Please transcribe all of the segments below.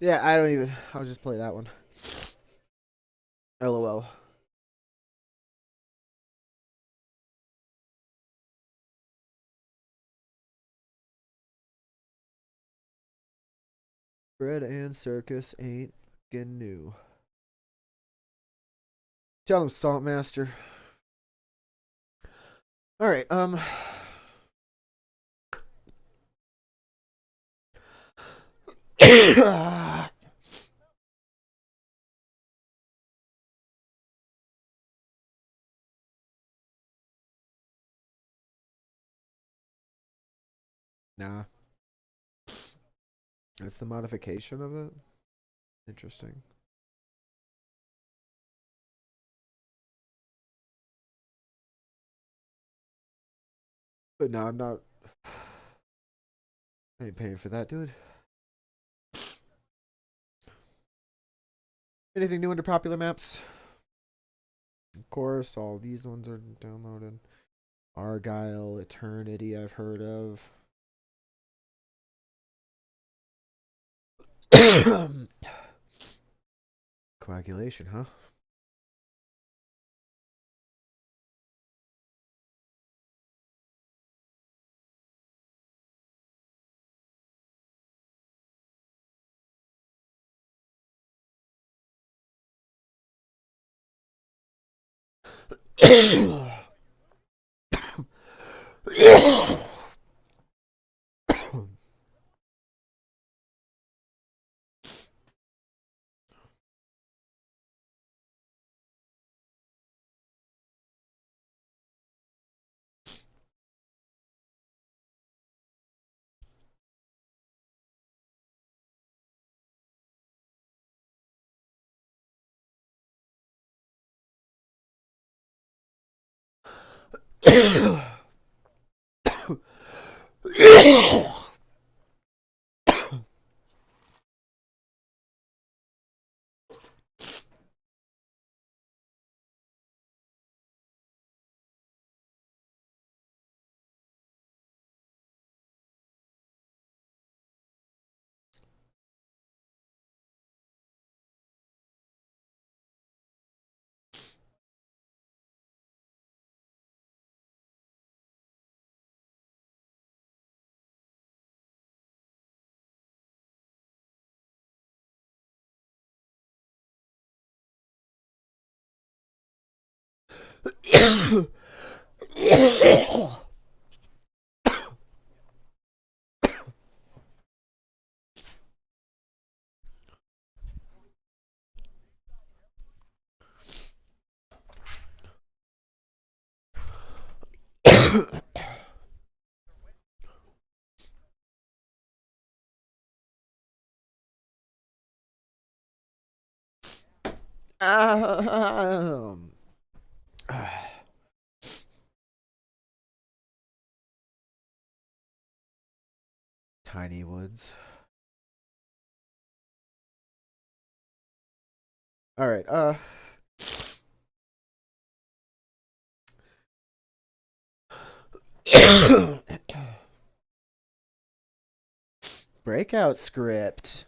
Yeah, I don't even. I'll just play that one. LOL. Bread and circus ain't fucking new. Tell him, Saltmaster. All right. Nah, it's the modification of it. Interesting. But no, I'm not. I ain't paying for that, dude. Anything new into popular maps? Of course, all these ones are downloaded. Argyle, Eternity, I've heard of. Coagulation, huh? um, Tiny Woods. All right. Breakout script.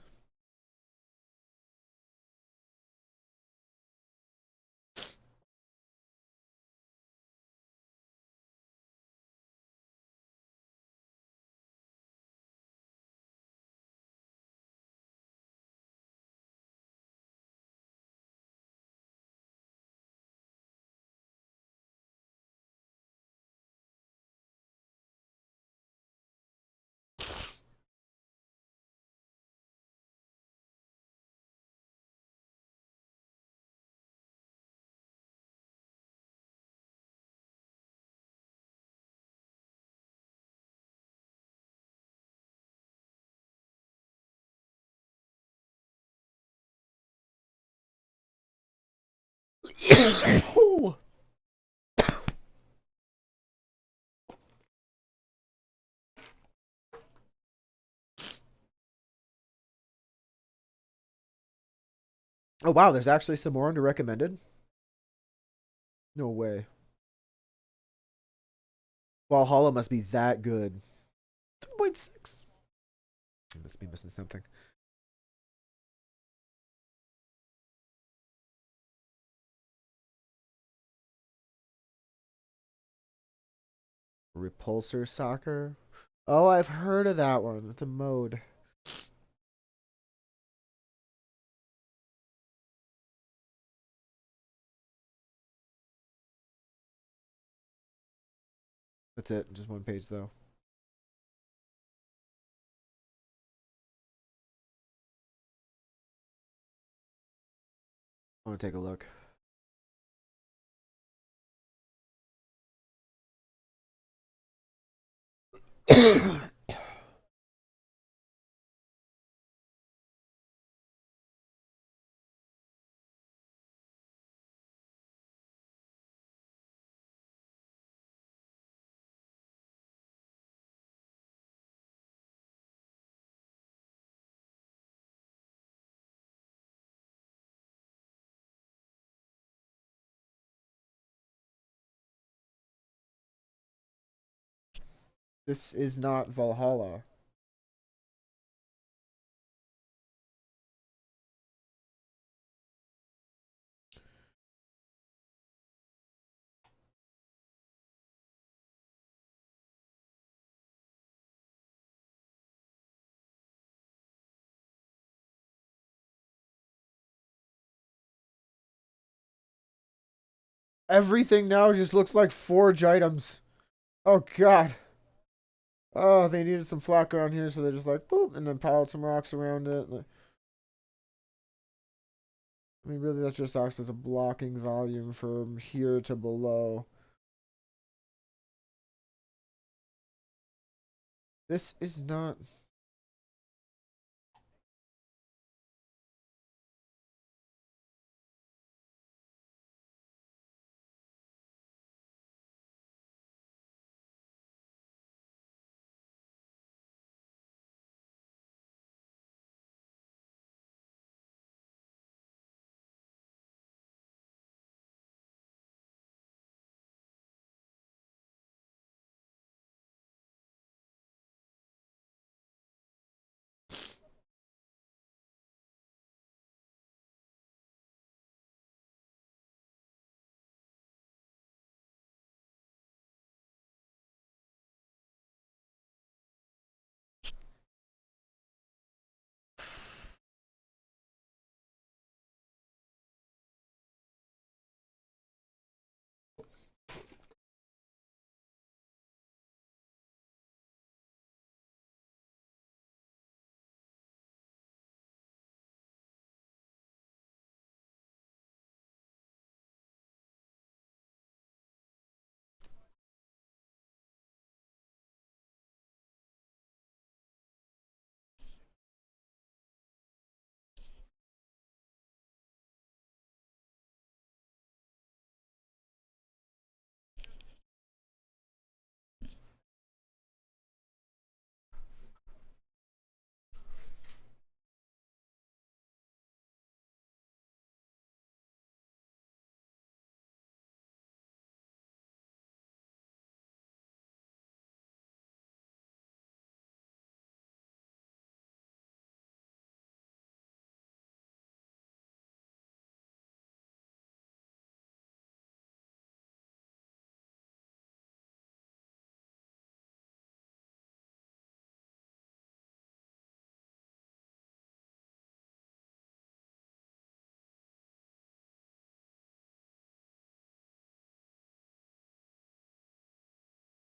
Oh wow, there's actually some more under recommended. No way. Valhalla must be that good. 2.6. I must be missing something. Repulsor Soccer. Oh, I've heard of that one. It's a mode. That's it. Just one page though. I want to take a look. This is not Valhalla. Everything now just looks like forge items. Oh god. Oh, they needed some flat ground here, so they're just like boop, and then piled some rocks around it. I mean, really, that just acts as a blocking volume from here to below. This is not.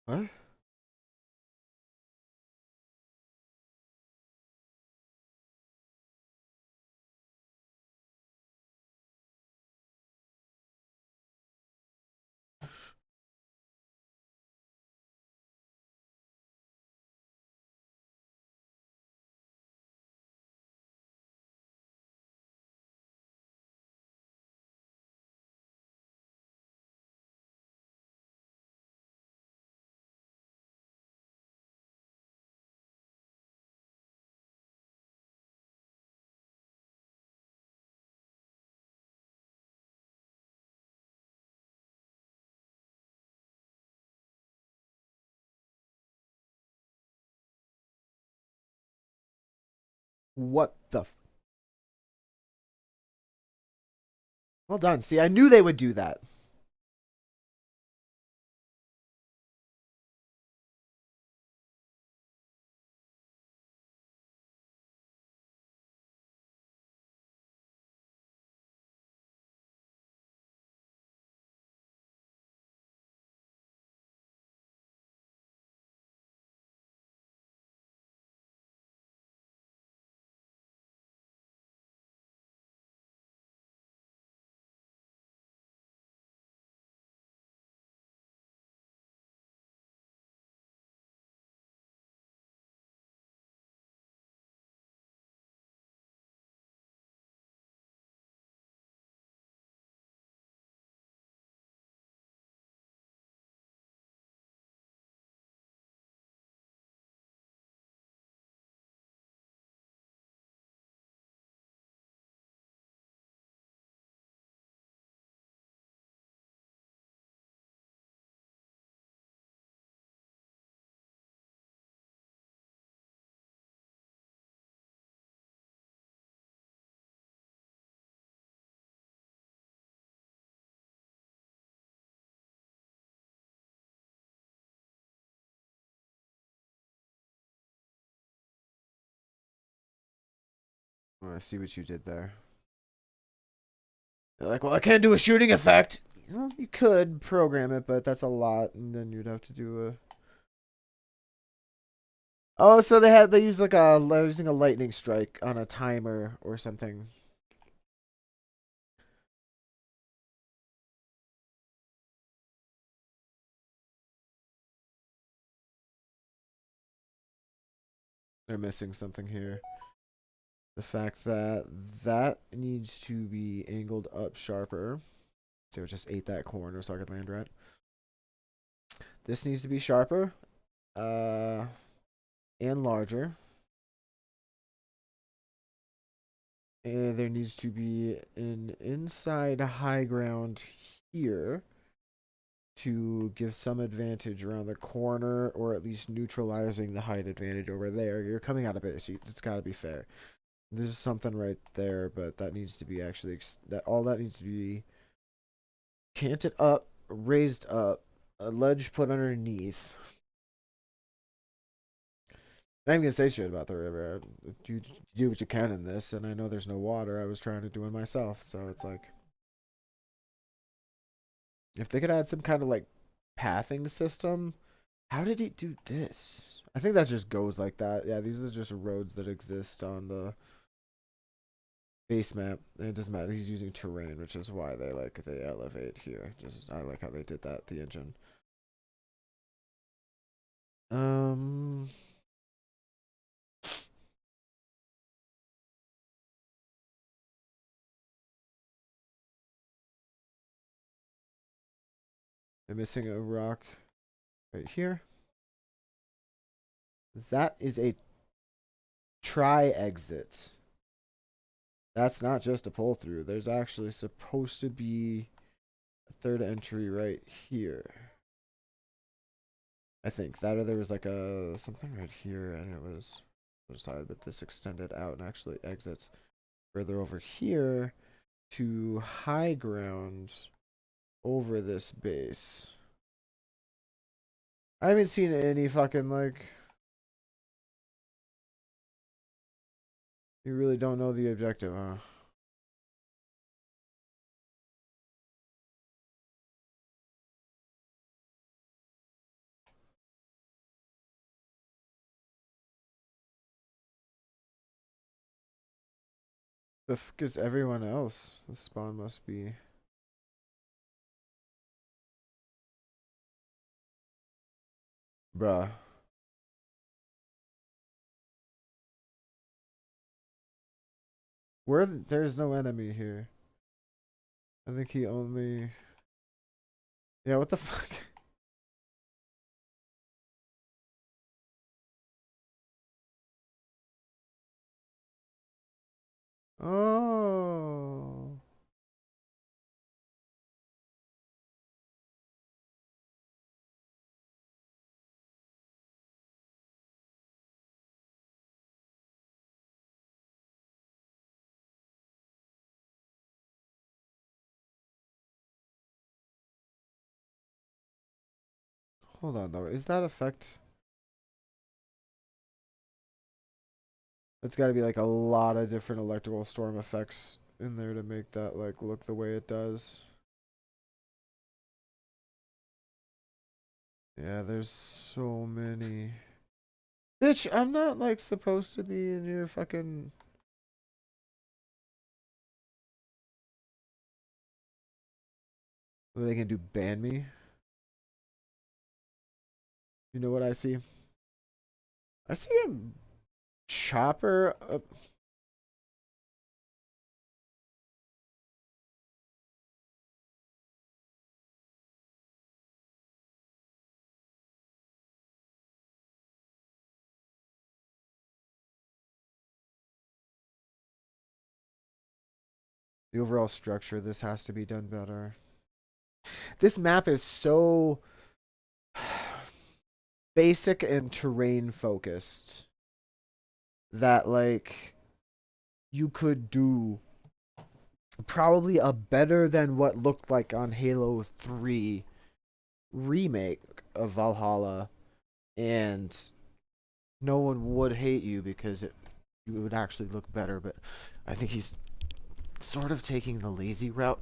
What? What the? Well done. See, I knew they would do that. Oh, I see what you did there. They're like, well, I can't do a shooting effect. Well, you could program it, but that's a lot, and then you'd have to do a. Oh, so they use like they're using a lightning strike on a timer or something. They're missing something here. The fact that that needs to be angled up sharper. So it just ate that corner so I could land right. This needs to be sharper. And larger. And there needs to be an inside high ground here to give some advantage around the corner, or at least neutralizing the height advantage over there. You're coming out of base. It's got to be fair. There's something right there, but that needs to be actually all that needs to be canted up, raised up, a ledge put underneath. I'm gonna say shit about the river. You do what you can in this, and I know there's no water. I was trying to do it myself, so it's like if they could add some kind of like pathing system. How did he do this? I think that just goes like that. Yeah, these are just roads that exist on the base map. And it doesn't matter. He's using terrain, which is why they elevate here. Just I like how they did that. The engine. Um. I'm missing a rock right here. That is a tri-exit. That's not just a pull through. There's actually supposed to be a third entry right here. I think that, or there was like a something right here and it was other side, but this extended out and actually exits further over here to high ground over this base. I haven't seen any fucking like. You really don't know the objective, huh? The fuck is everyone else? The spawn must be. Bruh. There's no enemy here. I think he only. Yeah, what the fuck? Oh. Hold on though. Is that effect? It's got to be like a lot of different electrical storm effects in there to make that like look the way it does. Yeah, there's so many. Bitch, I'm not like supposed to be in your fucking. What they can do, ban me? You know what I see? I see a chopper. The overall structure, this has to be done better. This map is so basic and terrain focused that like you could do probably a better than what looked like on Halo 3 remake of Valhalla, and no one would hate you because you it would actually look better, but I think he's sort of taking the lazy route.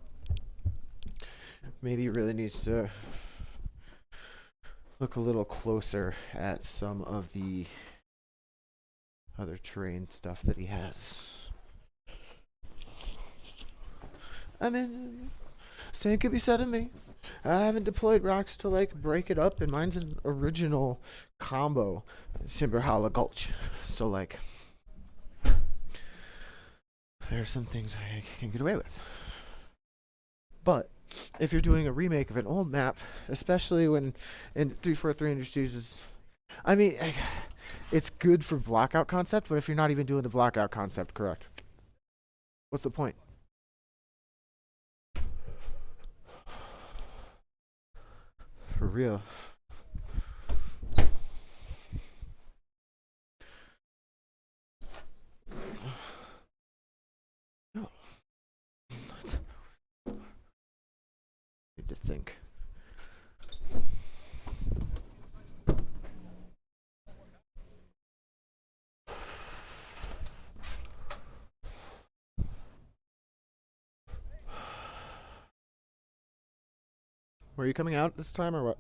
Maybe he really needs to look a little closer at some of the other terrain stuff that he has. I mean, same could be said of me. I haven't deployed rocks to like break it up, and mine's an original combo, TimberHalla Gulch. So like, there are some things I can get away with. But if you're doing a remake of an old map, especially when in 343 Industries I mean, it's good for blockout concept, but if you're not even doing the blockout concept correct, what's the point? For real. No. Need to think. Were you coming out this time or what?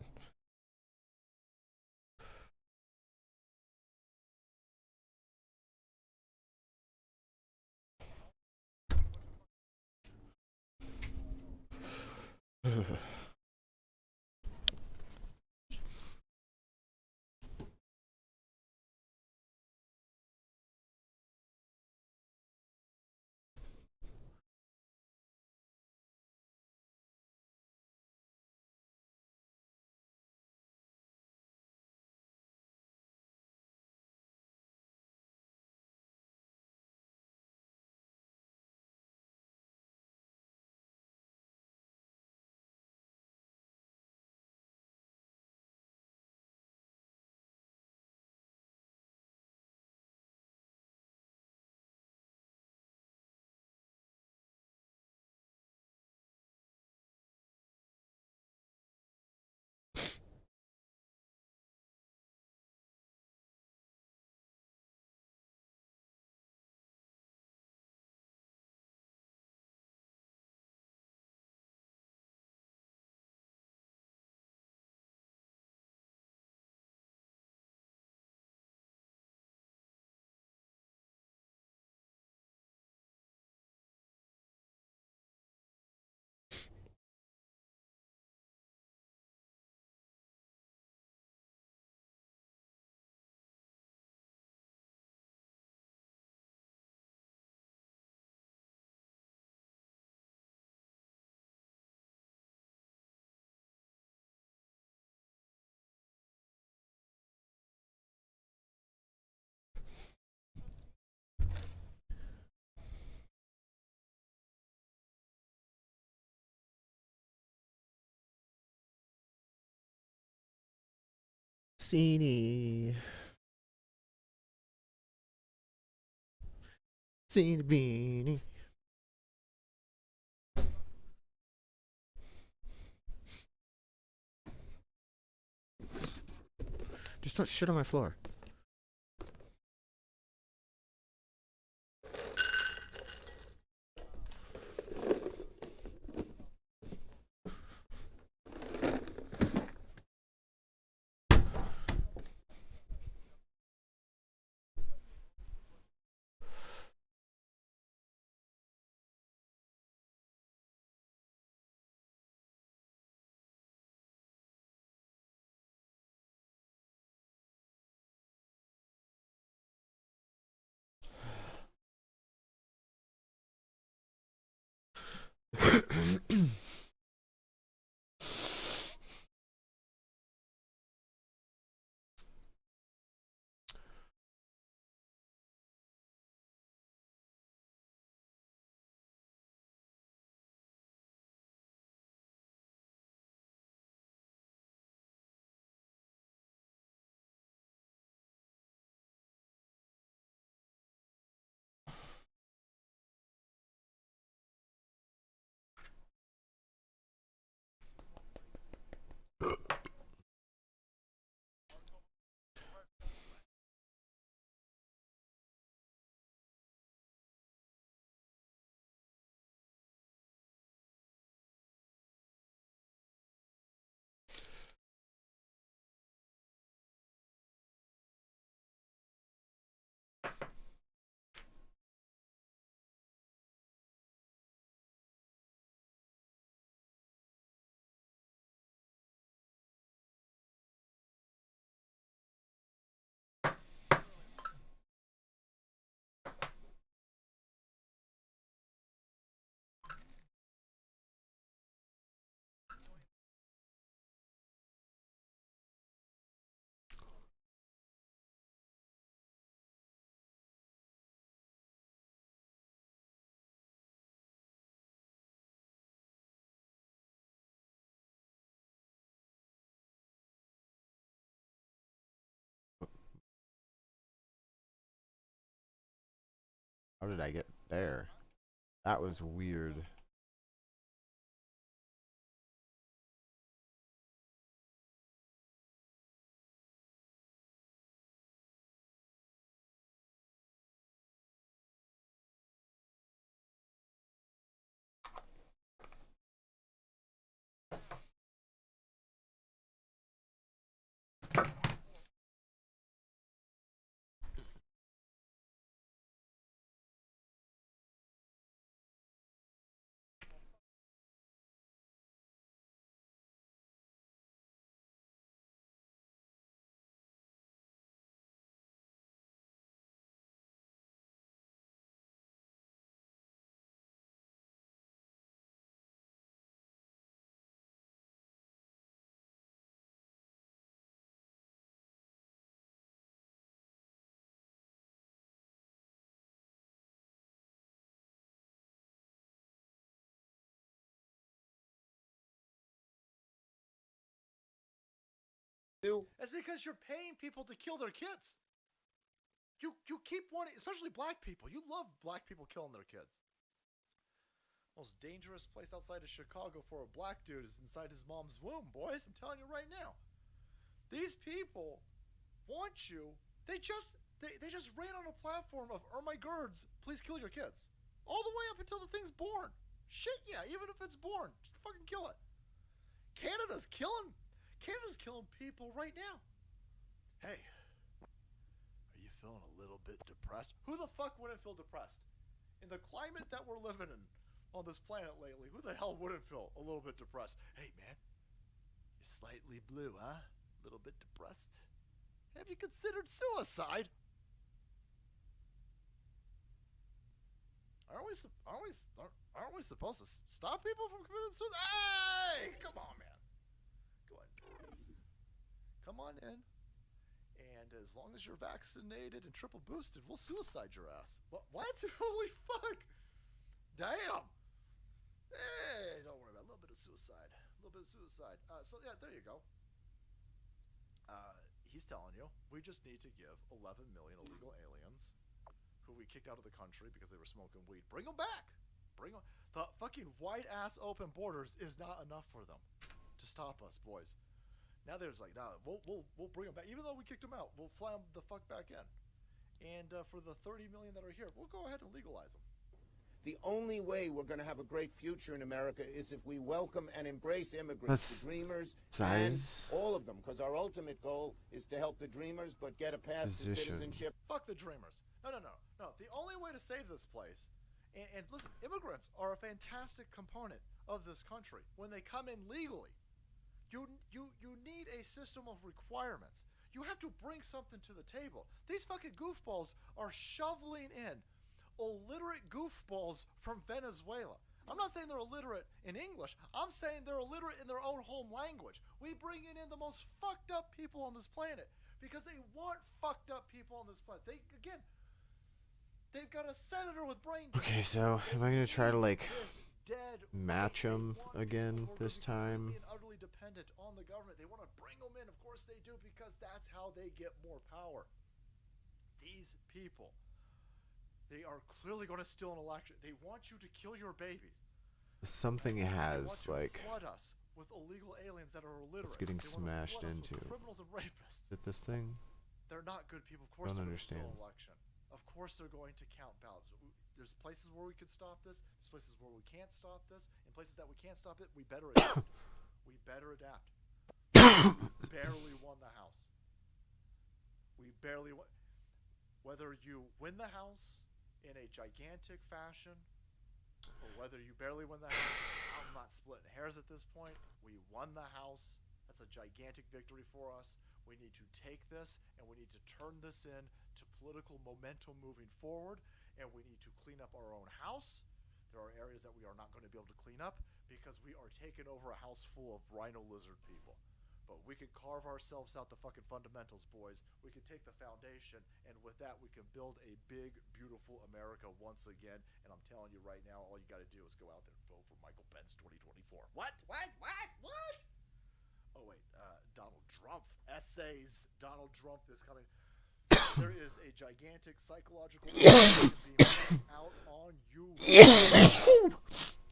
Seeny. Seeny beanie. Just don't shit on my floor. How did I get there? That was weird. It's because you're paying people to kill their kids. You keep wanting, especially black people. You love black people killing their kids. Most dangerous place outside of Chicago for a black dude is inside his mom's womb, boys. I'm telling you right now. These people want you. They just ran on a platform of my girds, please kill your kids. All the way up until the thing's born. Shit, yeah, even if it's born, just fucking kill it. Canada's killing people right now. Hey, are you feeling a little bit depressed? Who the fuck wouldn't feel depressed? In the climate that we're living in on this planet lately, who the hell wouldn't feel a little bit depressed? Hey, man, you're slightly blue, huh? A little bit depressed? Have you considered suicide? Aren't we supposed to stop people from committing suicide? Hey, come on, man. Go ahead. Come on in. And as long as you're vaccinated and triple boosted, we'll suicide your ass. What? Holy fuck. Damn. Hey, don't worry about it. A little bit of suicide. So, yeah, there you go. He's telling you, we just need to give 11 million illegal aliens who we kicked out of the country because they were smoking weed. Bring them back. Bring them. The fucking wide-ass open borders is not enough for them to stop us, boys. Now there's like, nah, we'll bring them back. Even though we kicked them out, we'll fly them the fuck back in. And for the 30 million that are here, we'll go ahead and legalize them. The only way we're going to have a great future in America is if we welcome and embrace immigrants, the dreamers, and all of them. Because our ultimate goal is to help the dreamers, but get a path to citizenship. Fuck the dreamers. No. The only way to save this place, and listen, immigrants are a fantastic component of this country. When they come in legally, you need a system of requirements. You have to bring something to the table. These fucking goofballs are shoveling in illiterate goofballs from Venezuela. I'm not saying they're illiterate in English. I'm saying they're illiterate in their own home language. We bring in the most fucked up people on this planet because they want fucked up people on this planet. They've got a senator with brain damage. Okay, so am I going to try to like match them again this time? Utterly dependent on the government. They want to bring them in. Of course they do, because that's how they get more power. These people, they are clearly going to steal an election. They want you to kill your babies. Something has like flood us with illegal aliens that are illiterate. It's getting smashed into. Criminals and rapists. Is it this thing? They're not good people. Of course, don't they're understand. Going to steal an election. Of course, they're going to count ballots. There's places where we could stop this. There's places where we can't stop this. In places that we can't stop it, we better adapt. We barely won the House. We barely won. Whether you win the House in a gigantic fashion, or whether you barely win the House, I'm not splitting hairs at this point. We won the House. That's a gigantic victory for us. We need to take this and we need to turn this in to political momentum moving forward, and we need to clean up our own house. There are areas that we are not going to be able to clean up because we are taking over a house full of rhino lizard people. But we could carve ourselves out the fucking fundamentals, boys. We could take the foundation, and with that, we can build a big, beautiful America once again. And I'm telling you right now, all you got to do is go out there and vote for Michael Pence 2024. What? Oh, wait. Donald Trump. Essays. Donald Trump is coming. there is a gigantic psychological being put out on you.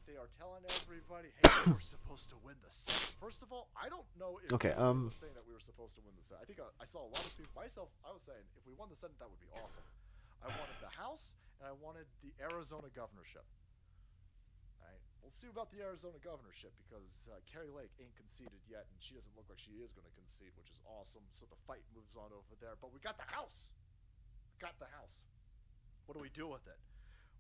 They are telling everybody, hey, we're supposed to win the Senate. First of all, I don't know if okay, were saying that we were supposed to win the Senate. I think I saw a lot of people, myself, I was saying, if we won the Senate, that would be awesome. I wanted the House, and I wanted the Arizona governorship. All right, we'll see about the Arizona governorship, because Carrie Lake ain't conceded yet, and she doesn't look like she is going to concede, which is awesome. So the fight moves on over there. But we got the House. What do we do with it?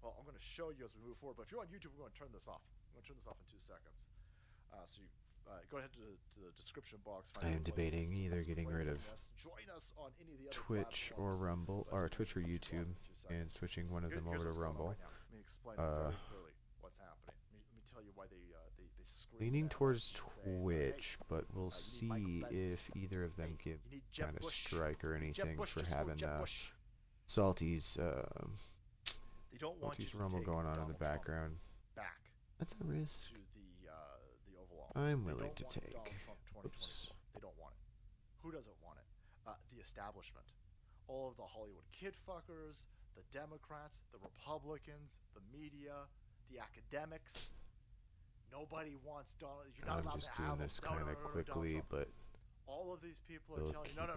Well, I'm going to show you as we move forward. But if you're on YouTube, we're going to turn this off. I'm going to turn this off in 2 seconds. So you go ahead to the description box. I am debating either getting rid of Join us on any of the other Twitch or Rumble, or Twitch or YouTube, and switching one of them over to Rumble. Let me explain very clearly what's happening. Let me tell you why they scream. Leaning towards Twitch, but we'll see if either of them give kind of strike or anything for having Salty's Rumble going on in the background. That's a risk To the Oval Office. I'm willing to take. Oops. They don't want it. Who doesn't want it? The establishment. All of the Hollywood kid fuckers, the Democrats, the Republicans, the media, the academics. Nobody wants Donald. You're not allowed to have him. I'm just doing this kind of quickly, but all of these people are telling you, no.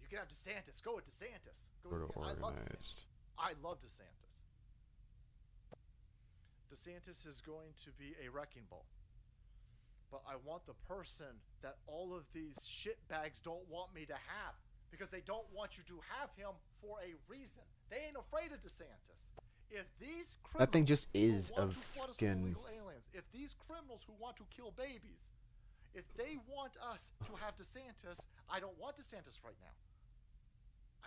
You can have DeSantis. Go with DeSantis. I love DeSantis. I love DeSantis. DeSantis is going to be a wrecking ball. But I want the person that all of these shitbags don't want me to have, because they don't want you to have him for a reason. They ain't afraid of DeSantis. If these criminals that thing just is a fucking aliens, if these criminals who want to kill babies, if they want us to have DeSantis, I don't want DeSantis right now.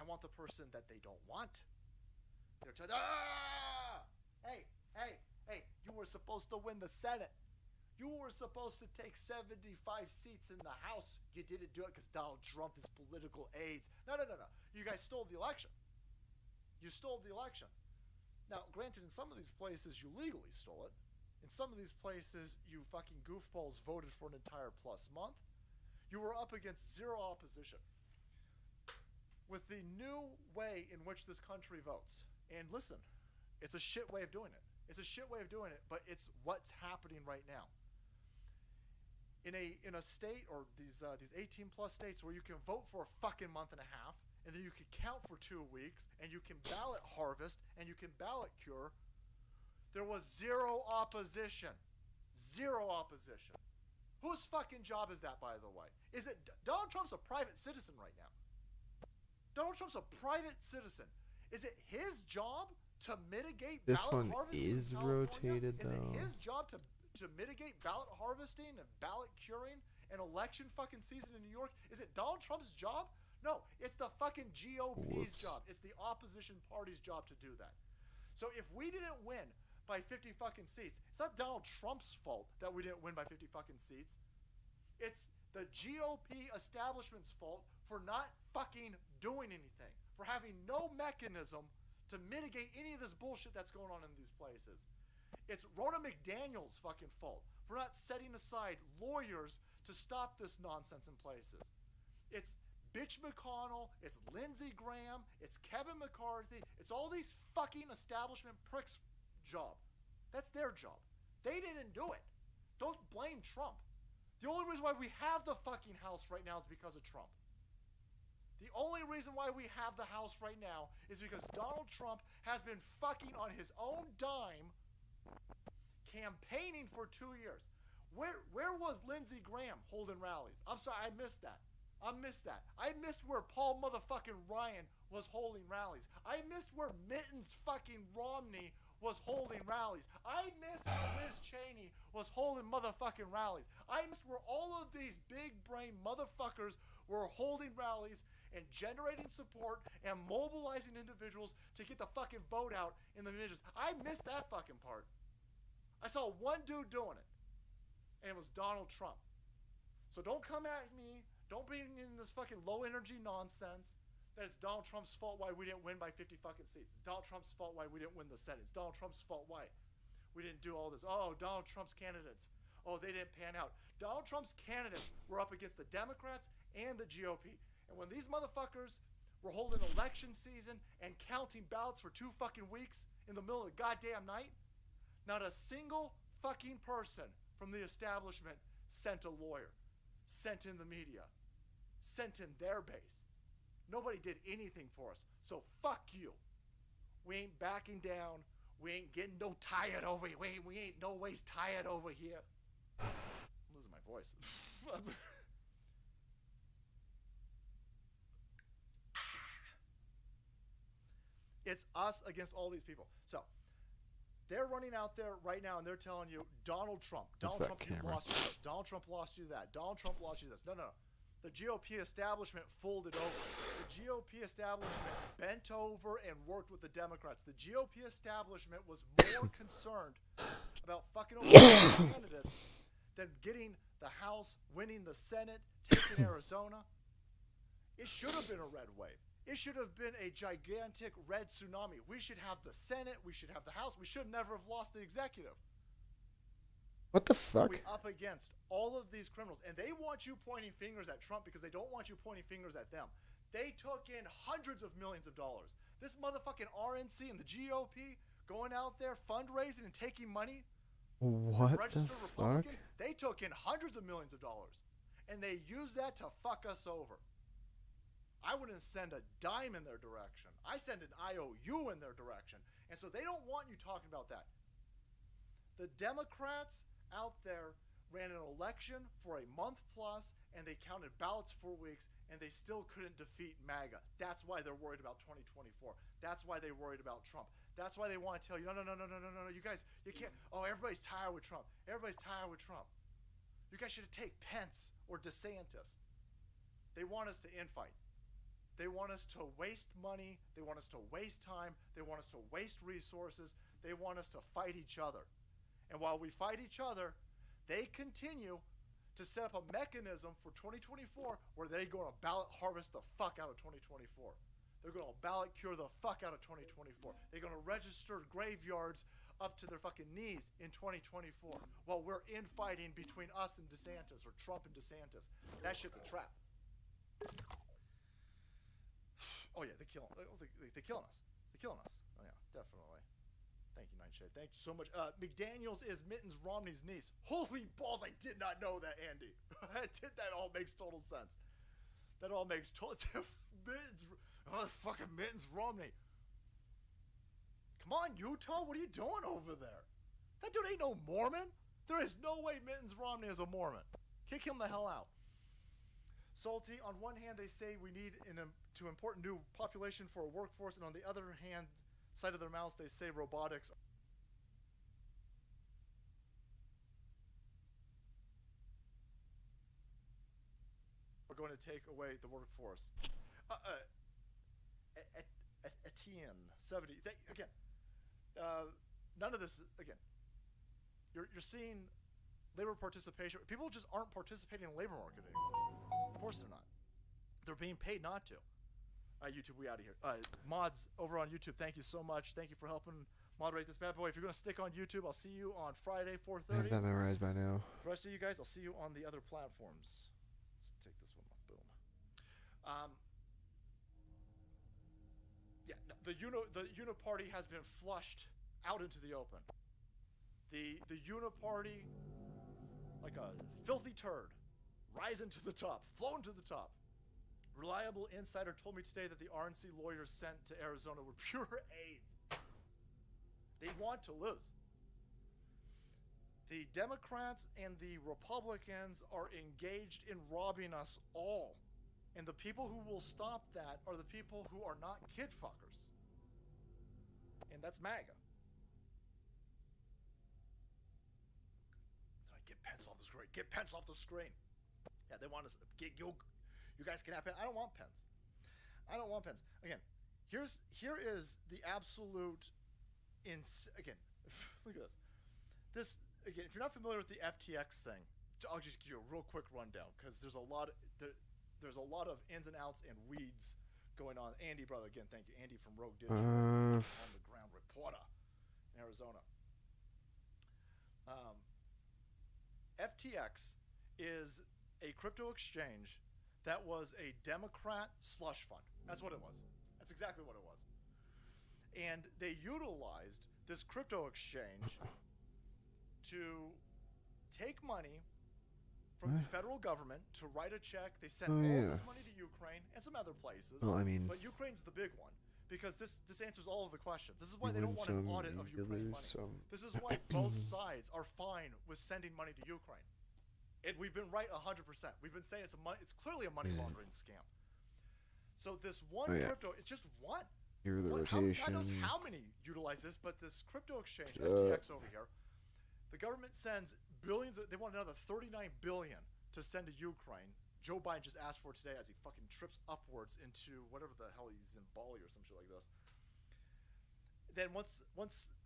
I want the person that they don't want. They're telling, hey, you were supposed to win the Senate. You were supposed to take 75 seats in the House. You didn't do it because Donald Trump is political aides. No. You guys stole the election. You stole the election. Now, granted, in some of these places, you legally stole it. In some of these places, you fucking goofballs voted for an entire plus month. You were up against zero opposition. With the new way in which this country votes, and listen, it's a shit way of doing it. But it's what's happening right now. In a state, or these 18 plus states where you can vote for a fucking month and a half, and then you can count for 2 weeks, and you can ballot harvest, and you can ballot cure, there was zero opposition. Whose fucking job is that, by the way? Is it Donald Trump's a private citizen right now? Donald Trump's a private citizen. Is it his job to mitigate ballot harvesting? This one is rotated, though. Is it his job to mitigate ballot harvesting and ballot curing and election fucking season in New York? Is it Donald Trump's job? No, it's the fucking GOP's job. It's the opposition party's job to do that. So if we didn't win by 50 fucking seats, it's not Donald Trump's fault that we didn't win by 50 fucking seats. It's the GOP establishment's fault for not fucking doing anything, for having no mechanism to mitigate any of this bullshit that's going on in these places. It's Ronna McDaniel's fucking fault for not setting aside lawyers to stop this nonsense in places. It's Bitch McConnell, it's Lindsey Graham, it's Kevin McCarthy, it's all these fucking establishment pricks' job. That's their job. They didn't do it. Don't blame Trump. The only reason why we have the fucking House right now is because of Trump. The only reason why we have the House right now is because Donald Trump has been fucking on his own dime campaigning for 2 years. Where was Lindsey Graham holding rallies? I'm sorry, I missed that. I missed where Paul motherfucking Ryan was holding rallies. I missed where Mittens fucking Romney was holding rallies. I missed where Liz Cheney was holding motherfucking rallies. I missed where all of these big brain motherfuckers were holding rallies and generating support and mobilizing individuals to get the fucking vote out in the midterms. I missed that fucking part. I saw one dude doing it, and it was Donald Trump. So don't come at me. Don't bring in this fucking low energy nonsense that it's Donald Trump's fault why we didn't win by 50 fucking seats. It's Donald Trump's fault why we didn't win the Senate. It's Donald Trump's fault why we didn't do all this. Oh, Donald Trump's candidates. Oh, they didn't pan out. Donald Trump's candidates were up against the Democrats and the GOP. And when these motherfuckers We're holding election season and counting ballots for 2 fucking weeks in the middle of the goddamn night. Not a single fucking person from the establishment sent a lawyer, sent in the media, sent in their base. Nobody did anything for us. So fuck you. We ain't backing down. We ain't getting no tired over here. We ain't no ways tired over here. I'm losing my voice. It's us against all these people. So they're running out there right now and they're telling you Donald Trump, you lost you this. Donald Trump lost you that. Donald Trump lost you this. No. The GOP establishment folded over. The GOP establishment bent over and worked with the Democrats. The GOP establishment was more concerned about fucking over candidates than getting the House, winning the Senate, taking Arizona. It should have been a red wave. It should have been a gigantic red tsunami. We should have the Senate. We should have the House. We should never have lost the executive. What the fuck? We up against all of these criminals. And they want you pointing fingers at Trump because they don't want you pointing fingers at them. They took in hundreds of millions of dollars. This motherfucking RNC and the GOP going out there fundraising and taking money. What registered the Republicans, fuck? they took in hundreds of millions of dollars. And they used that to fuck us over. I wouldn't send a dime in their direction. I send an IOU in their direction. And so they don't want you talking about that. The Democrats out there ran an election for a month plus, and they counted ballots for weeks, and they still couldn't defeat MAGA. That's why they're worried about 2024. That's why they're worried about Trump. That's why they want to tell you, no, you guys, you can't. Oh, everybody's tired with Trump. Everybody's tired with Trump. You guys should take Pence or DeSantis. They want us to infight. They want us to waste money. They want us to waste time. They want us to waste resources. They want us to fight each other. And while we fight each other, they continue to set up a mechanism for 2024 where they're going to ballot harvest the fuck out of 2024. They're going to ballot cure the fuck out of 2024. They're going to register graveyards up to their fucking knees in 2024 while we're infighting between us and DeSantis or Trump and DeSantis. That shit's a trap. Oh yeah, they're killing us. They're killing us. Oh yeah, definitely. Thank you, Nightshade. Thank you so much. McDaniels is Mittens Romney's niece. Holy balls, I did not know that, Andy. That all makes total sense. That all makes total fucking Mittens Romney. Come on, Utah, what are you doing over there? That dude ain't no Mormon. There is no way Mittens Romney is a Mormon. Kick him the hell out. Salty, on one hand, they say we need to import new population for a workforce, and on the other hand, side of their mouths, they say robotics are going to take away the workforce. Etienne, 70. Again, none of this, again, you're seeing labor participation. People just aren't participating in the labor market anymore. Of course they're not. They're being paid not to. YouTube, we out of here. Mods over on YouTube, thank you so much. Thank you for helping moderate this bad boy. If you're going to stick on YouTube, I'll see you on Friday, 4:30. I have that memorized by now. The rest of you guys, I'll see you on the other platforms. Let's take this one. Boom. Yeah, no, the Uniparty has been flushed out into the open. The Uniparty, like a filthy turd, rising to the top, flown to the top. Reliable insider told me today that the RNC lawyers sent to Arizona were pure aides. They want to lose. The Democrats and the Republicans are engaged in robbing us all. And the people who will stop that are the people who are not kid fuckers. And that's MAGA. Get Pence off the screen. Get Pence off the screen. Yeah, they want us. You guys can have Pence. I don't want Pence. I don't want Pence. Again, here is the absolute. Again, look at this. This again. If you're not familiar with the FTX thing, I'll just give you a real quick rundown because there's a lot of ins and outs and weeds going on. Andy, brother, again, thank you. Andy from Rogue Digital, on the ground reporter in Arizona. FTX is a crypto exchange that was a Democrat slush fund. That's what it was. That's exactly what it was. And they utilized this crypto exchange to take money from the federal government to write a check. They sent all this money to Ukraine and some other places. Well, I mean, but Ukraine's the big one because this answers all of the questions. This is why they don't want an audit of Ukraine money. This is why both sides are fine with sending money to Ukraine. And we've been right 100%. We've been saying it's clearly a money laundering scam. So this one crypto, it's just one. Here the God rotation. knows how many utilize this, but this crypto exchange, FTX over here, the government sends billions. They want another $39 billion to send to Ukraine. Joe Biden just asked for it today as he fucking trips upwards into whatever the hell he's in, Bali or some shit like this. Then once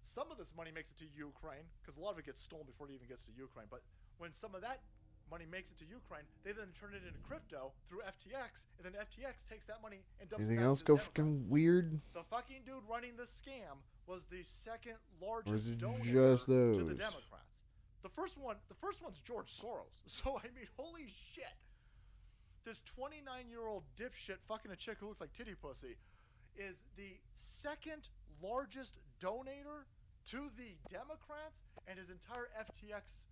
some of this money makes it to Ukraine, because a lot of it gets stolen before it even gets to Ukraine, but when some of that money makes it to Ukraine, they then turn it into crypto through FTX, and then FTX takes that money and dumps it Anything back else into go the fucking weird? The fucking dude running this scam was the second largest donor just to the those? Democrats. The first one's George Soros. So I mean, holy shit. This 29-year-old dipshit fucking a chick who looks like titty pussy is the second largest donator to the Democrats, and his entire FTX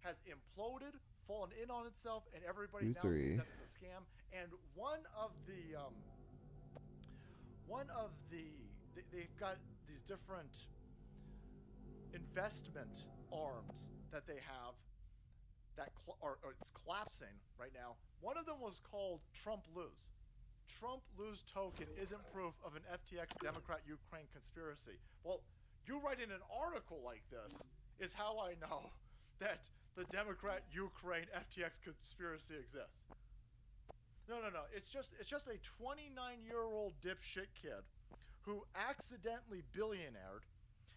has imploded, fallen in on itself, and everybody now sees that it's a scam. And they've got these different investment arms that they have that or it's collapsing right now. One of them was called Trump Lose. Trump Lose token isn't proof of an FTX Democrat Ukraine conspiracy. Well, you writing an article like this is how I know that the Democrat Ukraine FTX conspiracy exists. No. It's just a 29-year-old dipshit kid who accidentally billionaired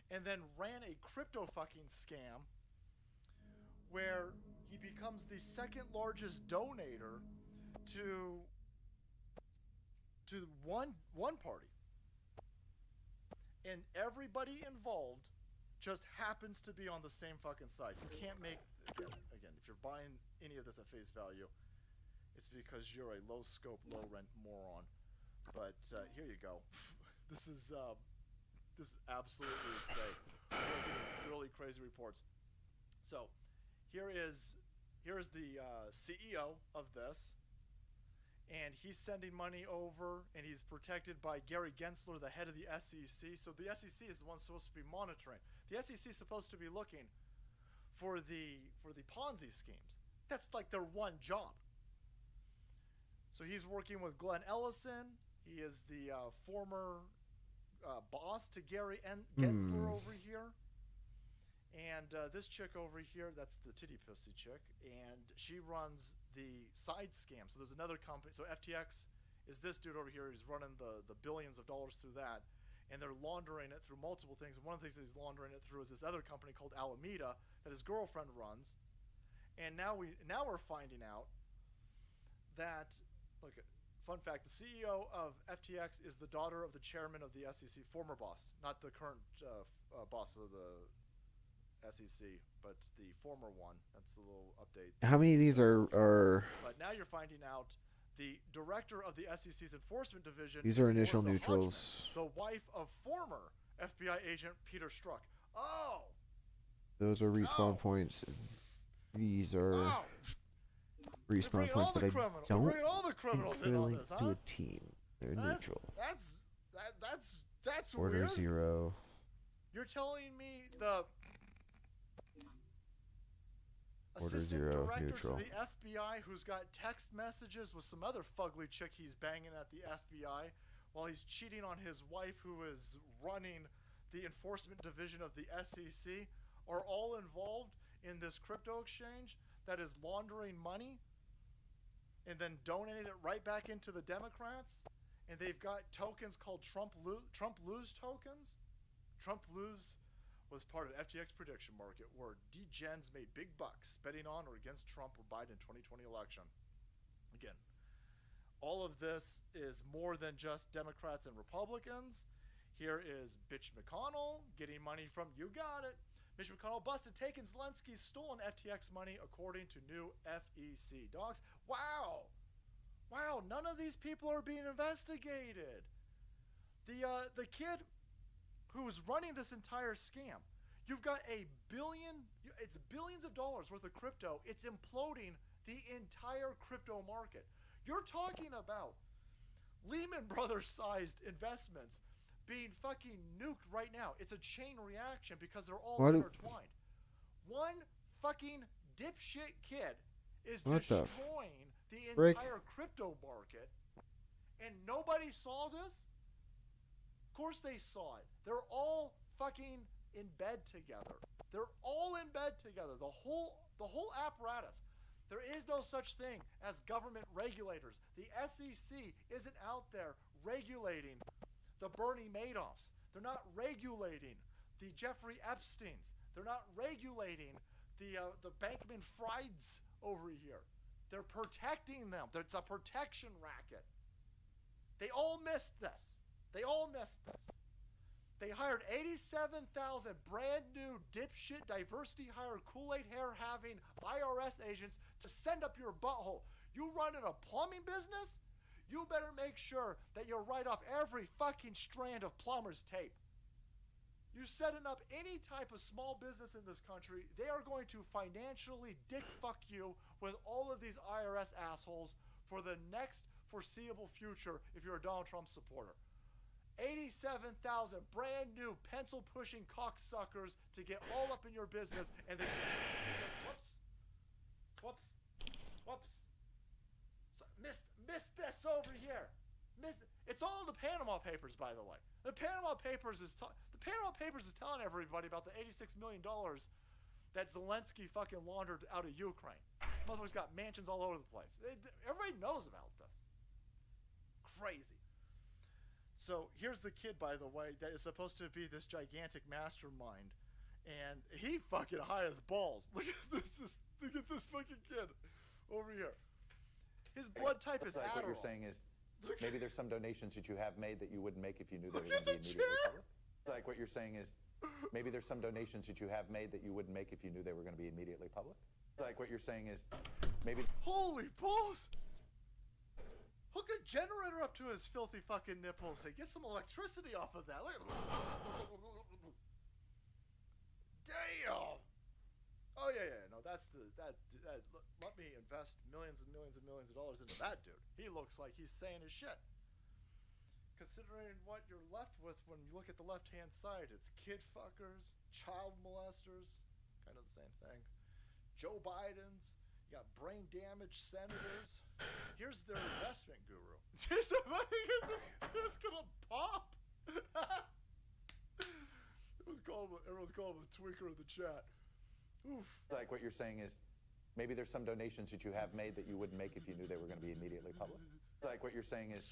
and then ran a crypto fucking scam where he becomes the second largest donator to one party. And everybody involved just happens to be on the same fucking side. You can't make again, if you're buying any of this at face value, it's because you're a low scope, low rent moron. But here you go. This is absolutely insane. We're getting really crazy reports. So here is the CEO of this, and he's sending money over, and he's protected by Gary Gensler, the head of the SEC. So the SEC is the one supposed to be monitoring. The SEC is supposed to be looking for the Ponzi schemes. That's like their one job. So he's working with Glenn Ellison. He is the former boss to Gary Gensler over here. And this chick over here, that's the titty pussy chick, and she runs the side scam. So there's another company. So FTX is this dude over here who's running the billions of dollars through that, and they're laundering it through multiple things. And one of the things that he's laundering it through is this other company called Alameda that his girlfriend runs. And now we're finding out that, look, fun fact, the CEO of FTX is the daughter of the chairman of the SEC, former boss, not the current boss of the SEC, but the former one. That's a little update. How many of these are But now you're finding out the director of the SEC's enforcement division. These are initial Melissa neutrals. Hodgman, the wife of former FBI agent Peter Strzok. Oh. Those are respawn points. These are respawn points, but I don't think they're linked to a team. They're neutral. That's Order weird. 0. You're telling me the Order assistant 0 director neutral. to the FBI who's got text messages with some other fugly chick he's banging at the FBI while he's cheating on his wife who is running the enforcement division of the SEC are all involved in this crypto exchange that is laundering money and then donating it right back into the Democrats. And they've got tokens called Trump Lose tokens. Trump Lose was part of FTX prediction market where degens made big bucks betting on or against Trump or Biden in 2020 election. Again, all of this is more than just Democrats and Republicans. Here is Bitch McConnell getting money from, you got it, Mitch McConnell busted taking Zelensky's stolen FTX money according to new FEC docs. Wow. Wow, none of these people are being investigated. The kid who's running this entire scam, you've got it's billions of dollars worth of crypto. It's imploding the entire crypto market. You're talking about Lehman Brothers sized investments being fucking nuked right now. It's a chain reaction because they're all intertwined. One fucking dipshit kid is destroying the entire crypto market, and nobody saw this? Of course they saw it. They're all fucking in bed together. They're all in bed together. The whole apparatus. There is no such thing as government regulators. The SEC isn't out there regulating the Bernie Madoffs. They're not regulating the Jeffrey Epsteins. They're not regulating the Bankman Frieds over here. They're protecting them. It's a protection racket. They all missed this. They all missed this. They hired 87,000 brand new dipshit diversity hire Kool-Aid hair having IRS agents to send up your butthole. You running a plumbing business? You better make sure that you write off every fucking strand of plumber's tape. You setting up any type of small business in this country, they are going to financially dick fuck you with all of these IRS assholes for the next foreseeable future if you're a Donald Trump supporter. 87,000 brand new pencil pushing cocksuckers to get all up in your business, and they just whoops. So, missed this over here. It's all in the Panama Papers, by the way. The Panama Papers is telling everybody about the $86 million that Zelensky fucking laundered out of Ukraine. Motherfucker's got mansions all over the place. Everybody knows about this. Crazy. So here's the kid, by the way, that is supposed to be this gigantic mastermind, and he fucking high as balls. Look at this fucking kid over here. His blood type is Adderall. What you're saying is maybe there's some donations that you have made that you wouldn't make if you knew they were going to be immediately public. Like what you're saying is maybe there's some donations that you have made that you wouldn't make if you knew they were going to be immediately public. Like what you're saying is maybe. Holy balls! Hook a generator up to his filthy fucking nipples and get some electricity off of that. Damn! Oh yeah. No, that. Let me invest millions and millions and millions of dollars into that dude. He looks like he's saying his shit. Considering what you're left with when you look at the left-hand side, it's kid fuckers, child molesters, kind of the same thing. Joe Biden's. You got brain damaged senators. Here's their investment guru. This gonna pop. Everyone's calling him a tweaker in the chat. Oof. Like what you're saying is maybe there's some donations that you have made that you wouldn't make if you knew they were going to be immediately public. Like what you're saying is.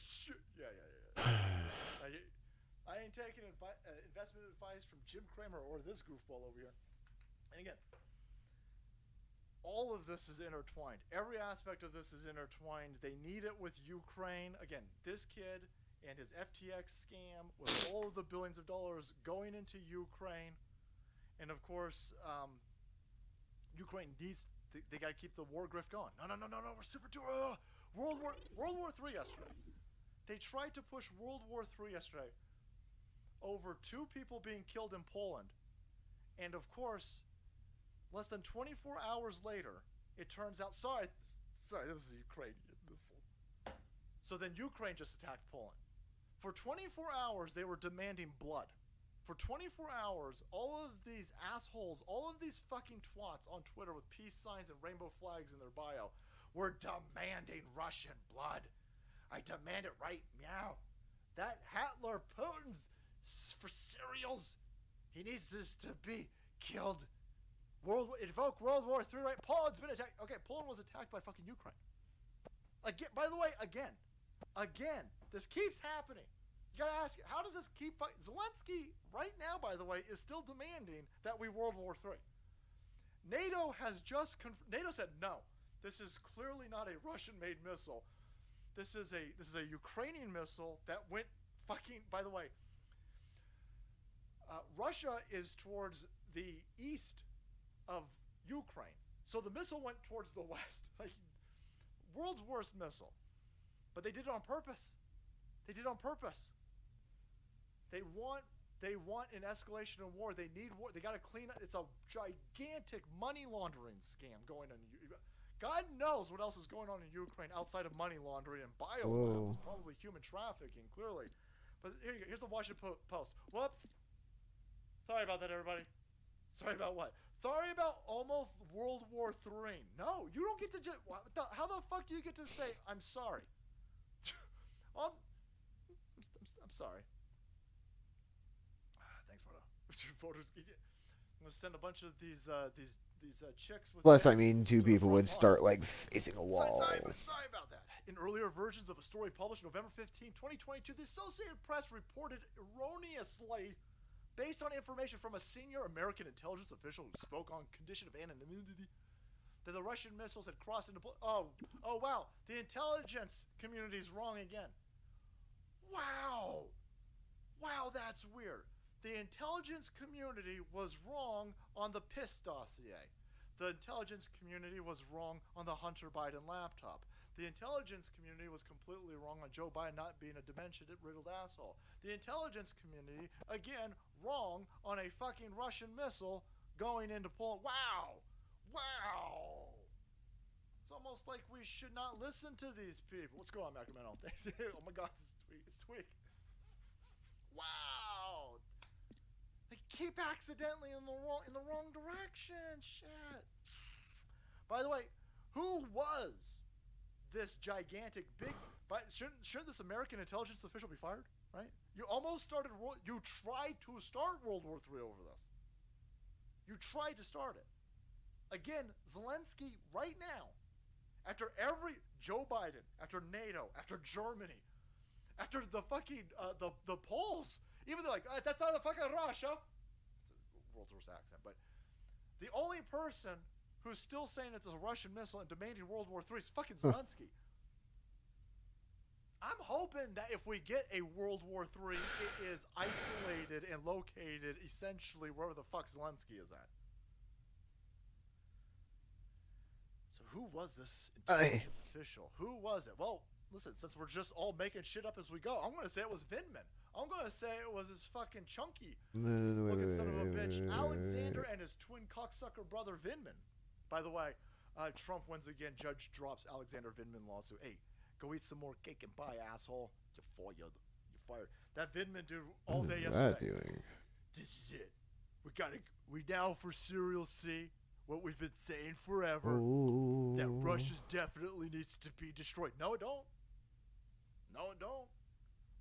Yeah. I ain't taking investment advice from Jim Cramer or this goofball over here. And again, all of this is intertwined. Every aspect of this is intertwined. They need it with Ukraine. Again, this kid and his FTX scam with all of the billions of dollars going into Ukraine. And of course, Ukraine needs, they got to keep the war grift going. No, we're super too, World War III yesterday. They tried to push World War III yesterday over 2 people being killed in Poland. And of course, less than 24 hours later, it turns out, sorry, this is a Ukrainian missile. So then Ukraine just attacked Poland. For 24 hours, they were demanding blood. For 24 hours, all of these assholes, all of these fucking twats on Twitter with peace signs and rainbow flags in their bio were demanding Russian blood. I demand it right meow. That Hitler Putin's for cereals. He needs this to be killed. Invoke World War III, right? Poland's been attacked. Okay, Poland was attacked by fucking Ukraine. Again, by the way, again, this keeps happening. You gotta ask, how does this keep fighting? Zelensky, right now, by the way, is still demanding that we World War III. NATO has just NATO said no. This is clearly not a Russian-made missile. This is a Ukrainian missile that went fucking. By the way, Russia is towards the east of Ukraine, so the missile went towards the west. Like, world's worst missile. But they did it on purpose. They did it on purpose. They want an escalation of war. They need war. They got to clean up. It's a gigantic money laundering scam going on. God knows what else is going on in Ukraine outside of money laundering and biolabs. Probably human trafficking, clearly. But here you go. Here's the Washington Post. Whoop. Sorry about that, everybody. Sorry about what? Sorry about almost World War III. No, you don't get to just... How the fuck do you get to say, I'm sorry? I'm sorry. Thanks, brother. Voters... I'm going to send a bunch of these chicks with... Plus, I mean, two people would start, like, facing a wall. Sorry about that. In earlier versions of a story published November 15, 2022, the Associated Press reported erroneously, based on information from a senior American intelligence official who spoke on condition of anonymity, that the Russian missiles had crossed into... Oh, wow. The intelligence community is wrong again. Wow. Wow, that's weird. The intelligence community was wrong on the PIS dossier. The intelligence community was wrong on the Hunter Biden laptop. The intelligence community was completely wrong on Joe Biden not being a dementia-riddled asshole. The intelligence community, again, wrong on a fucking Russian missile going into Poland. Wow! Wow! It's almost like we should not listen to these people. What's going on, Macroman? Thanks. Oh my God, it's tweak. Wow! They keep accidentally in the wrong direction. Shit. By the way, who was this gigantic big... Shouldn't this American intelligence official be fired? Right? You almost started... You tried to start World War III over this. You tried to start it. Again, Zelensky right now, after every... Joe Biden, after NATO, after Germany, after the fucking... the Poles... Even they're like, that's not the fucking Russia. It's a world's worst accent, but the only person who's still saying it's a Russian missile and demanding World War III is fucking Zelensky. I'm hoping that if we get a World War III, it is isolated and located essentially wherever the fuck Zelensky is at. So who was this intelligence official? Who was it? Well, listen, since we're just all making shit up as we go, I'm going to say it was Vindman. I'm going to say it was his fucking chunky looking son of a bitch, Alexander, and his twin cocksucker brother, Vindman. By the way, Trump wins again. Judge drops Alexander Vindman lawsuit. Hey, go eat some more cake and pie, asshole. You're fired. You're fired. That Vindman dude all day yesterday. This is it. We now for serial see what we've been saying forever. That Russia definitely needs to be destroyed. No, it don't. No, it don't.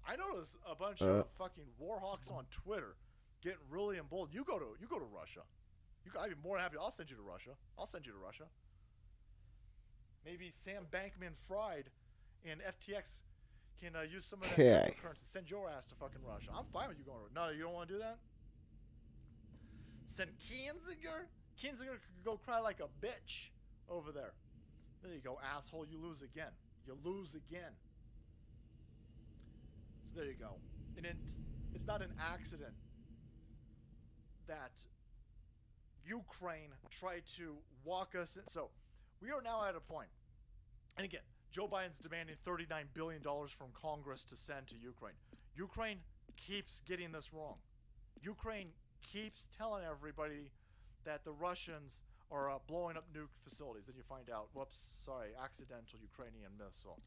I noticed a bunch of fucking warhawks on Twitter getting really emboldened. You go to Russia. I'd be more than happy. I'll send you to Russia. Maybe Sam Bankman-Fried and FTX can use some of that cryptocurrency. Send your ass to fucking Russia. I'm fine with you going. No, you don't want to do that? Send Kinzinger. Kinzinger could go cry like a bitch over there. There you go, asshole. You lose again. So there you go. And it's not an accident that Ukraine tried to walk us in. So we are now at a point. And again, Joe Biden's demanding $39 billion from Congress to send to Ukraine. Ukraine keeps getting this wrong. Ukraine keeps telling everybody that the Russians are blowing up nuke facilities. Then you find out, accidental Ukrainian missile.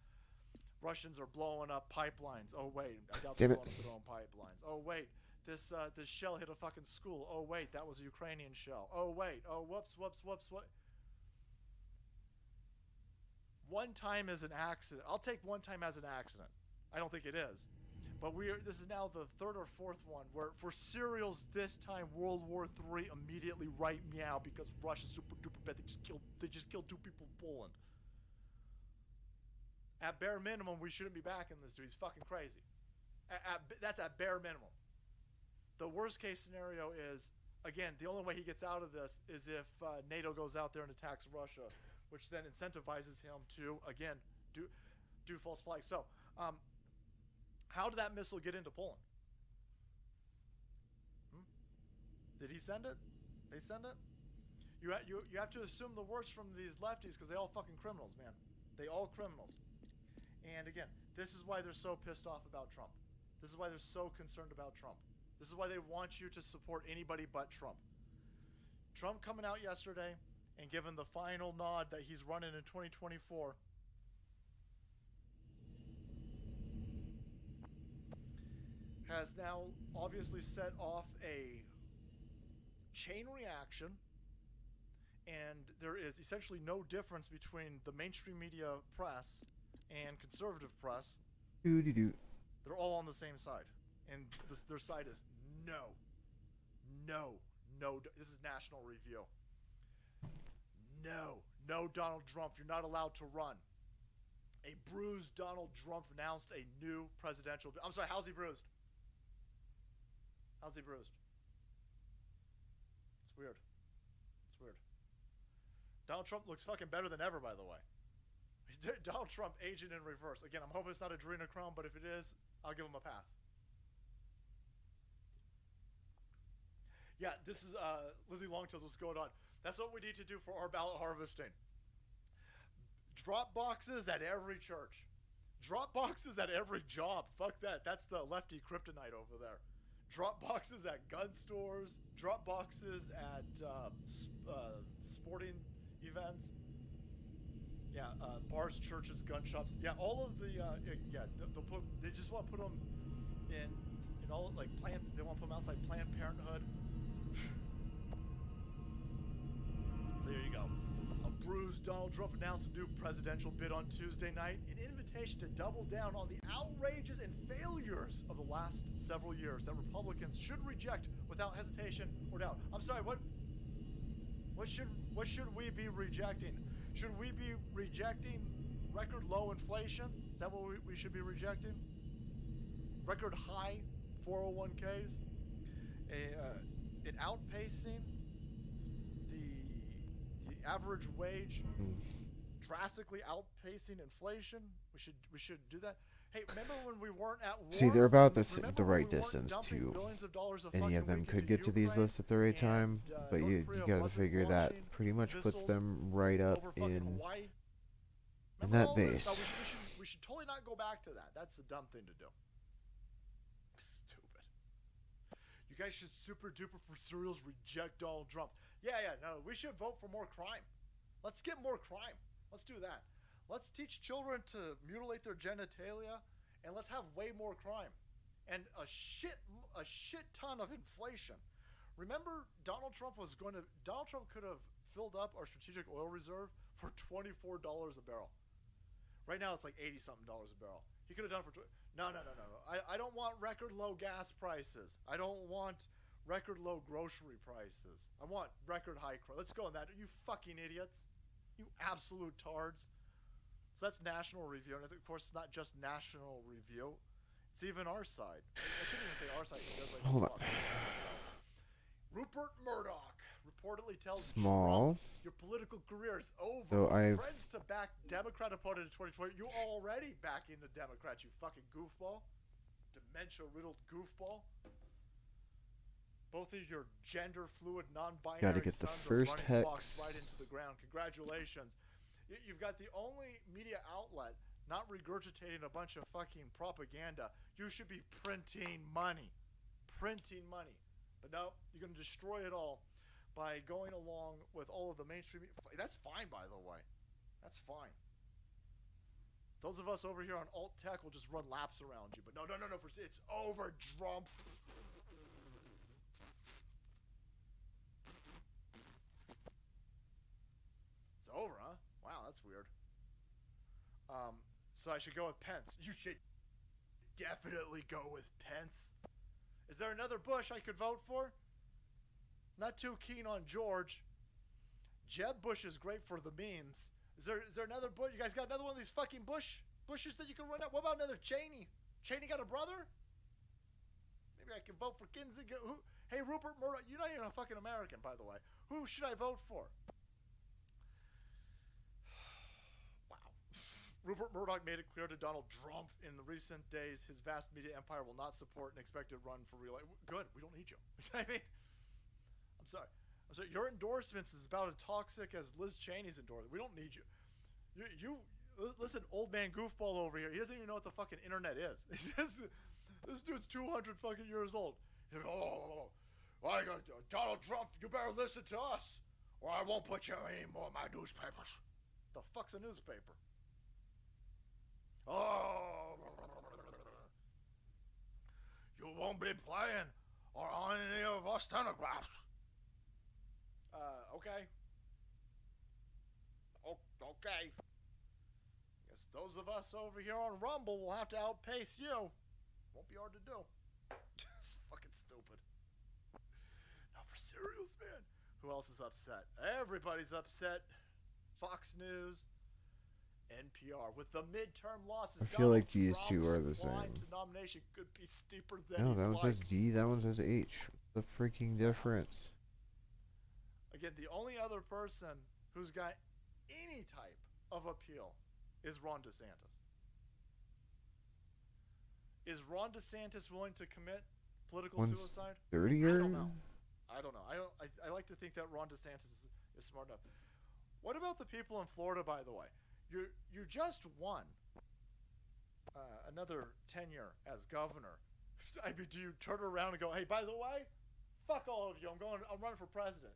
Russians are blowing up pipelines. Oh, wait, I doubt they're blowing up their own pipelines. Oh, wait, this shell hit a fucking school. Oh, wait, that was a Ukrainian shell. Oh, wait, whoops. One time is an accident. I'll take one time as an accident. I don't think it is. But this is now the third or fourth one where for serials this time World War III immediately right meow because Russia's super duper bad. They just killed 2 people in Poland. At bare minimum, we shouldn't be backing this dude. He's fucking crazy. That's at bare minimum. The worst case scenario is, again, the only way he gets out of this is if NATO goes out there and attacks Russia, which then incentivizes him to, again, do false flags. So, how did that missile get into Poland? Did he send it? They send it? You have to assume the worst from these lefties because they all fucking criminals, man. They all criminals. And again, this is why they're so pissed off about Trump. This is why they're so concerned about Trump. This is why they want you to support anybody but Trump. Trump coming out yesterday and giving the final nod that he's running in 2024. Has now obviously set off a chain reaction, and there is essentially no difference between the mainstream media press and conservative press. They're all on the same side, and their side is no. This is National Review. No, Donald Trump, you're not allowed to run. A bruised Donald Trump announced a new presidential. I'm sorry, how's he bruised? How's he bruised? It's weird. It's weird. Donald Trump looks fucking better than ever, by the way. Donald Trump agent in reverse. Again, I'm hoping it's not adrenochrome, but if it is, I'll give him a pass. Yeah, this is Lizzie Longtails. What's going on? That's what we need to do for our ballot harvesting. Drop boxes at every church. Drop boxes at every job. Fuck that. That's the lefty kryptonite over there. Drop boxes at gun stores. Drop boxes at sporting events. Yeah, bars, churches, gun shops. Yeah, all of the they just want to put them in all like Planned. They want to put them outside Planned Parenthood. So here you go. A bruised Donald Trump announced a new presidential bid on Tuesday night, an invitation to double down on the outrages and failures of the last several years that Republicans should reject without hesitation or doubt. I'm sorry, what should we be rejecting? Should we be rejecting record low inflation? Is that what we should be rejecting? Record high 401ks? An outpacing the average wage, drastically outpacing inflation. We should do that. Hey, remember when we weren't at war? See, they're about the right distance to any of them could get to these lists at the right time, but you gotta figure that pretty much puts them right up in that base. No, we should totally not go back to that. That's a dumb thing to do. Stupid. You guys should super duper for cereals reject Donald Trump. Yeah, no, we should vote for more crime. Let's get more crime. Let's do that. Let's teach children to mutilate their genitalia, and let's have way more crime. And a shit ton of inflation. Remember, Donald Trump could have filled up our strategic oil reserve for $24 a barrel. Right now it's like $80-something a barrel. He could have done it for No. I don't want record low gas prices. I don't want record low grocery prices. I want record high crime. Let's go on that. You fucking idiots. You absolute tards. So that's National Review. And of course, it's not just National Review. It's even our side. I shouldn't even say our side. Hold on. Rupert Murdoch reportedly tells Small. Trump, your political career is over. So Friends to back Democrat opponent in 2020. You already backing the Democrats, you fucking goofball. Dementia-riddled goofball. Both of your gender-fluid, non-binary Gotta get the sons first are running hex. Fox right into the ground. Congratulations. You've got the only media outlet not regurgitating a bunch of fucking propaganda. You should be printing money. Printing money. But no, you're going to destroy it all by going along with all of the mainstream. That's fine, by the way. That's fine. Those of us over here on alt tech will just run laps around you. But no. It's over, Trump. It's over, huh? Wow, that's weird. So I should go with Pence. You should definitely go with Pence. Is there another Bush I could vote for? Not too keen on George. Jeb Bush is great for the memes. Is there another Bush? You guys got another one of these fucking Bushes that you can run out? What about another Cheney? Cheney got a brother? Maybe I can vote for Kinsey. Hey, Rupert Murdoch. You're not even a fucking American, by the way. Who should I vote for? Rupert Murdoch made it clear to Donald Trump in the recent days his vast media empire will not support an expected run for real. Good, we don't need you. I mean, I'm sorry. Your endorsements is about as toxic as Liz Cheney's endorsement. We don't need you. You Listen, old man goofball over here. He doesn't even know what the fucking internet is. This dude's 200 fucking years old. Oh, Donald Trump, you better listen to us, or I won't put you in any more of my newspapers. The fuck's a newspaper? Oh, you won't be playing or on any of our stenographs. Okay. Okay. Guess those of us over here on Rumble will have to outpace you. Won't be hard to do. It's fucking stupid. Now for serials, man. Who else is upset? Everybody's upset. Fox News, NPR. With the midterm losses, I feel like these two are the same. To nomination could be steeper than no, that one says D, that one says H. What's the freaking difference? Again, the only other person who's got any type of appeal is Ron DeSantis. Is Ron DeSantis willing to commit political suicide? 30 or? I don't know. I like to think that Ron DeSantis is smart enough. What about the people in Florida, by the way? You just won another tenure as governor. I mean, do you turn around and go, hey, by the way, fuck all of you. I'm running for president.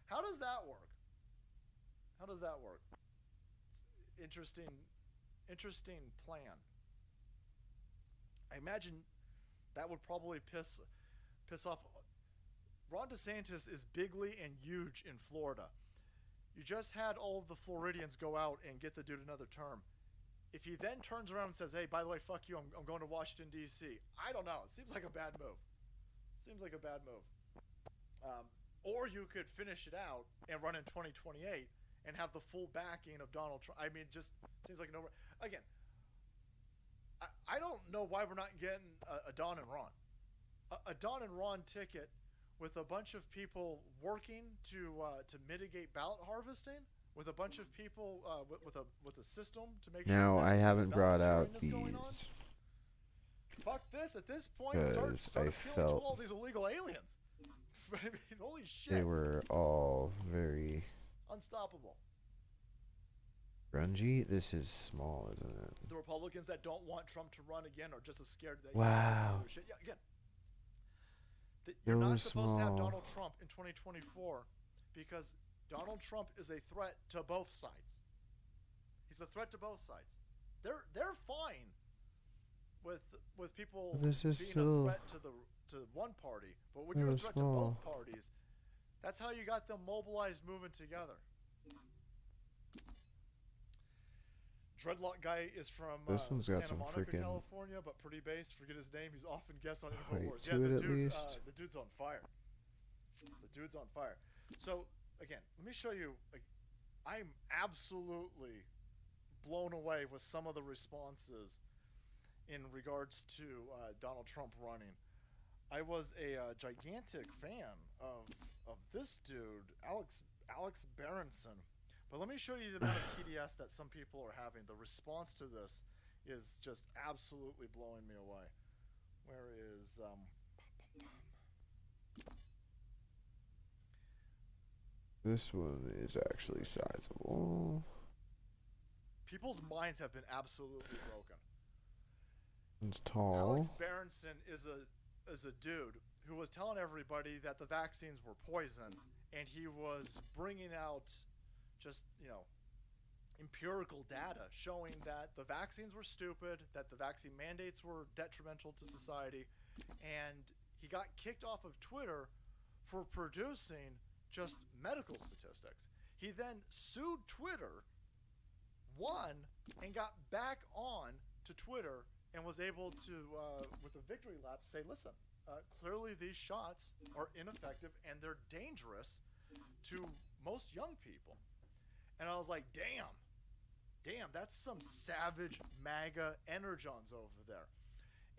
How does that work? How does that work? It's interesting plan. I imagine that would probably piss off. Ron DeSantis is bigly and huge in Florida. You just had all of the Floridians go out and get the dude another term. If he then turns around and says, hey, by the way, fuck you, I'm going to Washington, D.C. I don't know. It seems like a bad move. Or you could finish it out and run in 2028 and have the full backing of Donald Trump. I mean, it just seems like again, I don't know why we're not getting a Don and Ron. A Don and Ron ticket with a bunch of people working to mitigate ballot harvesting, with a bunch of people with a system to make sure. Now I haven't brought out these. Fuck this! At this point, start appealing to all these illegal aliens. I mean, holy shit! They were all very unstoppable. Grungy. This is small, isn't it? The Republicans that don't want Trump to run again are just as scared that. Wow. Shit. Yeah, again. You're not supposed to have Donald Trump in 2024 because Donald Trump is a threat to both sides. He's a threat to both sides. They're fine with people being a threat to one party, but when you're a threat to both parties, that's how you got them mobilized, moving together. Dreadlock guy is from Santa Monica, California, but pretty based. Forget his name. He's often guest on InfoWars. Yeah, the dude's on fire. The dude's on fire. So again, let me show you. I'm absolutely blown away with some of the responses in regards to Donald Trump running. I was a gigantic fan of this dude, Alex Berenson. But let me show you the amount of TDS that some people are having. The response to this is just absolutely blowing me away. Where is this one is actually sizable. People's minds have been absolutely broken. It's tall. Alex Berenson is a dude who was telling everybody that the vaccines were poison, and he was bringing out just, empirical data showing that the vaccines were stupid, that the vaccine mandates were detrimental to society, and he got kicked off of Twitter for producing just medical statistics. He then sued Twitter, won, and got back on to Twitter and was able to, with a victory lap, say, listen, clearly these shots are ineffective and they're dangerous to most young people. And I was like, damn, that's some savage MAGA energons over there.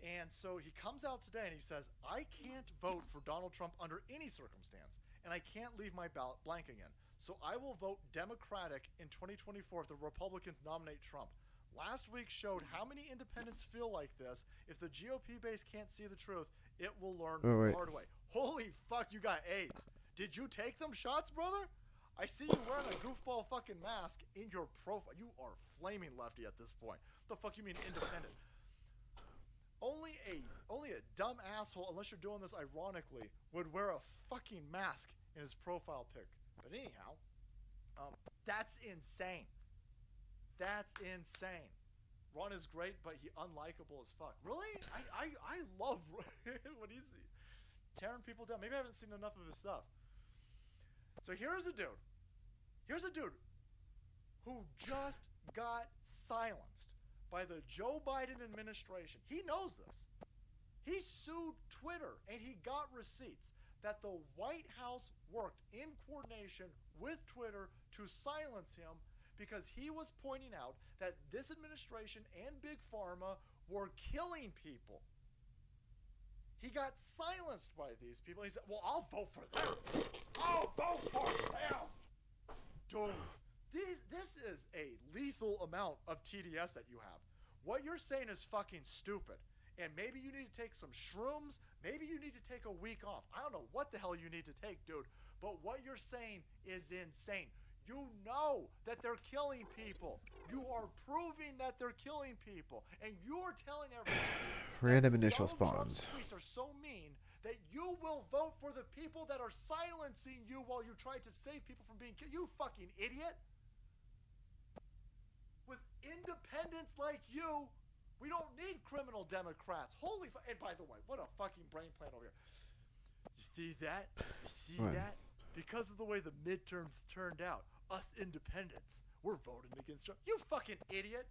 And so he comes out today and he says, I can't vote for Donald Trump under any circumstance, and I can't leave my ballot blank again. So I will vote Democratic in 2024 if the Republicans nominate Trump. Last week showed how many independents feel like this. If the GOP base can't see the truth, it will learn the hard way. Holy fuck, you got AIDS. Did you take them shots, brother? I see you wearing a goofball fucking mask in your profile. You are flaming lefty at this point. What the fuck you mean independent? Only a dumb asshole, unless you're doing this ironically, would wear a fucking mask in his profile pic. But anyhow, that's insane. That's insane. Ron is great, but he unlikable as fuck. Really? I love what he's tearing people down. Maybe I haven't seen enough of his stuff. So here's a dude. Here's a dude who just got silenced by the Joe Biden administration. He knows this. He sued Twitter and he got receipts that the White House worked in coordination with Twitter to silence him because he was pointing out that this administration and Big Pharma were killing people. He got silenced by these people. He said, well, I'll vote for them. I'll vote for them. Dude, this is a lethal amount of TDS that you have. What you're saying is fucking stupid. And maybe you need to take some shrooms. Maybe you need to take a week off. I don't know what the hell you need to take, dude. But what you're saying is insane. You know that they're killing people. You are proving that they're killing people. And you're telling everyone Random initial Donald spawns. Trump's tweets are so mean that you will vote for the people that are silencing you while you try to save people from being killed. You fucking idiot. With independents like you, we don't need criminal Democrats. Holy fuck. And by the way, what a fucking brain plant over here. You see that? You see that? Because of the way the midterms turned out, us independents, we're voting against Trump. You fucking idiot.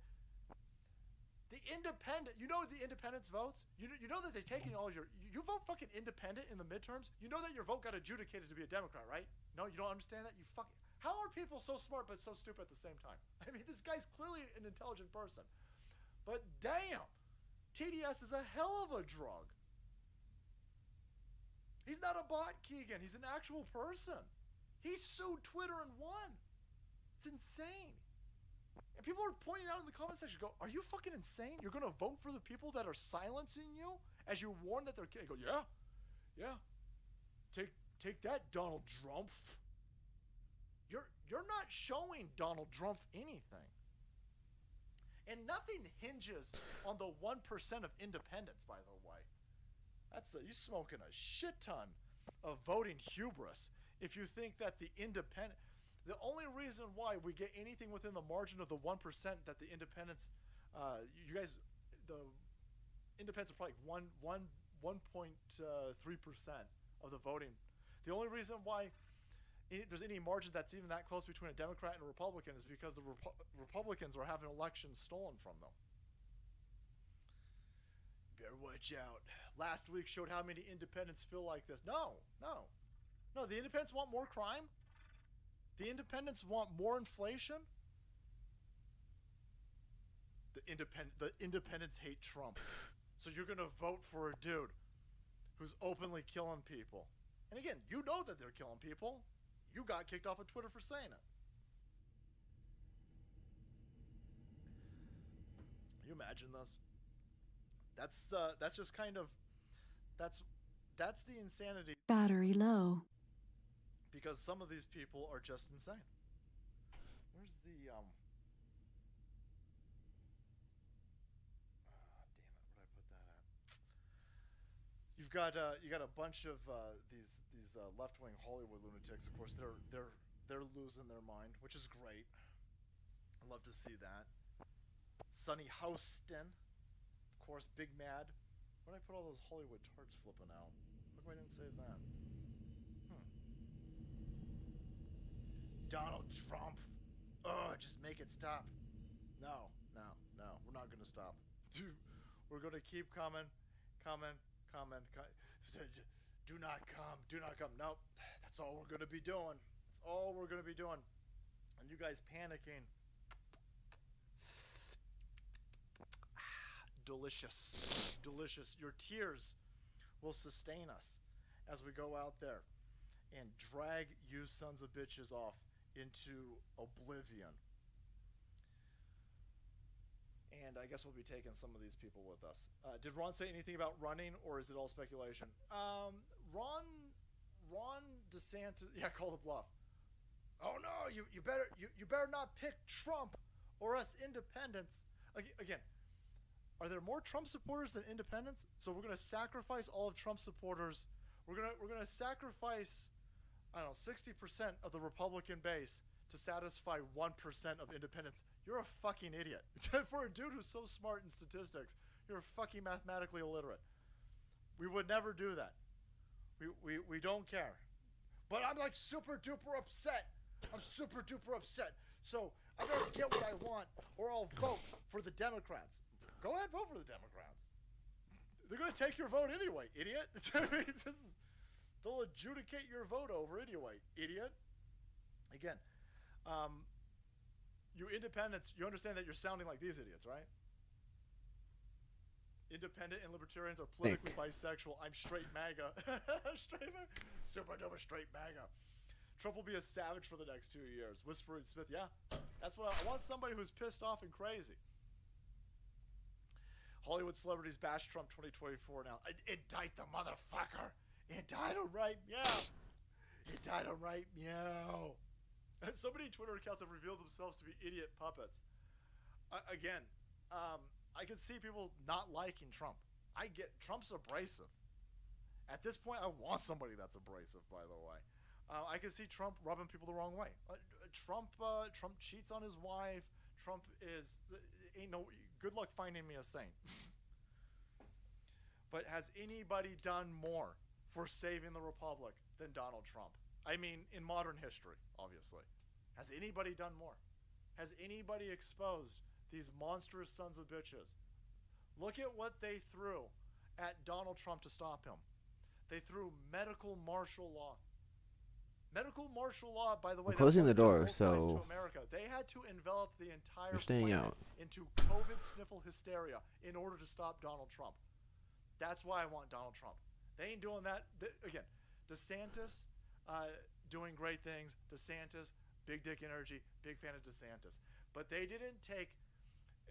The independent, you know the independents votes? You know that they're taking all your, you vote fucking independent in the midterms? You know that your vote got adjudicated to be a Democrat, right? No, you don't understand that? You fucking, how are people so smart but so stupid at the same time? I mean, this guy's clearly an intelligent person. But damn, TDS is a hell of a drug. He's not a bot, Keegan. He's an actual person. He sued Twitter and won. It's insane. And people are pointing out in the comment section, go, are you fucking insane? You're going to vote for the people that are silencing you as you warn that they're killing? Go, yeah. Take that, Donald Trump. You're not showing Donald Trump anything. And nothing hinges on the 1% of independents, by the way. That's you smoking a shit ton of voting hubris if you think that the only reason why we get anything within the margin of the 1% that the independents, you guys, the independents are probably 1.3% of the voting. The only reason why there's any margin that's even that close between a Democrat and a Republican is because the Republicans are having elections stolen from them. Better watch out. Last week showed how many independents feel like this. No. The independents want more crime. The independents want more inflation. The independents hate Trump. So you're going to vote for a dude who's openly killing people. And again, you know that they're killing people. You got kicked off of Twitter for saying it. Can you imagine this? That's just kind of, that's the insanity. Battery low. Because some of these people are just insane. Where's the damn it, where'd I put that at? You got a bunch of these left-wing Hollywood lunatics. Of course, they're losing their mind, which is great. I love to see that. Sunny Houston, of course, Big Mad. Where did I put all those Hollywood tarts flipping out? How come I didn't save that? Donald Trump. Just make it stop. No. We're not going to stop. We're going to keep coming. Do not come. Nope. That's all we're going to be doing. And you guys panicking. Delicious. Your tears will sustain us as we go out there and drag you sons of bitches off into oblivion. And I guess we'll be taking some of these people with us. Did Ron say anything about running, or is it all speculation? Ron DeSantis, yeah, call the bluff. Oh no, you better not pick Trump or us independents. Again, are there more Trump supporters than independents? So we're gonna sacrifice all of Trump supporters. We're gonna sacrifice, I don't know, 60% of the Republican base to satisfy 1% of independents. You're a fucking idiot. For a dude who's so smart in statistics, you're fucking mathematically illiterate. We would never do that. We don't care. But I'm like super duper upset. I'm super duper upset. So I better get what I want or I'll vote for the Democrats. Go ahead, vote for the Democrats. They're going to take your vote anyway, idiot. They'll adjudicate your vote over anyway, idiot. Again, you independents, you understand that you're sounding like these idiots, right? Independent and libertarians are politically bisexual. I'm straight MAGA. Straight MAGA. Super duper straight MAGA. Trump will be a savage for the next 2 years. Whispering Smith, yeah. That's what I want, somebody who's pissed off and crazy. Hollywood celebrities bash Trump 2024 now. Indict the motherfucker. Indict him right meow. Indict him right meow. So many Twitter accounts have revealed themselves to be idiot puppets. Again, I can see people not liking Trump. I get Trump's abrasive. At this point, I want somebody that's abrasive, by the way. I can see Trump rubbing people the wrong way. Trump cheats on his wife. Trump ain't no good luck finding me a saint. But has anybody done more for saving the republic than Donald Trump? I mean, in modern history, obviously. Has anybody done more? Has anybody exposed these monstrous sons of bitches? Look at what they threw at Donald Trump to stop him. They threw medical martial law. Medical martial law, by the way, we're closing the door, to so America. They had to envelop the entire you're staying planet out into COVID sniffle hysteria in order to stop Donald Trump. That's why I want Donald Trump. They ain't doing that. Again, DeSantis doing great things. DeSantis, big dick energy, big fan of DeSantis. But they didn't take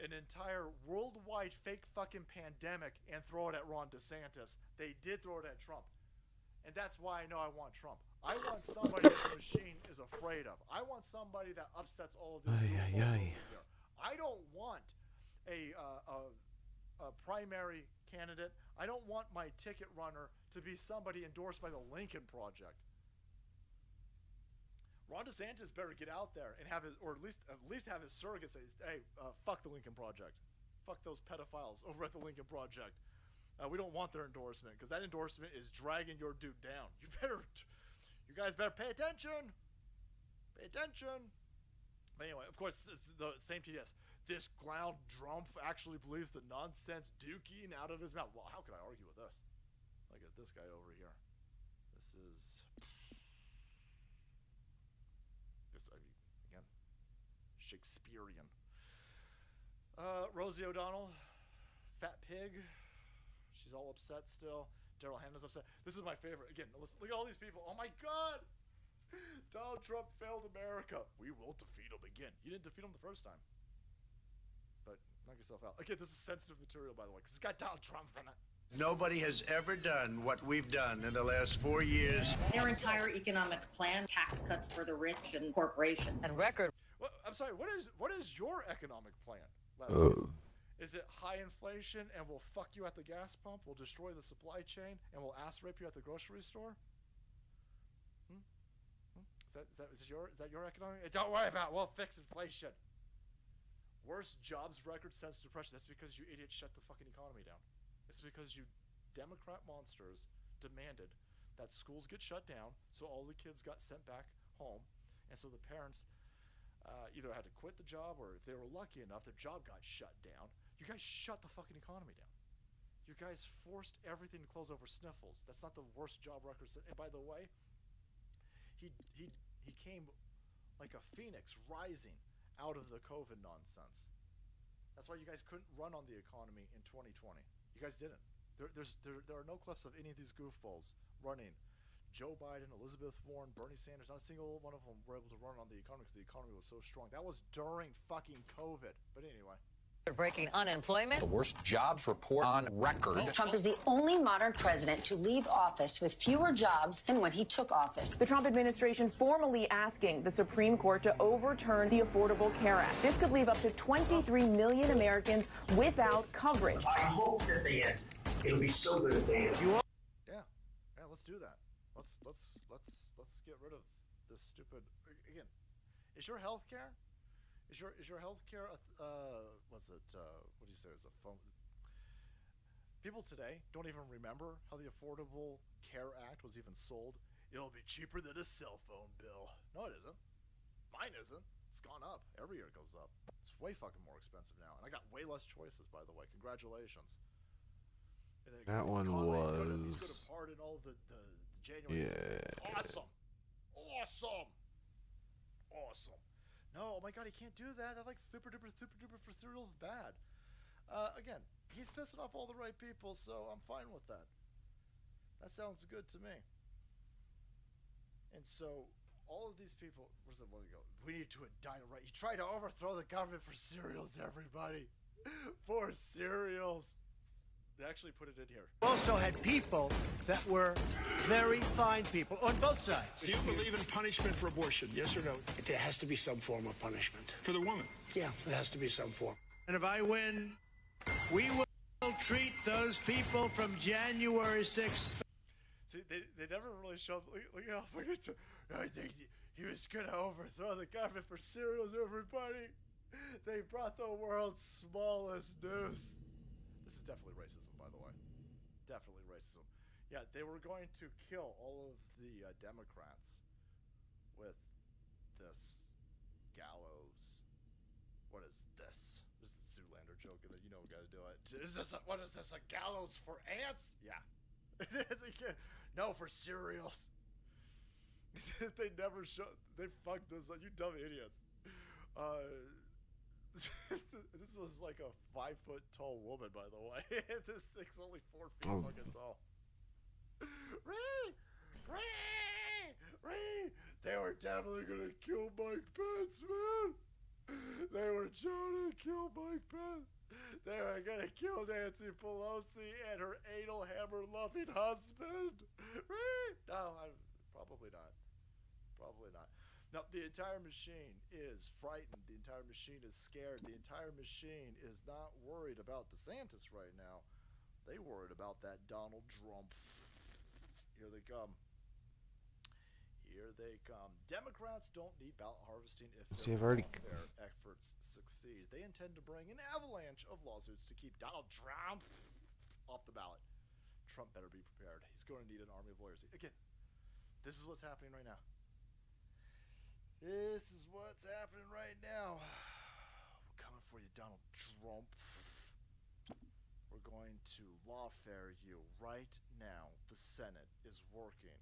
an entire worldwide fake fucking pandemic and throw it at Ron DeSantis. They did throw it at Trump. And that's why I know I want Trump. I want somebody that the machine is afraid of. I want somebody that upsets all of these people over here. I don't want a primary candidate. I don't want my ticket runner to be somebody endorsed by the Lincoln Project. Ron DeSantis better get out there and have his, or at least have his surrogate say, "Hey, fuck the Lincoln Project, fuck those pedophiles over at the Lincoln Project. We don't want their endorsement because that endorsement is dragging your dude down. You guys better pay attention. Pay attention." But anyway, of course, it's the same TDS. This clown Trump actually believes the nonsense duking out of his mouth. Well, how could I argue with this? Look at this guy over here. Again, Shakespearean. Rosie O'Donnell, fat pig. She's all upset still. Daryl Hannah's upset. This is my favorite. Again, listen, look at all these people. Oh my God! Donald Trump failed America. We will defeat him again. You didn't defeat him the first time. But knock yourself out. Okay, this is sensitive material, by the way, because it's got Donald Trump in it. Nobody has ever done what we've done in the last 4 years. Their entire economic plan, tax cuts for the rich and corporations. And record. Well, I'm sorry, what is your economic plan? Is it high inflation and we'll fuck you at the gas pump, we'll destroy the supply chain, and we'll ass rape you at the grocery store? Is that your economic? Don't worry about it. We'll fix inflation. Worst jobs record since depression. That's because you idiots shut the fucking economy down. It's because you Democrat monsters demanded that schools get shut down, so all the kids got sent back home, and so the parents either had to quit the job, or if they were lucky enough, their job got shut down. You guys shut the fucking economy down. You guys forced everything to close over sniffles. That's not the worst job record. And by the way, he came like a phoenix rising out of the COVID nonsense. That's why you guys couldn't run on the economy in 2020. You guys didn't. There are no clips of any of these goofballs running. Joe Biden, Elizabeth Warren, Bernie Sanders, not a single one of them were able to run on the economy because the economy was so strong. That was during fucking COVID. But anyway, Breaking unemployment. The worst jobs report on record. Trump is the only modern president to leave office with fewer jobs than when he took office. The Trump administration formally asking the Supreme Court to overturn the Affordable Care Act. This could leave up to 23 million Americans without coverage. I hope that they end. It'll be so good if they end. Yeah, let's do that. Let's get rid of this stupid. Again, is your health care? Is your healthcare what's it? What do you say? Is a phone? People today don't even remember how the Affordable Care Act was even sold. It'll be cheaper than a cell phone bill. No, it isn't. Mine isn't. It's gone up. Every year it goes up. It's way fucking more expensive now, and I got way less choices. By the way, congratulations. And then That one was. He's going to pardon all the January 6th. Awesome. No, oh my God, he can't do that. That like super duper for cereal is bad. Again, he's pissing off all the right people, so I'm fine with that. That sounds good to me. And so all of these people, where's the one to go? We need to indict right. He tried to overthrow the government for cereals, everybody. For cereals. They actually put it in here. Also had people that were very fine people on both sides. Do you believe in punishment for abortion? Yes or no? There has to be some form of punishment. For the woman? Yeah, there has to be some form. And if I win, we will treat those people from January 6th. See, they never really showed. Look how fucking. I think he was going to overthrow the government for cereals, everybody. They brought the world's smallest news. This is definitely racism, by the way. Definitely racism. Yeah, they were going to kill all of the Democrats with this gallows. What is this? This is a Zoolander joke, and then you know we gotta do it. What is this, a gallows for ants? Yeah. No, for cereals. They never show. They fucked this up. You dumb idiots. This was like a 5 foot tall woman, by the way. This thing's only 4 feet fucking tall. They were definitely gonna kill Mike Pence, man. They were trying to kill Mike Pence. They were gonna kill Nancy Pelosi and her anal hammer loving husband. No, probably not. Probably not. Now, the entire machine is frightened. The entire machine is scared. The entire machine is not worried about DeSantis right now. They worried about that Donald Trump. Here they come. Here they come. Democrats don't need ballot harvesting if their efforts succeed. They intend to bring an avalanche of lawsuits to keep Donald Trump off the ballot. Trump better be prepared. He's going to need an army of lawyers. Again, this is what's happening right now. This is what's happening right now. We're coming for you, Donald Trump. We're going to lawfare you right now. The Senate is working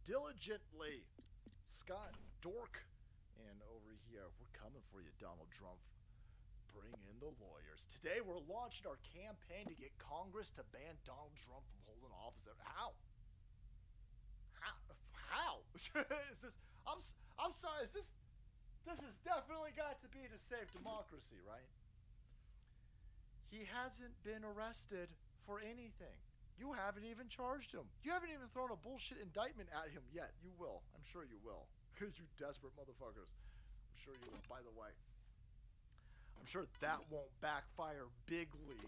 diligently. Scott Dork. And over here, we're coming for you, Donald Trump. Bring in the lawyers. Today, we're launching our campaign to get Congress to ban Donald Trump from holding office. How? Is this... I'm sorry, this has definitely got to be to save democracy, right? He hasn't been arrested for anything. You haven't even charged him. You haven't even thrown a bullshit indictment at him yet. You will. I'm sure you will. You desperate motherfuckers. I'm sure you will. By the way, I'm sure that won't backfire bigly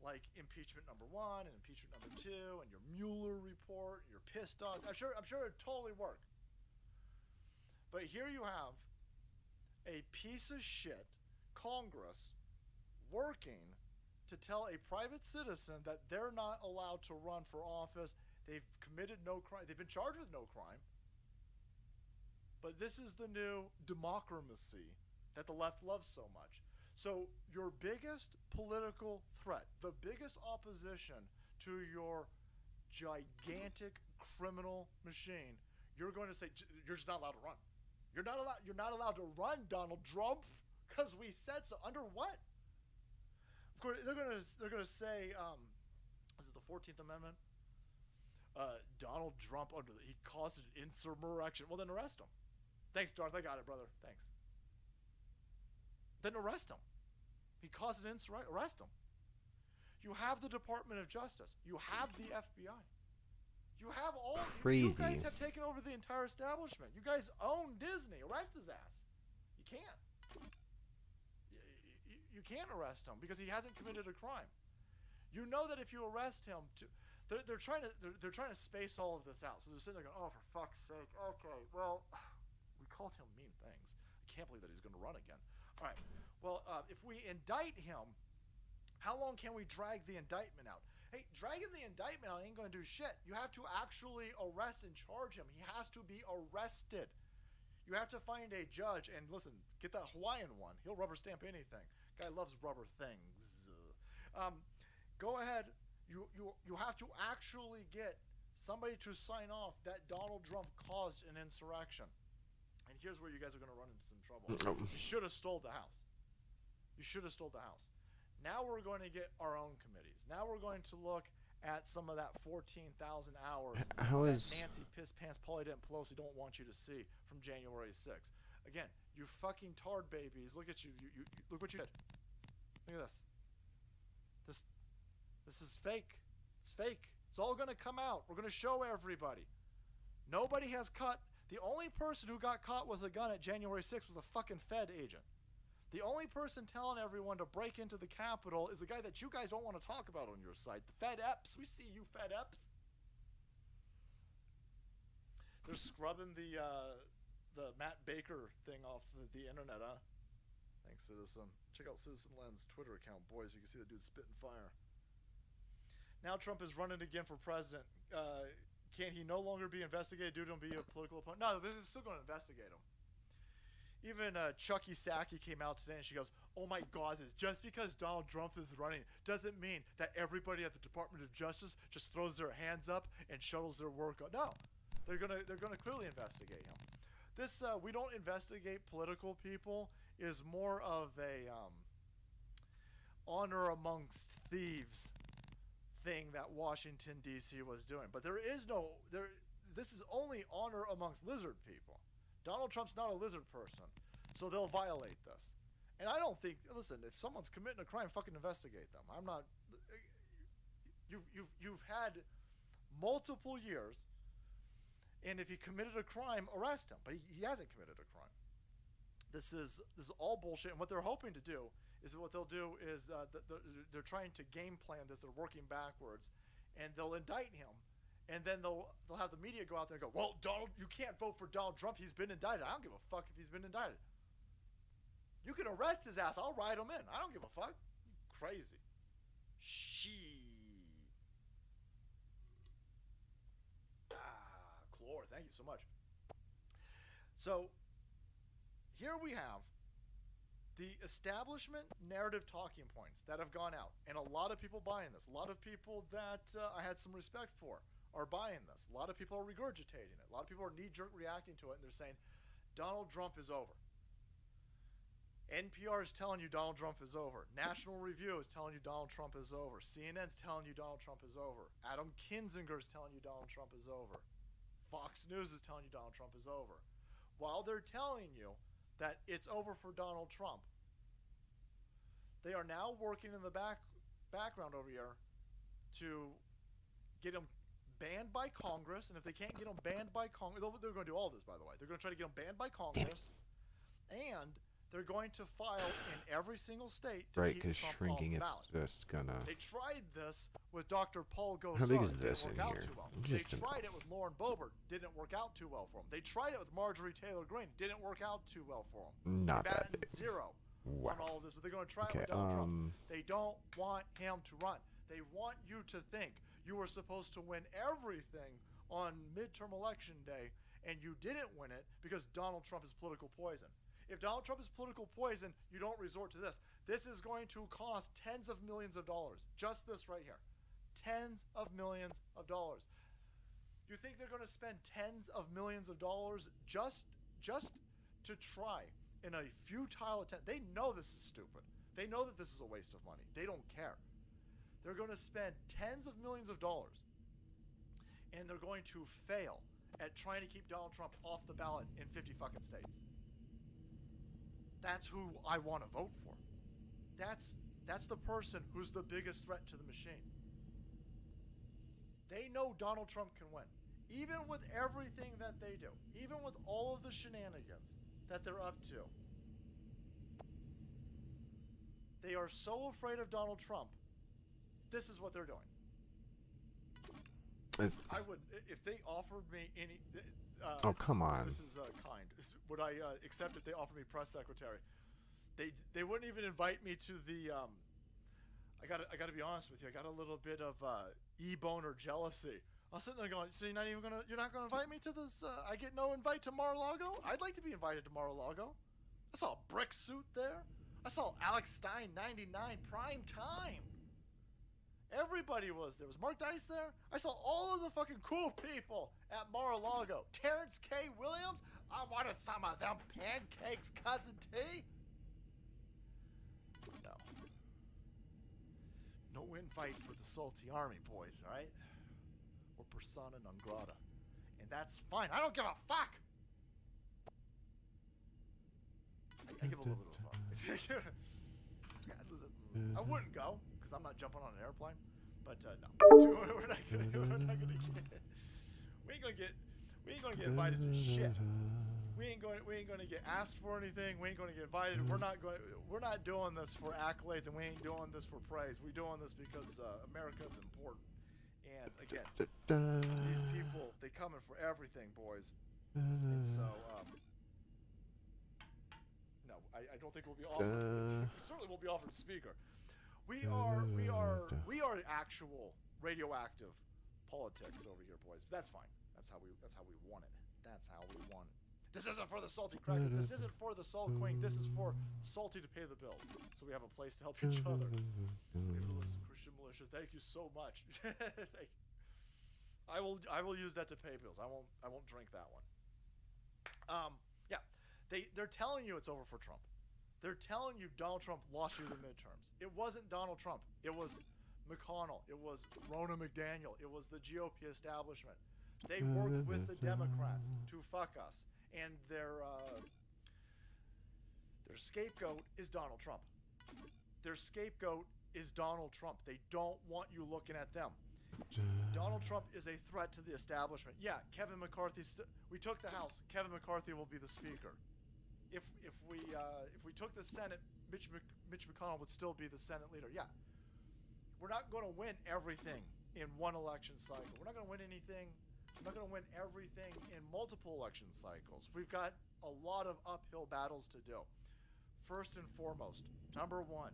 like impeachment number 1 and impeachment number 2 and your Mueller report and your piss-offs. I'm sure it'd totally work. But here you have a piece of shit Congress working to tell a private citizen that they're not allowed to run for office. They've committed no crime. They've been charged with no crime. But this is the new democracy that the left loves so much. So your biggest political threat, the biggest opposition to your gigantic criminal machine, you're going to say, you're just not allowed to run. You're not allowed to run, Donald Trump, because we said so. Under what? Of course, they're gonna say, is it the 14th Amendment? Donald Trump he caused an insurrection. Well, then arrest him. Thanks, Darth. I got it, brother. Thanks. Then arrest him. He caused an insurrection. Arrest him. You have the Department of Justice. You have the FBI. You have all. Crazy. You guys have taken over the entire establishment. You guys own Disney. Arrest his ass. You can't. You can't arrest him because he hasn't committed a crime. You know that if you arrest him, they're trying to space all of this out. So they're sitting there going, "Oh, for fuck's sake. Okay, well, we called him mean things. I can't believe that he's going to run again. All right. Well, if we indict him, how long can we drag the indictment out? Hey, dragging the indictment out ain't going to do shit. You have to actually arrest and charge him. He has to be arrested. You have to find a judge and listen. Get that Hawaiian one. He'll rubber stamp anything. Guy loves rubber things. Go ahead. You have to actually get somebody to sign off that Donald Trump caused an insurrection. And here's where you guys are going to run into some trouble. You should have stole the house. You should have stole the house. Now we're going to get our own committees. Now we're going to look at some of that 14,000 hours that Nancy Piss Pants Pelosi don't want you to see from January 6th. Again, you fucking tard babies. Look at you. You look what you did. Look at this. This is fake. It's fake. It's all going to come out. We're going to show everybody. Nobody has caught. The only person who got caught with a gun at January 6th was a fucking Fed agent. The only person telling everyone to break into the Capitol is a guy that you guys don't want to talk about on your site. The FedEps. We see you, FedEps. They're scrubbing the Matt Baker thing off the internet, huh? Thanks, Citizen. Check out Citizen Len's Twitter account, boys. You can see the dude spitting fire. Now Trump is running again for president. Can he no longer be investigated due to him being a political opponent? No, they're still going to investigate him. Even Chucky Saki came out today and she goes, "Oh my God, just because Donald Trump is running doesn't mean that everybody at the Department of Justice just throws their hands up and shuttles their work on." No, they're gonna clearly investigate him. This we don't investigate political people is more of a honor amongst thieves thing that Washington D.C. was doing, but there is no there. This is only honor amongst lizard people. Donald Trump's not a lizard person, so they'll violate this. And I don't think. Listen, if someone's committing a crime, fucking investigate them. I'm not. You've had multiple years, and if he committed a crime, arrest him. But he hasn't committed a crime. This is all bullshit. And what they're hoping to do is they're trying to game plan this. They're working backwards, and they'll indict him, and then they'll have the media go out there and go, "Well, Donald, you can't vote for Donald Trump. He's been indicted." I don't give a fuck if he's been indicted. You can arrest his ass. I'll write him in. I don't give a fuck. You crazy. Chlor, thank you so much. So here we have the establishment narrative talking points that have gone out, and a lot of people buying this. A lot of people that I had some respect for are buying this. A lot of people are regurgitating it. A lot of people are knee-jerk reacting to it, and they're saying, Donald Trump is over. NPR is telling you Donald Trump is over. National Review is telling you Donald Trump is over. CNN's telling you Donald Trump is over. Adam Kinzinger is telling you Donald Trump is over. Fox News is telling you Donald Trump is over. While they're telling you that it's over for Donald Trump, they are now working in the background over here to get him banned by Congress. And if they can't get him banned by Congress, they're going to do all this, by the way. They're going to try to get him banned by Congress, and they're going to file in every single state to keep Trump shrinking off the ballot. it's just gonna. They tried this with Dr. Paul Gosar. How big is this didn't in work out here? too well. Just They tried it with Lauren Boebert. Didn't work out too well for him. They tried it with Marjorie Taylor Greene. Didn't work out too well for him. Not They that batted big. 0 Wow. on all of this, but they're going to try it Okay, with Donald Trump. They don't want him to run. They want you to think you were supposed to win everything on midterm election day, and you didn't win it because Donald Trump is political poison. If Donald Trump is political poison, you don't resort to this. This is going to cost tens of millions of dollars. Just this right here. Tens of millions of dollars. You think they're going to spend tens of millions of dollars just to try in a futile attempt? They know this is stupid. They know that this is a waste of money. They don't care. They're going to spend tens of millions of dollars, and they're going to fail at trying to keep Donald Trump off the ballot in 50 fucking states. That's who I want to vote for. That's the person who's the biggest threat to the machine. They know Donald Trump can win. Even with everything that they do, even with all of the shenanigans that they're up to, they are so afraid of Donald Trump. This is what they're doing. I would, if they offered me any. Oh, come on. This is kind. Would I accept if they offered me press secretary? They wouldn't even invite me to the. I gotta be honest with you. I got a little bit of e-boner jealousy. I was sitting there going, so you're not gonna invite me to this? I get no invite to Mar-a-Lago? I'd like to be invited to Mar-a-Lago. I saw a brick suit there. I saw Alex Stein 99 prime time. Everybody was there. Was Mark Dice there? I saw all of the fucking cool people at Mar-a-Lago. Terrence K. Williams? I wanted some of them pancakes, cousin T. No. No invite for the Salty Army boys, all right? Or persona non grata. And that's fine. I don't give a fuck. I give a little bit of a fuck. I wouldn't go, because I'm not jumping on an airplane. But no, we're not gonna get invited to shit. We ain't gonna get asked for anything. We ain't gonna get invited. We're not doing this for accolades, and we ain't doing this for praise. We're doing this because America's important. And again, these people, they coming for everything, boys. And so, no, I don't think we'll be offered. We certainly won't be offered a speaker. We are actual radioactive politics over here, boys. But that's fine. That's how we want it. That's how we want it. This isn't for the salty cracker. This isn't for the salt queen. This is for salty to pay the bills. So we have a place to help each other. Christian militia, thank you so much. Thank you. I will use that to pay bills. I won't drink that one. Yeah, they're telling you it's over for Trump. They're telling you Donald Trump lost you the midterms. It wasn't Donald Trump. It was McConnell. It was Ronna McDaniel. It was the GOP establishment. They worked with the Democrats to fuck us. And their scapegoat is Donald Trump. Their scapegoat is Donald Trump. They don't want you looking at them. Donald Trump is a threat to the establishment. Yeah, Kevin McCarthy. We took the House. Kevin McCarthy will be the Speaker. If we took the Senate, Mitch McConnell would still be the Senate leader. Yeah, we're not going to win everything in one election cycle. We're not going to win anything. We're not going to win everything in multiple election cycles. We've got a lot of uphill battles to do. First and foremost, number one,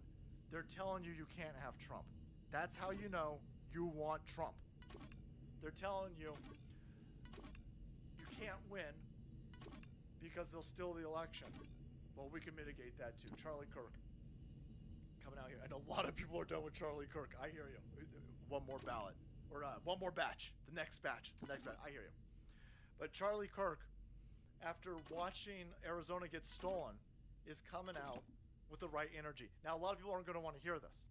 they're telling you can't have Trump. That's how you know you want Trump. They're telling you can't win because they'll steal the election. Well, we can mitigate that too. Charlie Kirk coming out here. I know a lot of people are done with Charlie Kirk. I hear you. One more ballot. Or one more batch. The next batch. I hear you. But Charlie Kirk, after watching Arizona get stolen, is coming out with the right energy. Now, a lot of people aren't going to want to hear this.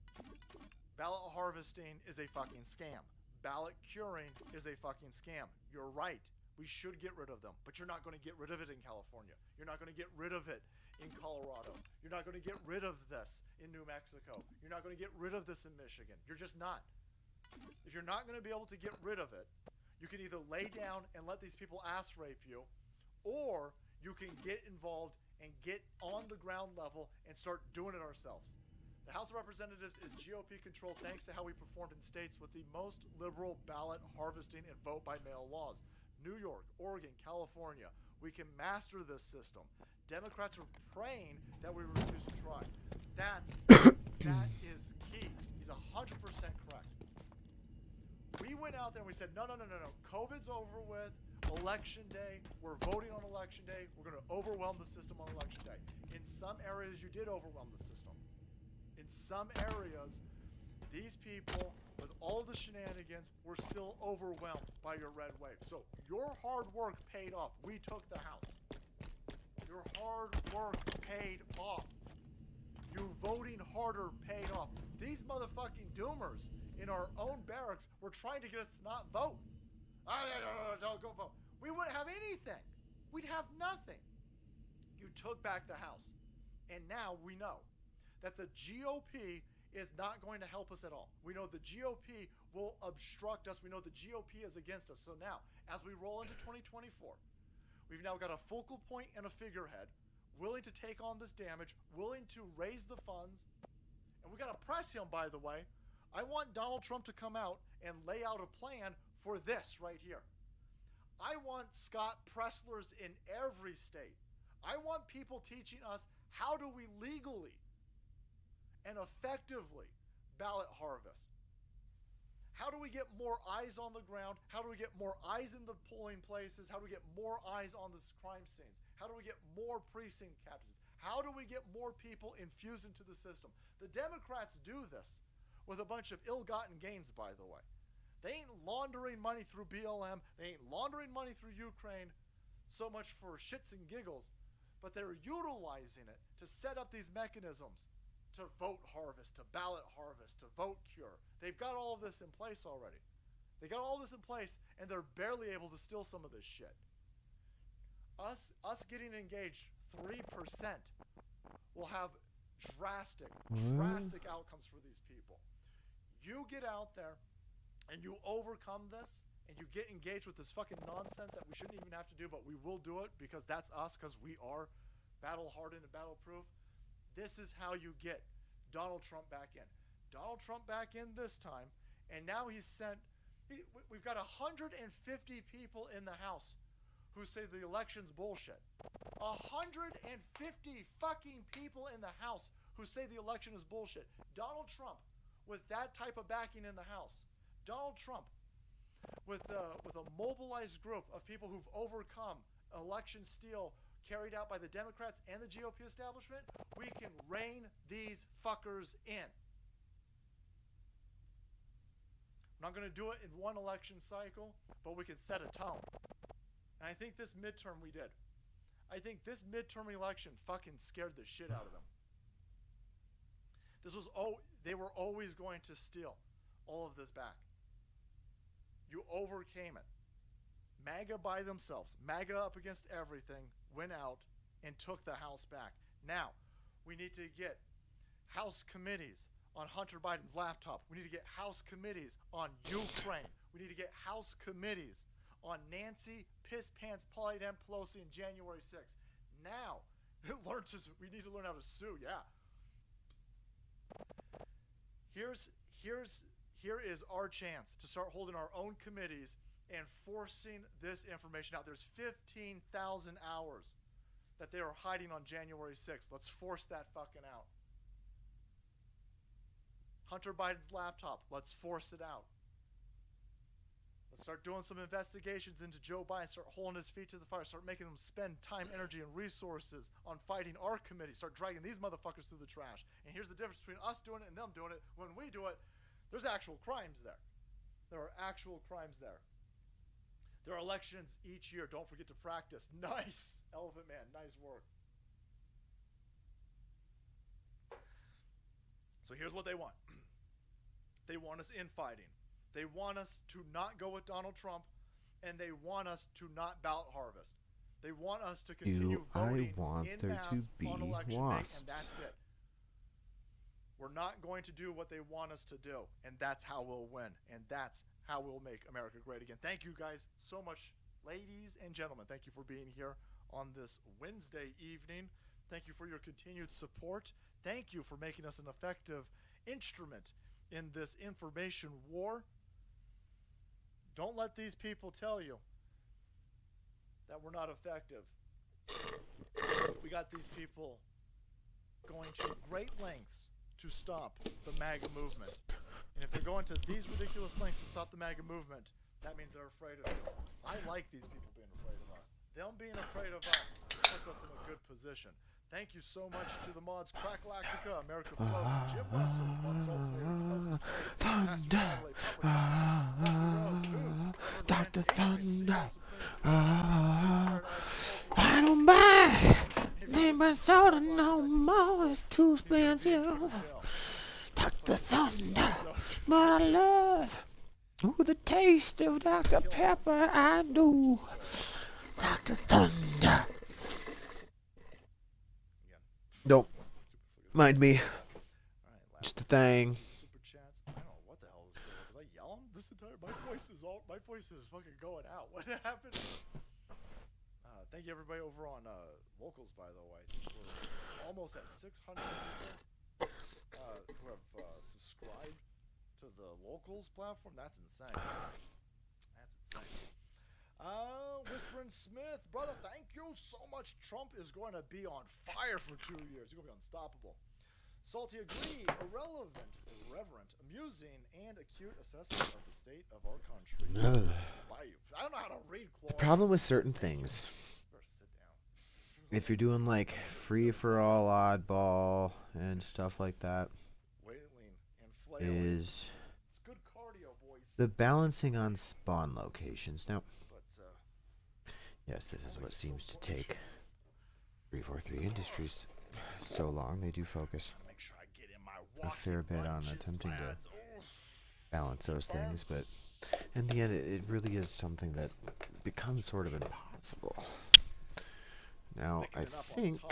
Ballot harvesting is a fucking scam. Ballot curing is a fucking scam. You're right. We should get rid of them. But you're not going to get rid of it in California. You're not going to get rid of it in Colorado. You're not going to get rid of this in New Mexico. You're not going to get rid of this in Michigan. You're just not. If you're not going to be able to get rid of it, you can either lay down and let these people ass rape you, or you can get involved and get on the ground level and start doing it ourselves. The House of Representatives is GOP controlled thanks to how we performed in states with the most liberal ballot harvesting and vote by mail laws. New York, Oregon, California. We can master this system. Democrats are praying that we refuse to try. That is key. He's 100% correct. We went out there and we said, no. COVID's over with. Election day. We're voting on election day. We're going to overwhelm the system on election day. In some areas, you did overwhelm the system. In some areas, these people, with all the shenanigans, were still overwhelmed by your red wave. So your hard work paid off. We took the House. Your hard work paid off. You voting harder paid off. These motherfucking doomers in our own barracks were trying to get us to not vote. Don't go vote. We wouldn't have anything. We'd have nothing. You took back the House. And now we know that the GOP is not going to help us at all. We know the GOP will obstruct us. We know the GOP is against us. So now, as we roll into 2024, we've now got a focal point and a figurehead willing to take on this damage, willing to raise the funds. And we got to press him, by the way. I want Donald Trump to come out and lay out a plan for this right here. I want Scott Presslers in every state. I want people teaching us how do we legally and effectively ballot harvest. How do we get more eyes on the ground? How do we get more eyes in the polling places? How do we get more eyes on the crime scenes? How do we get more precinct captains? How do we get more people infused into the system? The Democrats do this with a bunch of ill-gotten gains, by the way. They ain't laundering money through BLM. They ain't laundering money through Ukraine so much for shits and giggles, but they're utilizing it to set up these mechanisms to vote harvest, to ballot harvest, to vote cure. They've got all of this in place already. They got all this in place, and they're barely able to steal some of this shit. Us getting engaged 3% will have drastic outcomes for these people. You get out there and you overcome this and you get engaged with this fucking nonsense that we shouldn't even have to do, but we will do it because that's us, because we are battle hardened and battle proof. This is how you get Donald Trump back in. Donald Trump back in this time, and now we've got 150 people in the House who say the election's bullshit. 150 fucking people in the House who say the election is bullshit. Donald Trump, with that type of backing in the House, Donald Trump, with a mobilized group of people who've overcome election steal carried out by the Democrats and the GOP establishment, we can rein these fuckers in. I'm not going to do it in one election cycle, but we can set a tone. And I think this midterm we did. I think this midterm election fucking scared the shit out of them. They were always going to steal all of this back. You overcame it. MAGA by themselves, MAGA up against everything, went out and took the House back. Now, we need to get House committees on Hunter Biden's laptop. We need to get House committees on Ukraine. We need to get House committees on Nancy Piss Pants Pelosi and January 6th. Now, we need to learn how to sue, yeah. Here is our chance to start holding our own committees and forcing this information out. There's 15,000 hours that they are hiding on January 6th. Let's force that fucking out. Hunter Biden's laptop, let's force it out. Let's start doing some investigations into Joe Biden, start holding his feet to the fire, start making them spend time, energy, and resources on fighting our committee, start dragging these motherfuckers through the trash. And here's the difference between us doing it and them doing it. When we do it, there's actual crimes there. There are actual crimes there. There are elections each year. Don't forget to practice. Nice, Elephant Man. Nice work. So here's what they want. They want us infighting. They want us to not go with Donald Trump, and they want us to not ballot harvest. They want us to continue voting in mass on election day, and that's it. We're not going to do what they want us to do, and that's how we'll win, and that's how we'll make America great again. Thank you guys so much, ladies and gentlemen. Thank you for being here on this Wednesday evening. Thank you for your continued support. Thank you for making us an effective instrument in this information war. Don't let these people tell you that we're not effective. We got these people going to great lengths to stop the MAGA movement. And if they're going to these ridiculous lengths to stop the MAGA movement, that means they're afraid of us. I like these people being afraid of us. Them being afraid of us puts us in a good position. Thank you so much to the mods, Cracklactica, America Floats, Jim Russell, Consultator, Thunder, Dr. Thunder, I don't buy neighbor soda no more, it's too expensive. Dr. Thunder, but I love the taste of Dr. Pepper, I do. Dr. Thunder. Don't mind me. Just a thing. Super chats. I don't know what the hell is going on. Was I yelling this entire? My voice is fucking going out. What happened? Thank you everybody over on Locals, by the way. We're almost at 600 people who have subscribed to the Locals platform. That's insane. That's insane. Whispering Smith, brother, thank you so much. Trump is going to be on fire for 2 years. He's going to be unstoppable. Salty agree. Irreverent, amusing, and acute assessment of the state of our country. I don't know how to read, Chloe. The problem with certain things, if you're doing like free for all, oddball, and stuff like that, is it's good cardio, boys. The balancing on spawn locations. Now, yes, this is what seems to take 343 Industries so long. They do focus a fair bit on attempting to balance those things, but in the end, it really is something that becomes sort of impossible. Now, I think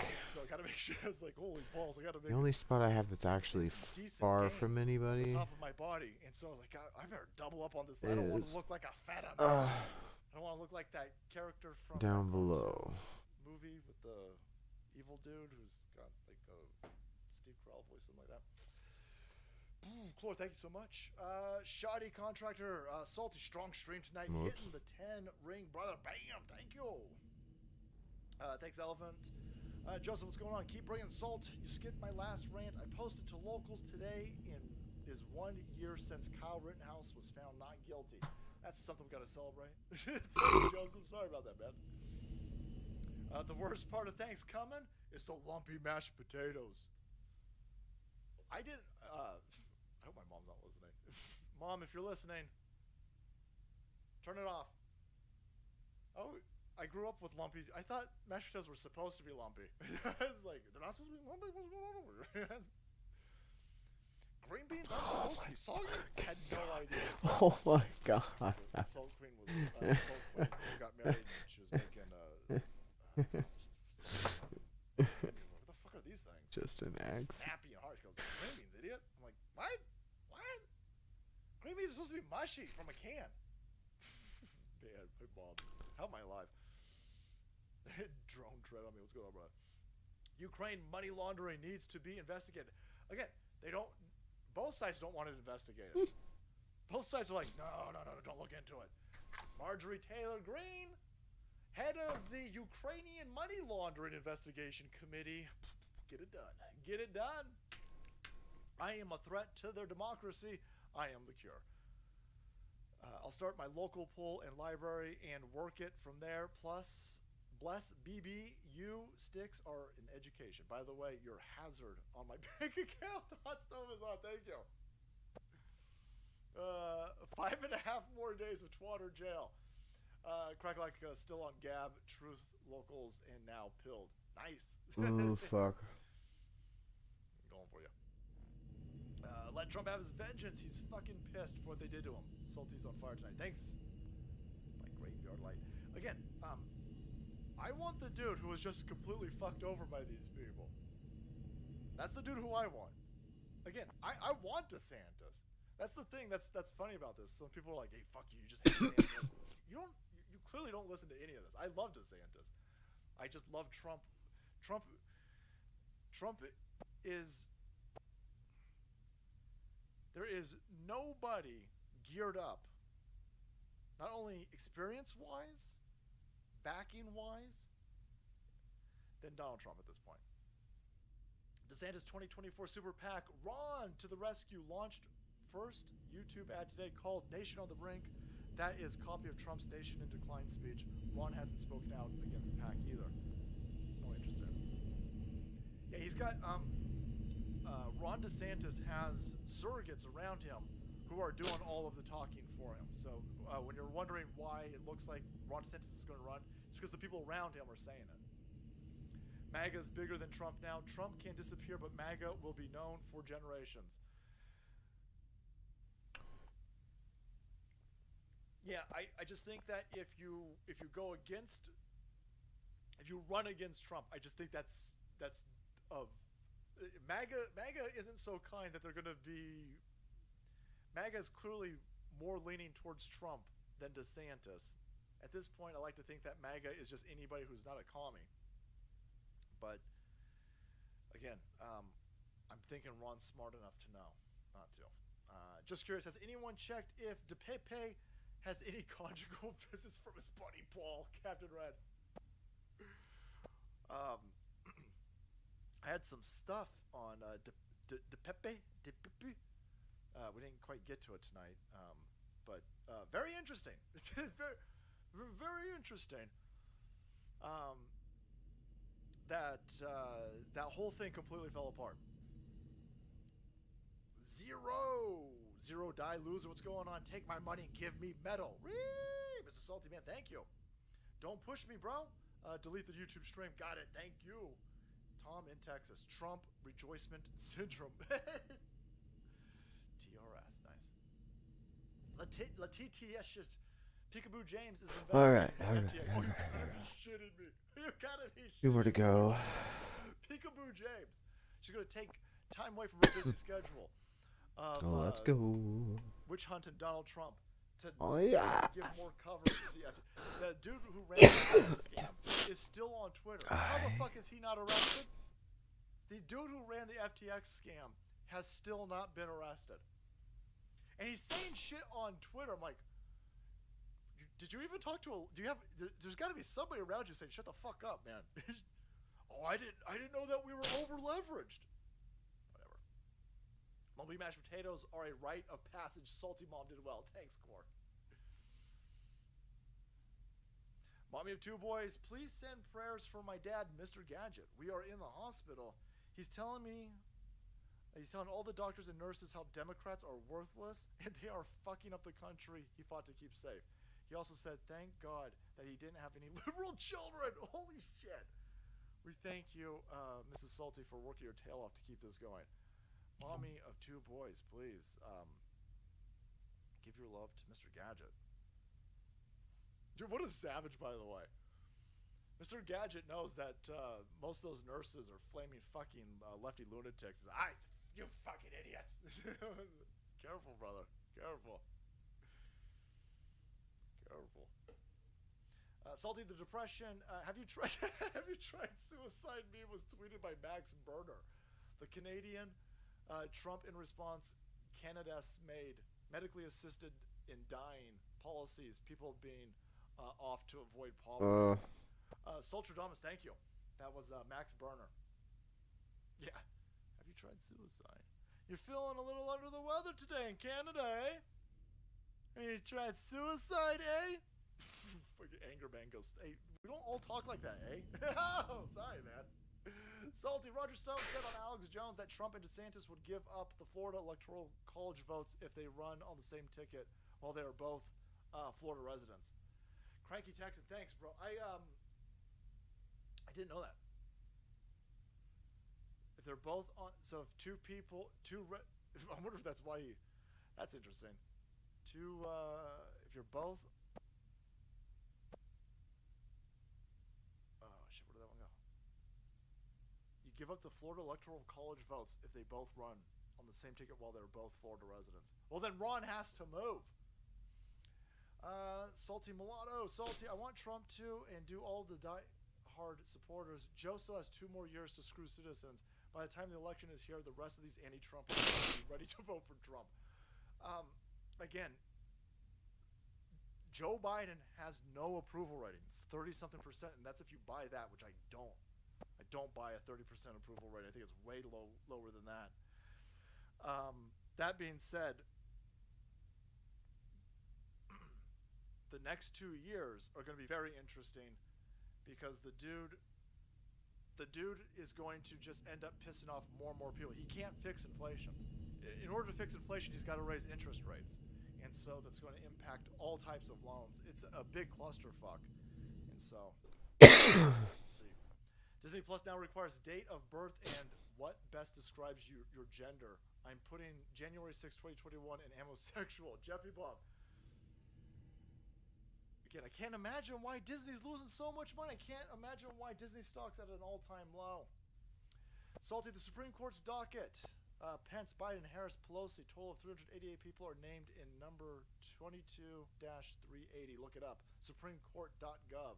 the only spot I have that's actually far from anybody top of my body, and so like I better double up on this. I don't want to look like a fat I don't want to look like that character from down below movie with the evil dude who's got like a Steve Carell voice, something like that. Chloe, thank you so much. Shoddy Contractor, Salty, strong stream tonight. Hitting the 10 ring, brother. Bam, thank you. Thanks, Elephant. Joseph, what's going on? Keep bringing salt. You skipped my last rant. I posted to Locals today. Is 1 year since Kyle Rittenhouse was found not guilty. That's something we got to celebrate. Thanks, Joseph. Sorry about that, man. The worst part of Thanks coming is the lumpy mashed potatoes. I didn't. I hope my mom's not listening. Mom, if you're listening, turn it off. Oh. I grew up with lumpy. I thought mashed potatoes were supposed to be lumpy. I was like, they're not supposed to be lumpy? What's going on over here? Green beans aren't supposed to be soggy? I had no idea. Oh my god. The Salt Queen was Salt Queen who got married and she was making what the fuck are these things? Just an egg. Snappy and hard. She goes, green beans, idiot. I'm like, what? What? Green beans are supposed to be mushy from a can. Man, my mom. How am I alive? Drone tread on me. What's going on, bro? Ukraine money laundering needs to be investigated. Again, they don't. Both sides don't want it investigated. Both sides are like, no, don't look into it. Marjorie Taylor Greene, head of the Ukrainian money laundering investigation committee. Get it done. Get it done. I am a threat to their democracy. I am the cure. I'll start my local pool and library and work it from there. Plus, bless BBU sticks are in education. By the way, your hazard on my bank account. The hot stove is on. Thank you. 5.5 more days of Twatter jail. Cracklock still on Gab, Truth, Locals, and now Pilled. Nice. Ooh, fuck. Going for you. Let Trump have his vengeance. He's fucking pissed for what they did to him. Salty's on fire tonight. Thanks. My graveyard light. Again, I want the dude who was just completely fucked over by these people. That's the dude who I want. Again, I want DeSantis. That's the thing that's funny about this. Some people are like, hey, fuck you, you just hate DeSantis. You clearly don't listen to any of this. I love DeSantis. I just love Trump. Trump is... There is nobody geared up, not only experience-wise, backing-wise, than Donald Trump at this point. DeSantis 2024 Super PAC, Ron to the rescue, launched first YouTube ad today called Nation on the Brink. That is copy of Trump's Nation in Decline speech. Ron hasn't spoken out against the PAC either. No interest in it. Yeah, he's got... Ron DeSantis has surrogates around him who are doing all of the talking for him. So when you're wondering why it looks like Ron DeSantis is going to run, it's because the people around him are saying it. MAGA's bigger than Trump now. Trump can disappear, but MAGA will be known for generations. Yeah, I just think that if you run against Trump, I just think that's MAGA isn't so kind that they're going to be. MAGA is clearly more leaning towards Trump than DeSantis. At this point, I like to think that MAGA is just anybody who's not a commie. But again, I'm thinking Ron's smart enough to know not to. Just curious, has anyone checked if DePepe has any conjugal visits from his buddy Paul, Captain Red? I had some stuff on DePepe. We didn't quite get to it tonight, but very interesting. very, very interesting. That whole thing completely fell apart. Zero die loser. What's going on? Take my money and give me metal. Whee! Mr. Salty Man, thank you. Don't push me, bro. Delete the YouTube stream. Got it. Thank you. Tom in Texas. Trump rejoicement syndrome. TRS, nice. LaTTS just Peekaboo James is investing. All right. Oh, you gotta be shitting me. You gotta be shitting me. Where to go? Peekaboo James. She's gonna take time away from her busy schedule. Let's go. Witch hunting Donald Trump to give more cover to the dude who ran the FTX scam is still on Twitter. How the fuck is he not arrested? The dude who ran the FTX scam has still not been arrested. And he's saying shit on Twitter. I'm like, did you even talk to there's got to be somebody around you saying, shut the fuck up, man. Oh, I didn't know that we were over leveraged. Whatever. Lumpy mashed potatoes are a rite of passage. Salty Mom did well. Thanks, Core. Mommy of two boys, please send prayers for my dad, Mr. Gadget. We are in the hospital. He's telling all the doctors and nurses how Democrats are worthless and they are fucking up the country he fought to keep safe. He also said, thank God that he didn't have any liberal children. Holy shit. We thank you, Mrs. Salty, for working your tail off to keep this going. Mommy of two boys, please give your love to Mr. Gadget. Dude, what a savage, by the way. Mr. Gadget knows that most of those nurses are flaming fucking lefty lunatics. You fucking idiots. Careful, brother. Careful. Salty the Depression. Have you tried suicide meme was tweeted by Max Burner. The Canadian Trump in response Canada's made medically assisted in dying policies, people being off to avoid poverty. Sultradamus, thank you. That was Max Burner. Yeah. Have you tried suicide? You're feeling a little under the weather today in Canada, eh? You tried suicide, eh? Fucking Anger Man goes, hey, we don't all talk like that, eh? Oh, sorry, man. Salty Roger Stone said on Alex Jones that Trump and DeSantis would give up the Florida Electoral College votes if they run on the same ticket while they are both Florida residents. Cranky Texan, thanks, bro. I didn't know that. If they're both on, so if two people, I wonder if that's why that's interesting. If you're both, oh shit, where did that one go? You give up the Florida Electoral College votes if they both run on the same ticket while they're both Florida residents. Well, then Ron has to move. Salty Mulatto, Salty, I want Trump to and do all the die-hard supporters. Joe still has 2 more years to screw citizens. By the time the election is here, the rest of these anti-Trumpers will be ready to vote for Trump. Again, Joe Biden has no approval ratings, 30-something%, and that's if you buy that, which I don't. I don't buy a 30% approval rating. I think it's way lower than that. That being said, the next 2 years are going to be very interesting because the dude is going to just end up pissing off more and more people. He can't fix inflation. In order to fix inflation, he's got to raise interest rates. And so that's going to impact all types of loans. It's a big clusterfuck. And so, let's see. Disney Plus now requires date of birth and what best describes your gender. I'm putting January 6, 2021 and homosexual. Jeffy Bob. Again, I can't imagine why Disney's losing so much money. I can't imagine why Disney stock's at an all-time low. Salty, the Supreme Court's docket. Pence, Biden, Harris, Pelosi, total of 388 people are named in number 22-380. Look it up. SupremeCourt.gov.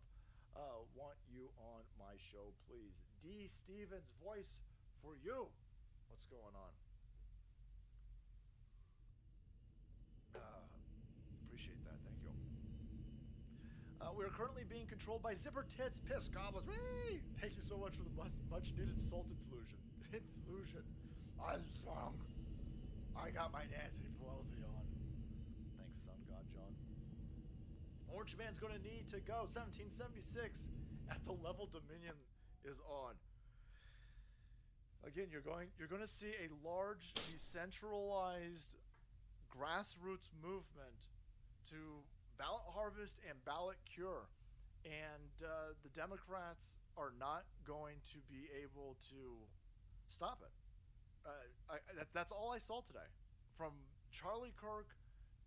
Want you on my show, please. D. Stevens, voice for you. What's going on? Appreciate that. Thank you. We are currently being controlled by zipper tits, piss goblins. Whee! Thank you so much for the much needed salt infusion. Infusion. I got my Nancy Pelosi on. Thanks, Sun God John. Orange Man's going to need to go. 1776 at the level Dominion is on. Again, you're going to see a large, decentralized, grassroots movement to ballot harvest and ballot cure, and the Democrats are not going to be able to stop it. That's all I saw today, from Charlie Kirk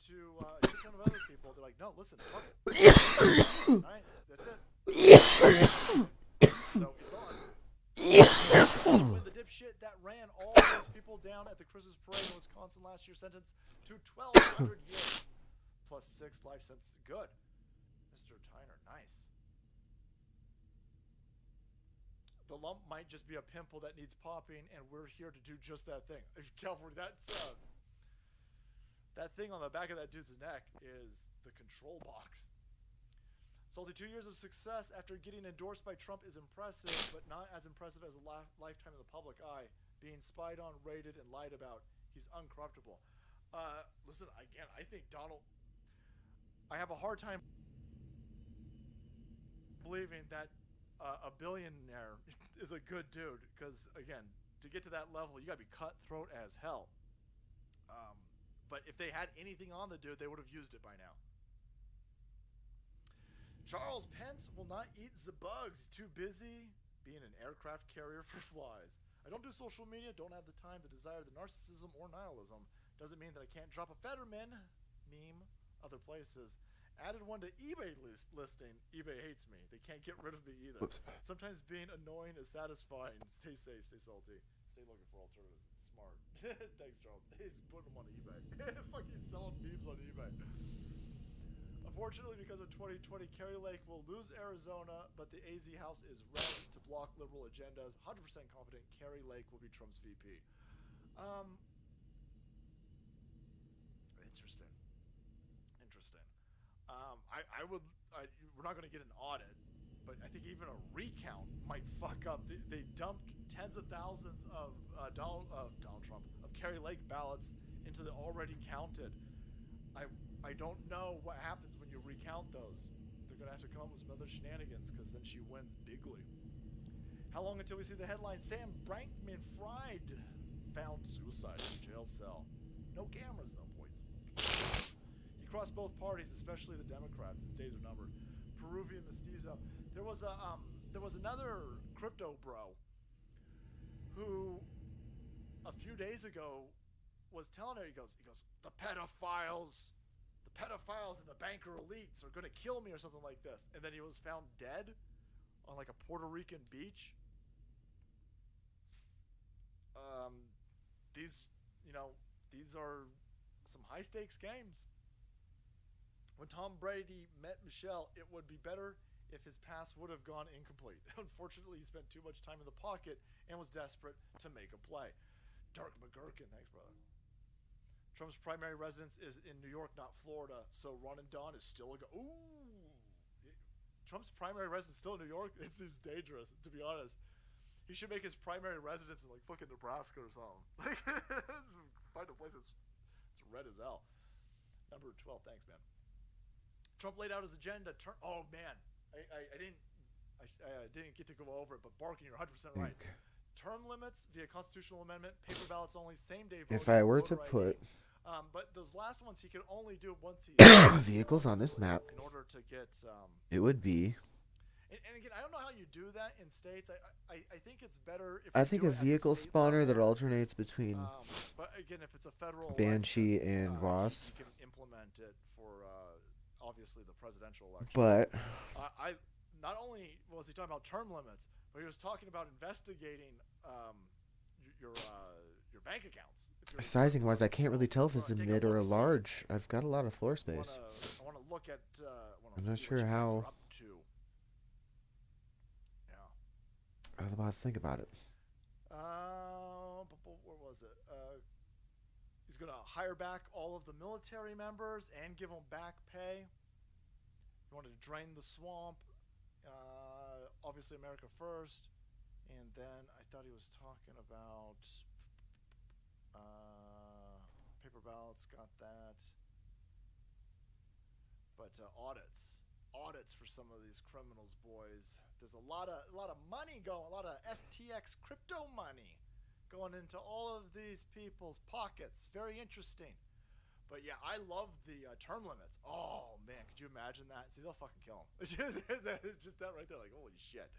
to a ton of other people. They're like, no, listen, fuck it. All right, that's it. So it's on. When the dipshit that ran all those people down at the Christmas parade in Wisconsin last year, sentenced to 1,200 years plus 6 life sentences. Good, Mr. Tyner, nice. The lump might just be a pimple that needs popping, and we're here to do just that thing. California, that's that thing on the back of that dude's neck is the control box. Salty, 2 years of success after getting endorsed by Trump is impressive, but not as impressive as a lifetime in the public eye. Being spied on, raided, and lied about. He's uncorruptible. Listen, again, I think Donald... I have a hard time believing that a billionaire is a good dude, because again, to get to that level, you gotta be cutthroat as hell. But if they had anything on the dude, they would have used it by now. Charles Pence will not eat the bugs. He's too busy being an aircraft carrier for flies. I don't do social media, don't have the time, the desire, the narcissism, or nihilism. Doesn't mean that I can't drop a Fetterman meme other places. Added one to eBay listing. eBay hates me. They can't get rid of me either. Oops. Sometimes being annoying is satisfying. Stay safe, stay salty. Stay looking for alternatives. It's smart. Thanks, Charles. He's putting them on eBay. Fucking selling memes on eBay. Unfortunately, because of 2020, Kerry Lake will lose Arizona, but the AZ House is red to block liberal agendas. 100% confident Kerry Lake will be Trump's VP. Interesting. We're not going to get an audit, but I think even a recount might fuck up. They dumped tens of thousands of Donald Trump, of Kerry Lake ballots into the already counted. I don't know what happens when you recount those. They're going to have to come up with some other shenanigans, because then she wins bigly. How long until we see the headline? Sam Bankman-Fried found suicide in jail cell. No cameras though, boys. He crossed both parties, especially the Democrats. His days are numbered. Peruvian mestizo. There was another crypto bro who a few days ago was telling her, he goes, the pedophiles and the banker elites are going to kill me or something like this. And then he was found dead on like a Puerto Rican beach. These are some high stakes games. When Tom Brady met Michelle, it would be better if his pass would have gone incomplete. Unfortunately, he spent too much time in the pocket and was desperate to make a play. Dark McGurkin, thanks, brother. Trump's primary residence is in New York, not Florida, so Ron and Don is still a go. Ooh! Trump's primary residence still in New York? It seems dangerous, to be honest. He should make his primary residence in, like, fucking Nebraska or something. Like, find a place that's red as hell. Number 12, thanks, man. Trump laid out his agenda. Oh, man. I didn't get to go over it, but Barkin, you're 100% right. Term limits via constitutional amendment, paper ballots only, same day voting. If I were to put but those last ones he could only do once he vehicles on this map, in order to get it would be. And again, I don't know how you do that in states. I think it's better if I think a vehicle spawner that alternates between but again, if it's a federal Banshee election, and Ross, you can implement it for obviously the presidential election. but I not only was he talking about term limits, but he was talking about investigating bank accounts. Sizing wise, I can't really tell if it's a mid or a large. I've got a lot of floor space. I want to look at. I'm not sure how. Up to. Yeah. How the boss think about it. Where was it? He's gonna hire back all of the military members and give them back pay. He wanted to drain the swamp. Obviously, America first. And then I thought he was talking about paper ballots. Got that. But audits for some of these criminals, boys. There's a lot of money going, a lot of FTX crypto money going into all of these people's pockets. Very interesting. But yeah, I love the term limits. Oh man, could you imagine that? See, they'll fucking kill him. Just that right there, like holy shit.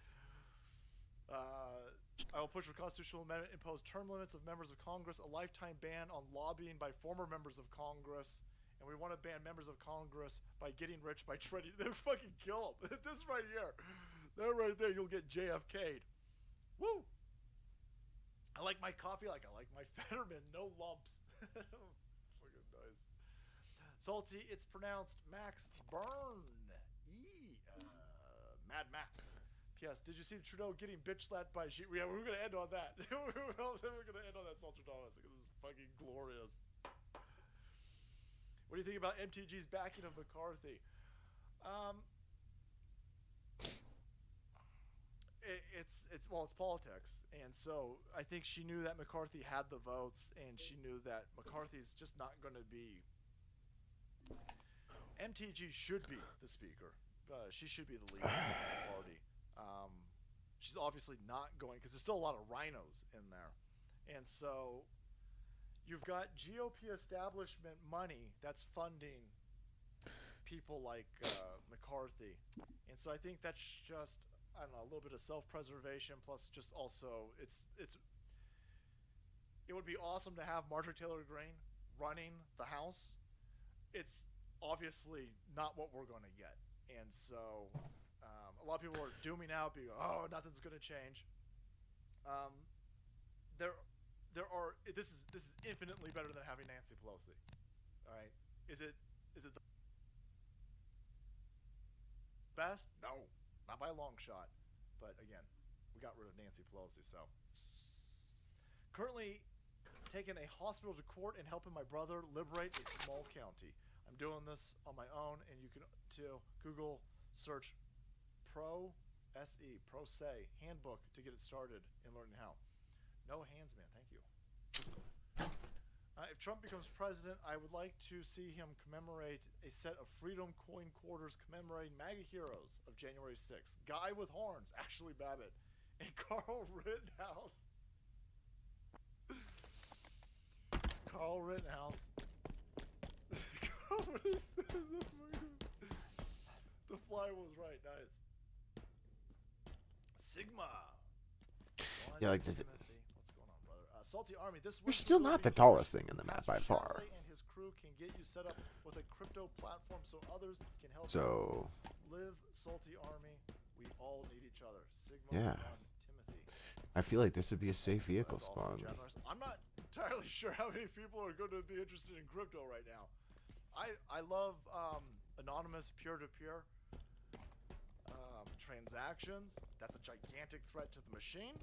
I will push for constitutional amendment, impose term limits of members of Congress, a lifetime ban on lobbying by former members of Congress, and we want to ban members of Congress by getting rich by trading. They'll fucking kill them. This right here. That right there, you'll get JFK'd. Woo! I like my coffee like I like my Fetterman. No lumps. Fucking nice. Salty, it's pronounced Max Burn. Mad Max. P.S. Did you see Trudeau getting bitch slapped by sheep? Yeah, we're going to end on that. We're going to end on that, Salter Thomas, because this is fucking glorious. What do you think about MTG's backing of McCarthy? It's politics, and so I think she knew that McCarthy had the votes, and she knew that McCarthy's just not going to be. MTG should be the speaker. She should be the leader of the party. She's obviously not going because there's still a lot of rhinos in there, and so you've got GOP establishment money that's funding people like McCarthy, and so I think that's just. I don't know, a little bit of self-preservation, plus just also it would be awesome to have Marjorie Taylor Greene running the House. It's obviously not what we're going to get, and so a lot of people are dooming out, being, oh, nothing's going to change. There are. This is infinitely better than having Nancy Pelosi. All right, is it the best? No. Not by a long shot, but again, we got rid of Nancy Pelosi, so. Currently taking a hospital to court and helping my brother liberate a small county. I'm doing this on my own, and you can Google search Pro Se handbook to get it started in learning how. No hands, man. Thank you. If Trump becomes president, I would like to see him commemorate a set of Freedom Coin quarters commemorating MAGA heroes of January 6th. Guy with horns, Ashley Babbitt, and Carl Rittenhouse. It's Carl Rittenhouse. The fly was right. Nice. Sigma. Yeah, like does it? Salty Army. You're still not the tallest thing in the map by far. And his crew can get you set up with a crypto platform so others can help so live. Salty Army. We all need each other. Sigma. Yeah. Timothy. I feel like this would be a safe vehicle spawn. I'm not entirely sure how many people are going to be interested in crypto right now. I love anonymous peer-to-peer transactions. That's a gigantic threat to the machine.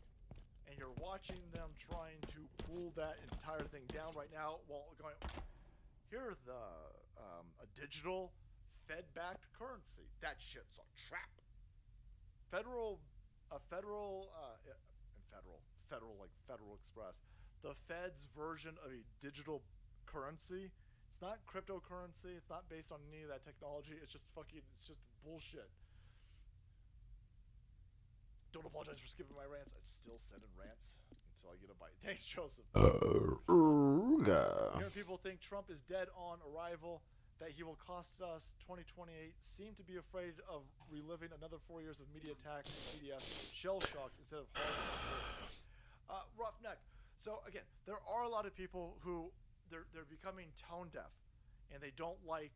And you're watching them trying to pull that entire thing down right now while going, here's a digital Fed-backed currency. That shit's a trap. Federal Express. The Fed's version of a digital currency. It's not cryptocurrency. It's not based on any of that technology. It's just bullshit. Don't apologize for skipping my rants. I'm still sending rants until I get a bite. Thanks, Joseph. Hearing people think Trump is dead on arrival, that he will cost us 2028, seem to be afraid of reliving another 4 years of media attacks and PDS, shell shock instead of hard. Roughneck. So again, there are a lot of people who they're becoming tone deaf, and they don't like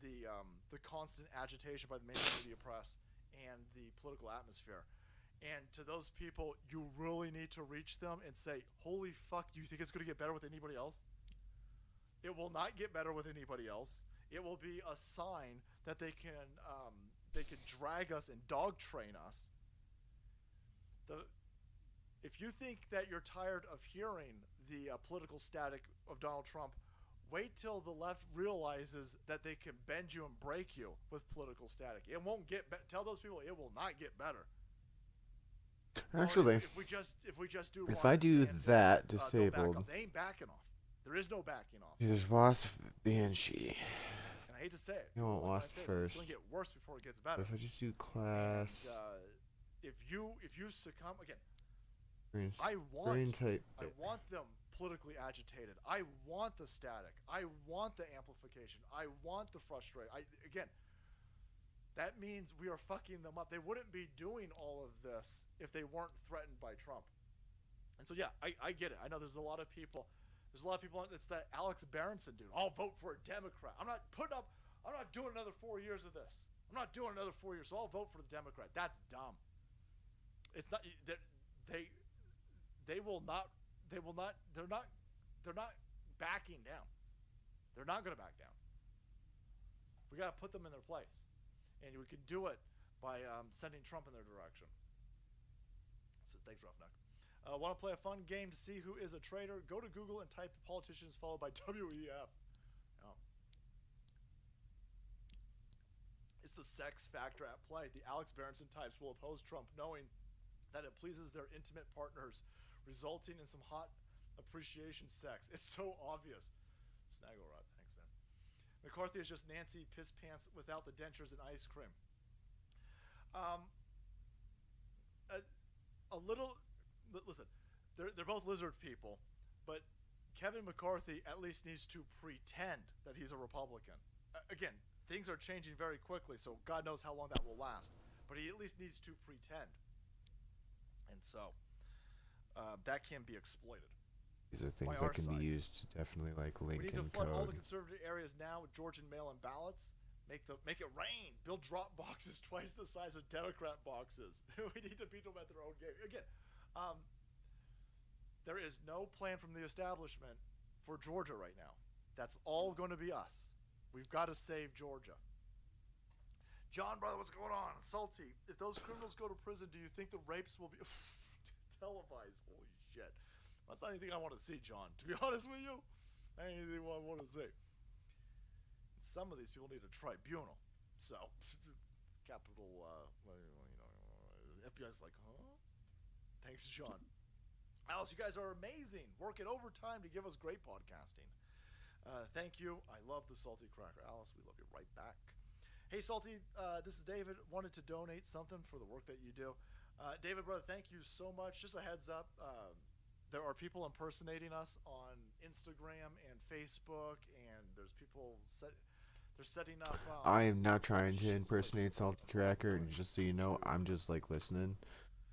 the constant agitation by the mainstream media press and the political atmosphere. And to those people, you really need to reach them and say, holy fuck, do you think it's going to get better with anybody else? It will not get better with anybody else. It will be a sign that they can drag us and dog train us. If you think that you're tired of hearing the political static of Donald Trump, wait till the left realizes that they can bend you and break you with political static. It won't get tell those people it will not get better. Actually, if we just do if I do that disabled, they ain't backing off. There is no backing off. There's Wasp Banshee. And I hate to say it. You want Wasp first. It's going to get worse before it gets better. If I just do class, and, if you succumb again, green type. I want them politically agitated. I want the static. I want the amplification. I want the frustration. Again, that means we are fucking them up. They wouldn't be doing all of this if they weren't threatened by Trump. And so yeah, I get it. I know there's a lot of people. It's that Alex Berenson dude. I'll vote for a Democrat. I'm not doing another 4 years of this. I'm not doing another 4 years, so I'll vote for the Democrat. That's dumb. It's not. They're not backing down. They're not going to back down. We got to put them in their place, and we can do it by sending Trump in their direction. So thanks, Roughneck. Want to play a fun game to see who is a traitor? Go to Google and type politicians followed by WEF. Oh. It's the sex factor at play. The Alex Berenson types will oppose Trump knowing that it pleases their intimate partners, resulting in some hot appreciation sex. It's so obvious. Snaggle Rod, thanks, man. McCarthy is just Nancy Piss Pants without the dentures and ice cream. Listen, they're both lizard people, but Kevin McCarthy at least needs to pretend that he's a Republican. Again, things are changing very quickly, so God knows how long that will last. But he at least needs to pretend. And so that can be exploited. These are things that can be used to definitely like link we need to and flood code. all the conservative areas now with Georgian mail-in ballots. Make it rain. Build drop boxes twice the size of Democrat boxes. We need to beat them at their own game. Again, there is no plan from the establishment for Georgia right now. That's all going to be us. We've got to save Georgia. John, brother, what's going on? Salty, if those criminals go to prison, do you think the rapes will be televised? Holy shit. That's not anything I want to see, John. To be honest with you, that ain't anything I want to see. Some of these people need a tribunal. So, capital, FBI's like, huh? Thanks, John. Alice, you guys are amazing. Working overtime to give us great podcasting. Thank you. I love the Salty Cracker. Alice, we love you right back. Hey, Salty, this is David. Wanted to donate something for the work that you do. David, brother, thank you so much. Just a heads up, there are people impersonating us on Instagram and Facebook, and there's people they're setting up. I am not trying to impersonate Salty Cracker, and just so you know, I'm just like listening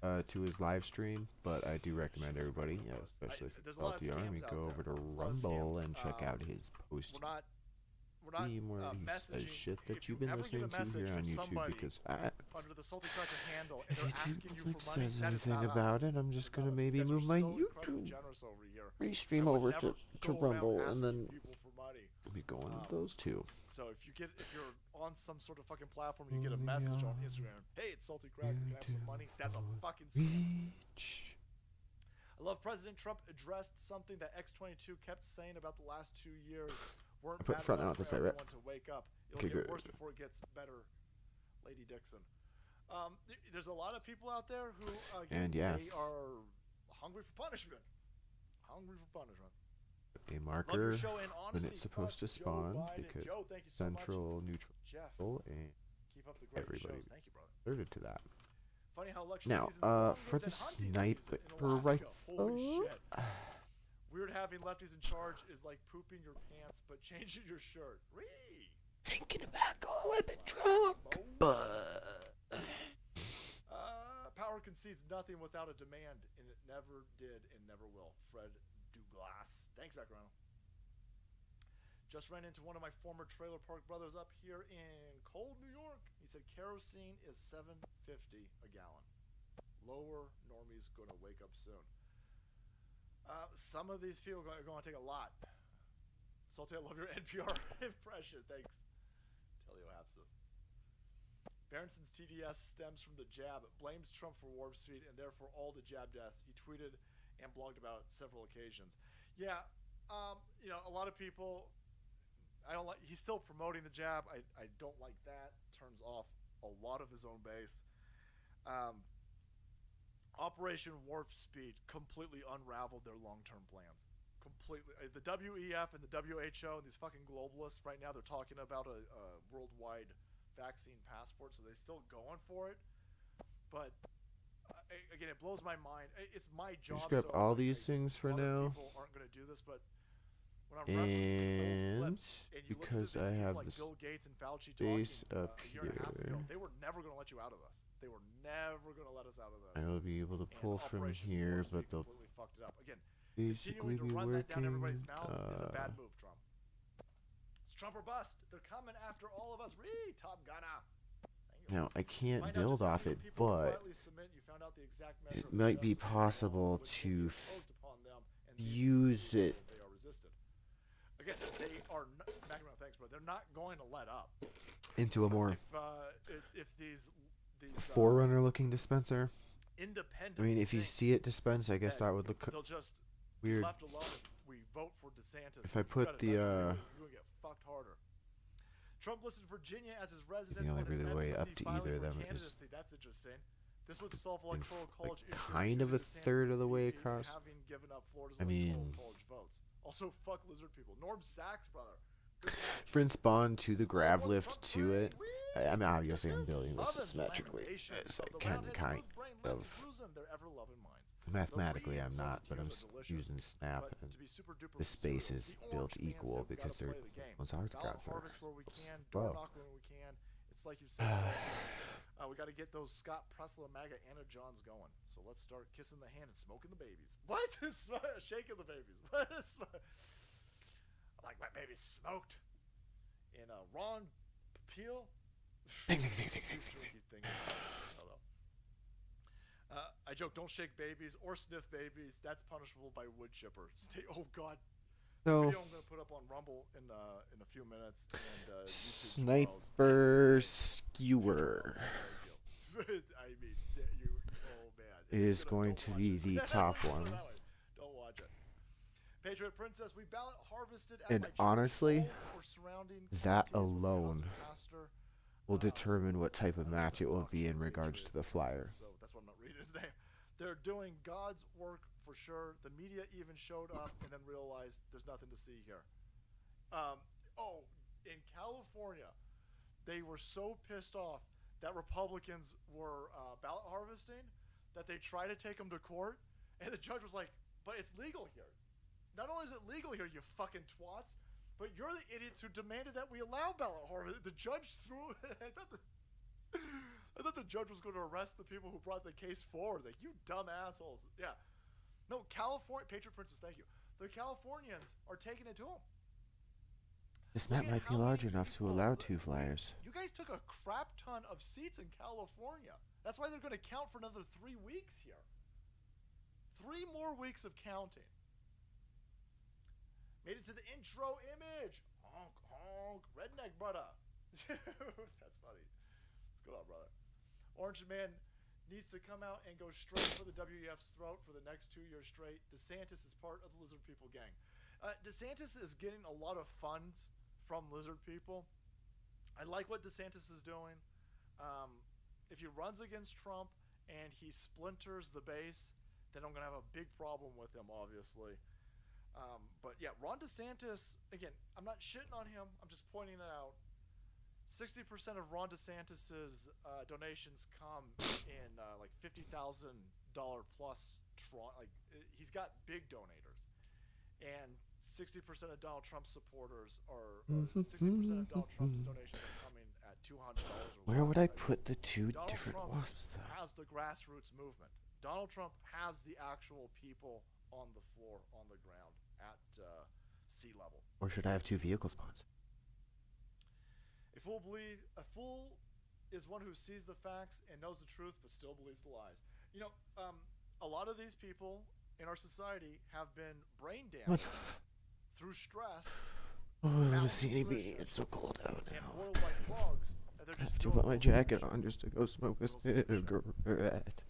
to his live stream, but I do recommend everybody, especially if it's Salty Army, go over to Rumble and check out his post. We're not where he says shit that you've been ever listening get a to here on YouTube, because under the Salty Cracker handle, and if they're asking you YouTube for money, says that is anything not about us. it, I'm just gonna maybe move my YouTube restream over to Rumble, and then we'll be going with those two. So if you're on some sort of fucking platform, you get a message on Instagram, hey, it's Salty Cracker, you have some money, that's a fucking scam. I love President Trump addressed something that X22 kept saying about the last 2 years. Weren't I put bad front enough out this for way, right? everyone to wake up. It'll Okay, get good. worse before it gets better. Lady Dixon. There's a lot of people out there who they are hungry for punishment. Hungry for punishment. A marker when it's supposed to spawn, because central, neutral, and keep up the great everybody shows. Thank you, brother. alerted to that. Funny how election Now, season's longer for than the hunting sniper season in Alaska. rifle, Holy shit. Weird having lefties in charge is like pooping your pants but changing your shirt. Thinking about going with the trunk, but power concedes nothing without a demand, and it never did and never will. Fred Douglas. Thanks, background. Just ran into one of my former trailer park brothers up here in cold New York. He said kerosene is $7.50 a gallon. Lower normies gonna wake up soon. Some of these people are going to take a lot. Salty, I love your NPR impression. Thanks. Telio Hapsis. Berenson's TDS stems from the jab. It blames Trump for warp speed and therefore all the jab deaths. He tweeted and blogged about several occasions. Yeah, you know, a lot of people, I don't like, he's still promoting the jab. I don't like that. Turns off a lot of his own base. Operation Warp Speed completely unraveled their long-term plans. Completely. The WEF and the WHO and these fucking globalists right now, they're talking about a worldwide vaccine passport, so they're still going for it. But again, it blows my mind. It's my job. Scrap all these things for now. People aren't going to do this, but when I'm referencing little clips, and you listen to these people like Bill Gates and Fauci talking a year and a half ago, they were never going to let you out of this. They were never going to let us out of this. I will be able to pull from here, but they'll completely fucked it up. Again, basically continuing to be run that down everybody's working. mouth is a bad move, Trump. It's Trump or bust. They're coming after all of us. Top Gunner. Now, I can't build off it, but it might be possible to use it. Again, they are thanks, bro. They're not going to let up Into a more if these Forerunner-looking dispenser. Independent. I mean, if you see it dispense, I guess that would look they'll just weird. Left alone if we vote for DeSantis. If I put the you're gonna get fucked harder. Trump listed Virginia as his residence. the only and his really way NBC up to filing either of for them is candidacy. That's interesting. This would solve electoral college issues. kind of a third of the way across. Having given up Florida's I mean, college votes. Also, fuck lizard people. Norm Sachs, brother. Friends spawn to the grav lift to it. I mean, obviously I'm building this symmetrically, as I can kind of. Mathematically, I'm not, but I'm using Snap, and the space is built equal because they're one's hard cards are well. It's like you said. We got to get those Scott Presla MAGA Anna Johns going. So let's start kissing the hand and smoking the babies. What? Shaking the babies. What? I like my baby smoked in a Ron Peel. Ding, ding, ding, ding, ding, ding. I joke, don't shake babies or sniff babies. That's punishable by wood chipper. Oh God. So, video I'm gonna put up on Rumble in a few minutes. And, Sniper Skewer I mean, oh man. is going to be the top one. Don't watch it. Patriot Princess, we ballot harvested at And my honestly, that alone pastor, will determine what type of match it will be in regards to the flyer. So that's why I'm not reading his name. They're doing God's work for sure. The media even showed up and then realized there's nothing to see here. In California, they were so pissed off that Republicans were ballot harvesting that they tried to take them to court, and the judge was like, but it's legal here. Not only is it legal here, you fucking twats, but you're the idiots who demanded that we allow ballot harvesting. The judge threw I thought the judge was going to arrest the people who brought the case forward. Like, you dumb assholes. Yeah. No, California, Patriot Princess, thank you. The Californians are taking it to them. This map might be large enough to allow 2 flyers. You guys took a crap ton of seats in California. That's why they're going to count for another 3 weeks here. 3 more weeks of counting. Made it to the intro image. Honk, honk. Redneck brother. That's funny. What's going on, brother? Orange Man needs to come out and go straight for the WEF's throat for the next 2 years straight. DeSantis is part of the Lizard People gang. DeSantis is getting a lot of funds from Lizard People. I like what DeSantis is doing. If he runs against Trump and he splinters the base, then I'm going to have a big problem with him, obviously. But yeah, Ron DeSantis, again, I'm not shitting on him. I'm just pointing it out. 60% of Ron DeSantis's donations come in like $50,000 plus. He's got big donators, and 60% of Donald Trump's supporters are 60% of Donald Trump's donations are coming at $200 or less. Where would I put the 2 different Trump wasps though? Has the grassroots movement. Donald Trump has the actual people on the floor, on the ground, at sea level. Or should I have 2 vehicle spawns? A fool is one who sees the facts and knows the truth but still believes the lies. You know, a lot of these people in our society have been brain damaged through stress. Oh, CB, it's so cold out now. And boiled like frogs. And they're I just have to put my jacket on just to go smoke a cigarette.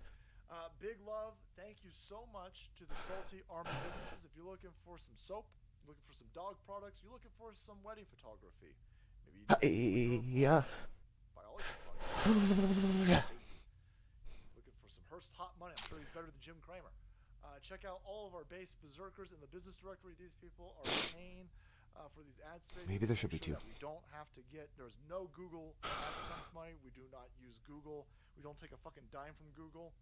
Big love. Thank you so much to the Salty Army businesses. If you're looking for some soap, looking for some dog products, you're looking for some wedding photography. Maybe you need some biology products. Looking for some Hearst hot money. I'm sure he's better than Jim Cramer. Check out all of our base berserkers in the business directory. These people are paying for these ad spaces. Maybe there should be two. We don't have to get. There's no Google AdSense money. We do not use Google. We don't take a fucking dime from Google.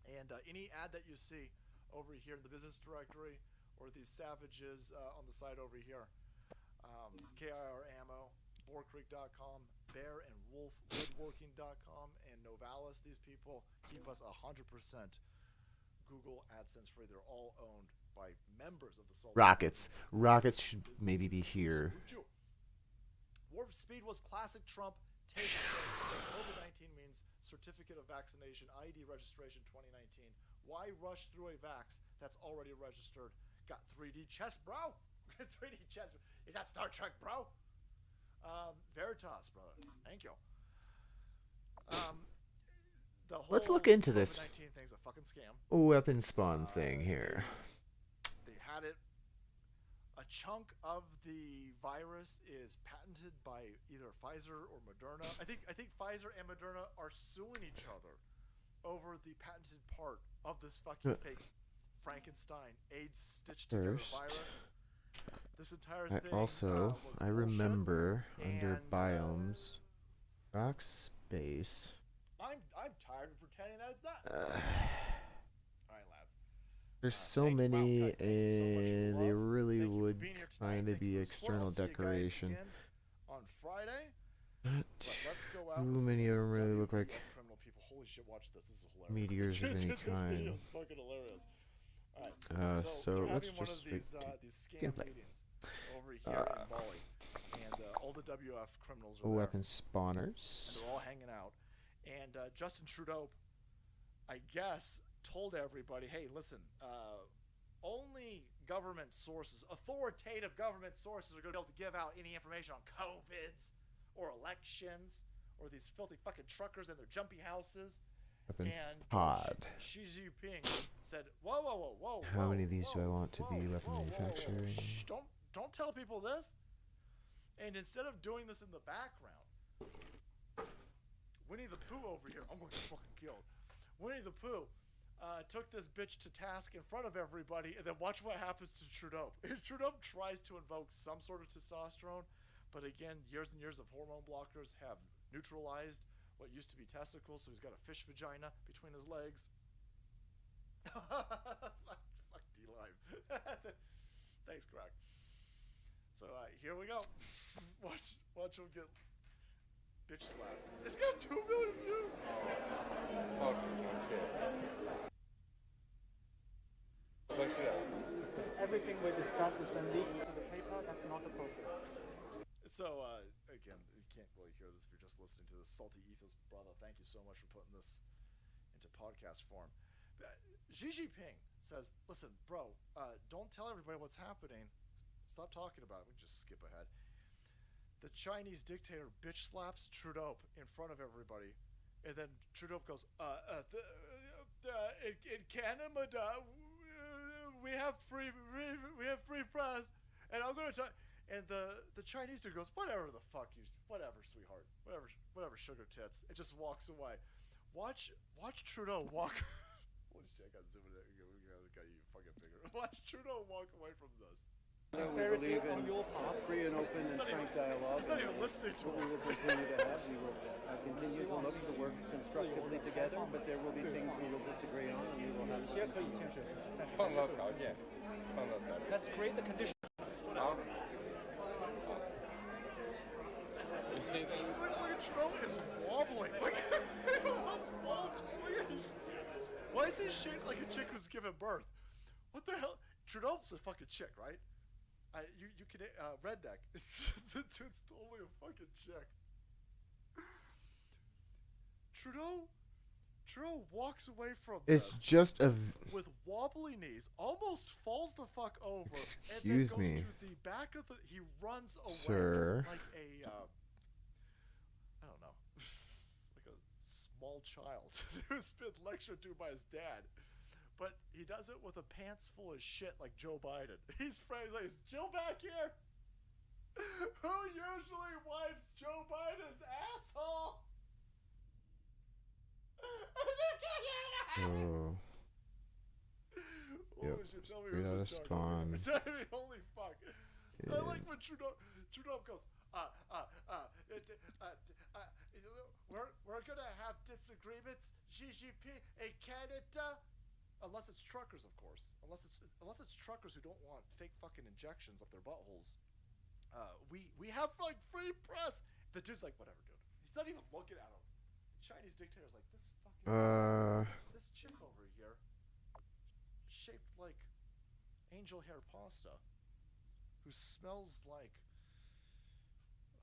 And any ad that you see over here in the business directory or these savages on the side over here, KIR Ammo, BoarCreek.com, Bear and Wolf Woodworking.com, and Novalis, these people keep us 100% Google AdSense free. They're all owned by members of the Salt Rockets. Rockets should maybe be here. Warp Speed was classic Trump. Take COVID-19 means certificate of vaccination, ID registration 2019. Why rush through a vax that's already registered? Got 3D chess, bro. 3D chess. You got Star Trek, bro. Veritas, brother. Thank you. The whole Let's look into this COVID-19 thing's a fucking scam. weapon spawn thing here. They had it. A chunk of the virus is patented by either Pfizer or Moderna. I think Pfizer and Moderna are suing each other over the patented part of this fucking fake Frankenstein AIDS stitched together virus. This entire thing. I remember under biomes, box space. I'm tired of pretending that it's not. All right, lads. There's so many, and they really would kind of be external decoration. On Friday. Not too many of them really look like Holy shit, watch this. This is hilarious. meteors of any This kind. video is fucking hilarious. All right. So let's one just of these scam meetings over here in Bali, and all the WF criminals are weapon there. spawners. And they're all hanging out. And Justin Trudeau, I guess, told everybody, hey, listen, only government sources, authoritative government sources are going to be able to give out any information on COVIDs or elections or these filthy fucking truckers and their jumpy houses. Weapon and pod. Xi Jinping said, whoa. How many of these do I want to be weapon manufacturing? Shh, don't tell people this. And instead of doing this in the background, Winnie the Pooh over here, I'm going to get fucking killed. Winnie the Pooh took this bitch to task in front of everybody, and then watch what happens to Trudeau. Trudeau tries to invoke some sort of testosterone, but again, years and years of hormone blockers have neutralized what used to be testicles, so he's got a fish vagina between his legs. Fuck D-Live. Thanks, Crack. So here we go. Watch him get bitch slapped. It's got 2 million views. Oh, shit. Everything we discussed is then leaked to the paper. That's not appropriate. So again, you can't really hear this if you're just listening to this. Salty Ethos, brother, thank you so much for putting this into podcast form. Xi Jinping says, listen, bro, don't tell everybody what's happening. Stop talking about it. We can just skip ahead. The Chinese dictator bitch slaps Trudeau in front of everybody, and then Trudeau goes, in Canada, we have free press, and I'm going to talk. And the Chinese dude goes, whatever the fuck you, whatever, sweetheart, whatever, sugar tits. It just walks away. Watch Trudeau walk. Holy shit, I got zoomed in. We got you fucking bigger. Watch Trudeau walk away from this. We believe in free and open and frank dialogue. He's not even listening to what we will continue to have. We will continue to look to work constructively together, but there will be things we will disagree on, and we will have to. Let's create the conditions. Look at Trudeau is wobbling. Like, it almost falls please. Why is he shaped like a chick who's given birth? What the hell? Trudeau's a fucking chick, right? You can redneck. The dude's totally a fucking chick. Truro walks away from It's this just a. with wobbly knees, almost falls the fuck over, and then Excuse goes me. to the back of the. He runs away Sir. like a, I don't know, like a small child who's been lectured to by his dad. But he does it with a pants full of shit like Joe Biden. He's like, is Joe back here? Who usually wipes Joe Biden's asshole? Oh. Yep. Shit, tell me Straight who's out in of charge. Spawn. I mean, holy fuck. Yeah. I like when Trudeau goes, we're gonna have disagreements, GGP in Canada. Unless it's truckers, of course. Unless it's truckers who don't want fake fucking injections up their buttholes. We have like free press. The dude's like, whatever, dude. He's not even looking at him. The Chinese dictator's like, this fucking this chick over here, shaped like angel hair pasta, who smells like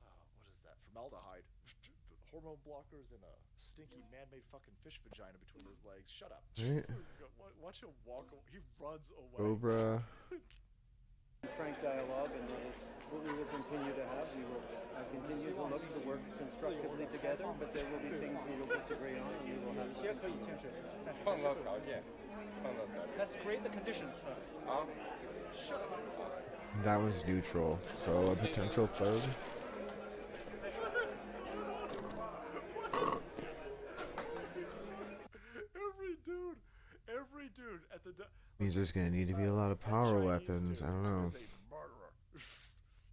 what is that? Formaldehyde. Hormone blockers and a stinky man-made fucking fish vagina between his legs. Shut up. Right. Watch him walk. He runs away. Cobra. Frank dialogue, and that is what we will continue to have. We will continue to look to work constructively together, but there will be things we will disagree on, and we will have to. Let's create the conditions first. Shut up. That was neutral. So a potential third. Every dude at the. Means there's gonna need to be a lot of power weapons. I don't know. Is a murderer.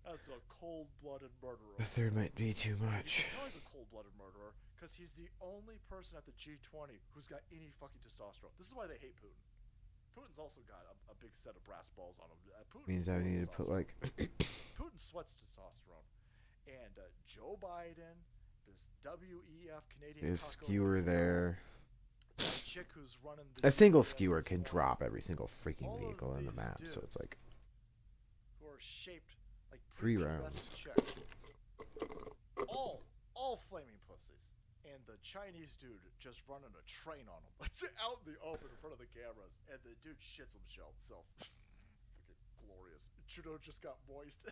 That's a cold-blooded murderer. The third might be too much. He's a cold-blooded murderer because he's the only person at the G20 who's got any fucking testosterone. This is why they hate Putin. Putin's also got a big set of brass balls on him. Putin Means I need to put like. Putin sweats testosterone, and Joe Biden, this WEF Canadian. There's skewer there. Chick who's running A single skewer can drop every single freaking vehicle on the map, so it's like who are shaped like 3 rounds. chicks. All flaming pussies, and the Chinese dude just running a train on them, out in the open in front of the cameras, and the dude shits himself. Freaking glorious. Trudeau just got moist.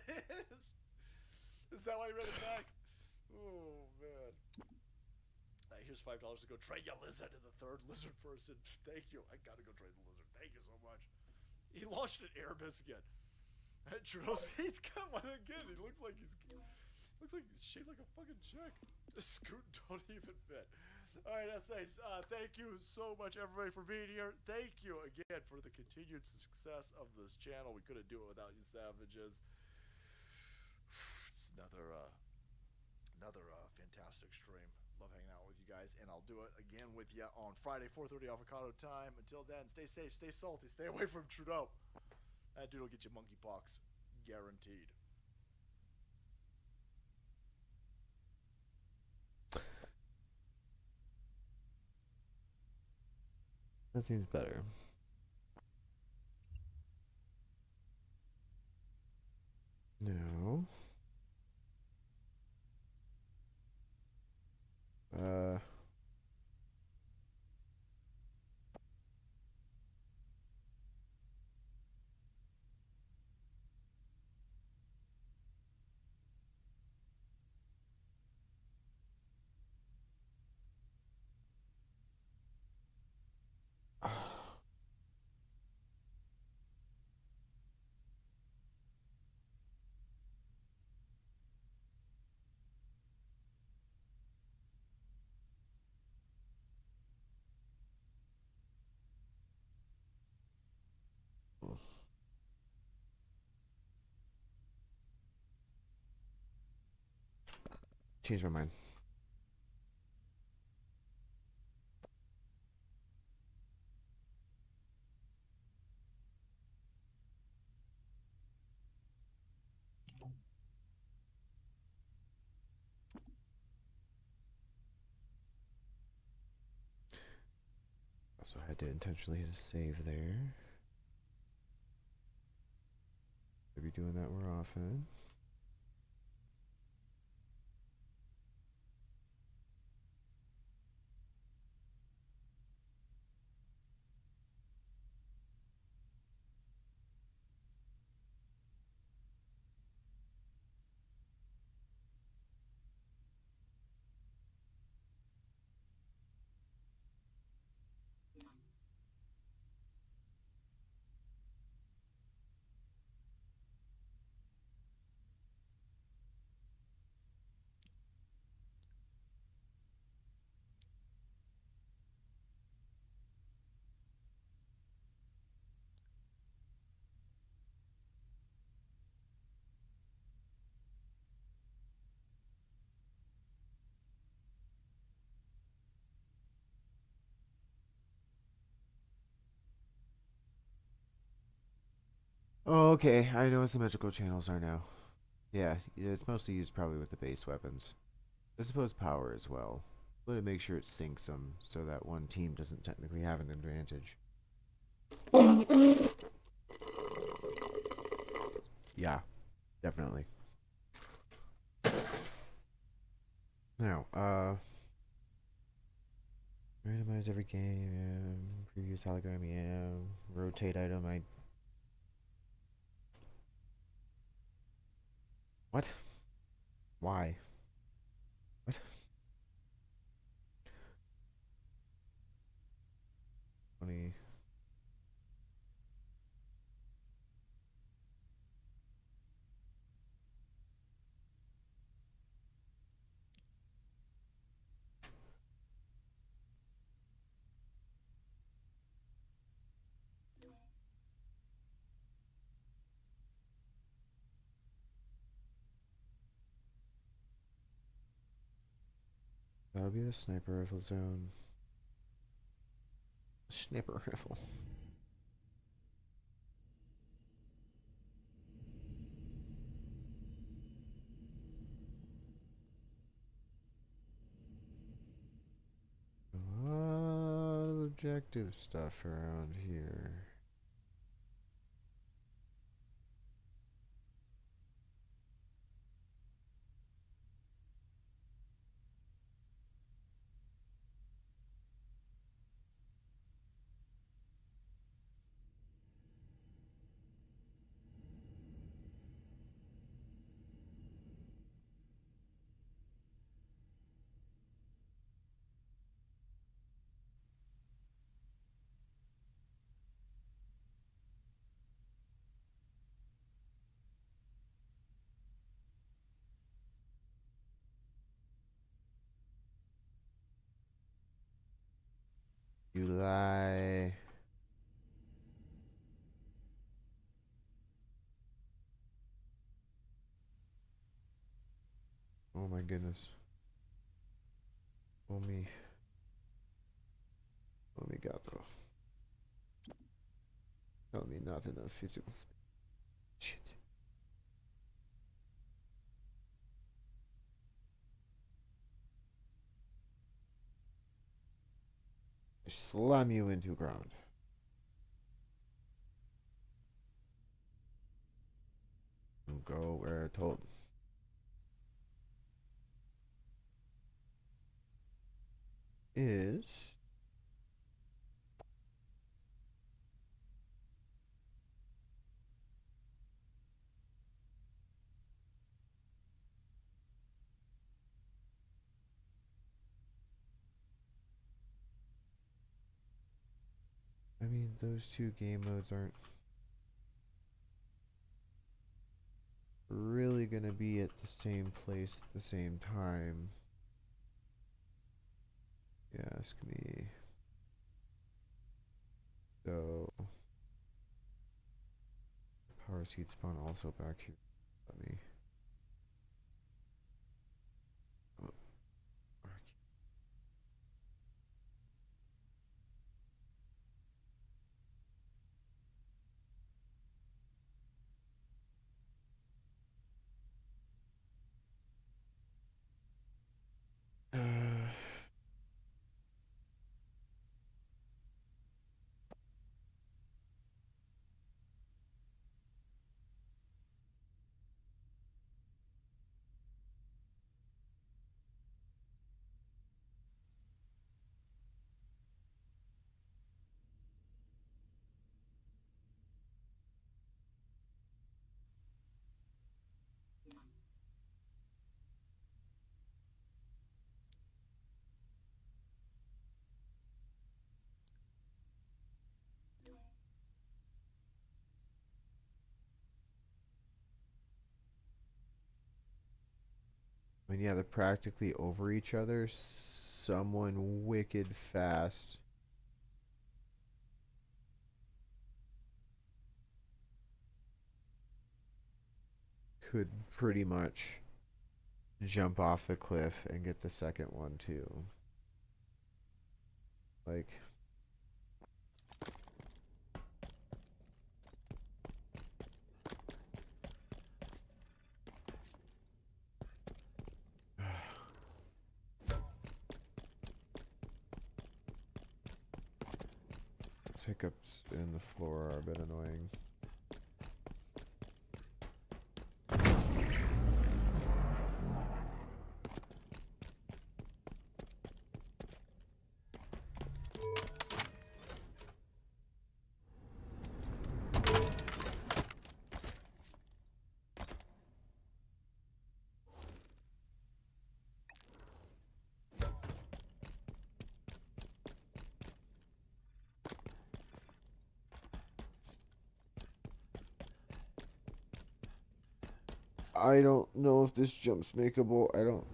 Is that why you read it back? Oh man. Here's $5 to go train your lizard in the third lizard person. Thank you. I gotta go train the lizard. Thank you so much. He launched an air biscuit. Trudeau's, he's got one again. He looks like he's shaped like a fucking chick. The scoot don't even fit. All right, SAs. Thank you so much, everybody, for being here. Thank you again for the continued success of this channel. We couldn't do it without you, savages. It's another fantastic stream. Love hanging out with you guys, and I'll do it again with you on Friday, 4:30 avocado time. Until then, stay safe, stay salty, stay away from Trudeau. That dude will get you monkeypox, guaranteed. That seems better. No. Change my mind. Also, I had to intentionally hit a save there. I'll be doing that more often. Oh, okay. I know what symmetrical channels are now. Yeah, it's mostly used probably with the base weapons. I suppose power as well. But it makes sure it syncs them so that one team doesn't technically have an advantage. Yeah, definitely. Now, randomize every game, previous hologram, yeah. Rotate item, What? Why? What? 20. That'll be the sniper rifle zone. Sniper rifle. A lot of objective stuff around here. You lie. Oh my goodness. Oh me. Oh me gato. Tell me not enough physical space. Shit. I slam you into ground. And go where told. Is I mean, those two game modes aren't really gonna be at the same place at the same time. Ask me. So power seed spawn also back here. Let me. Oh. I mean, yeah, they're practically over each other. Someone wicked fast could pretty much jump off the cliff and get the second one too. Like, hiccups in the floor are a bit annoying. I don't know if this jump's makeable. I don't.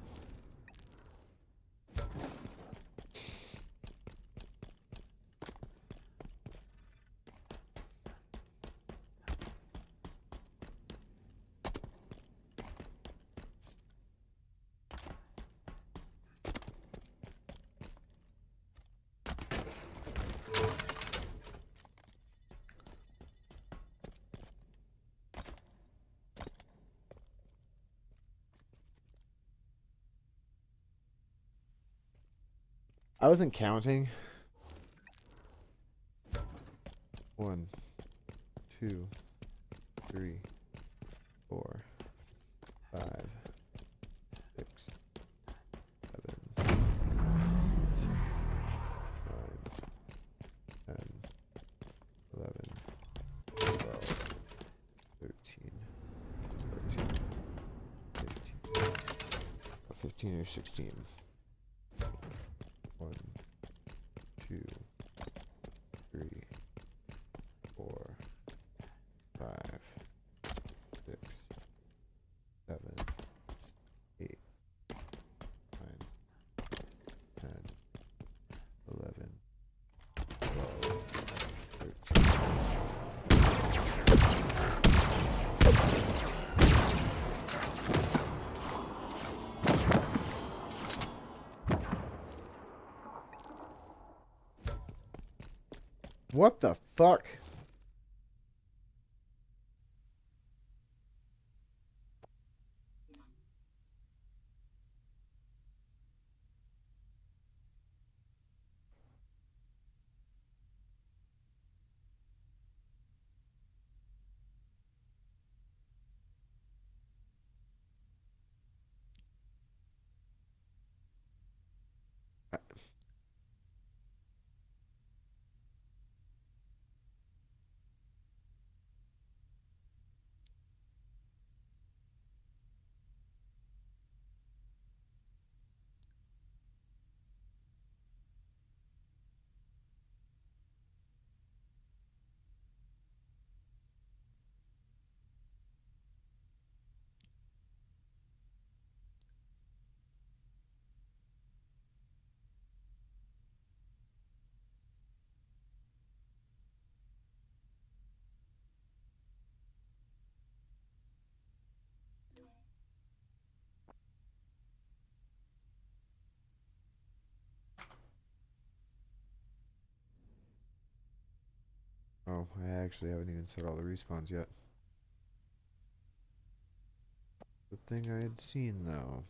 I wasn't counting. 1, 2, 3, 4, 5, 6, 7, 8, 9, 10, 11, 12, 13, 14, 15, 15 or 16. 1, 2, 3, 4, 5, 6, 7, 8, 9, 10, 11, 12, 13. What the fuck? Oh, I actually haven't even set all the respawns yet. The thing I had seen, though.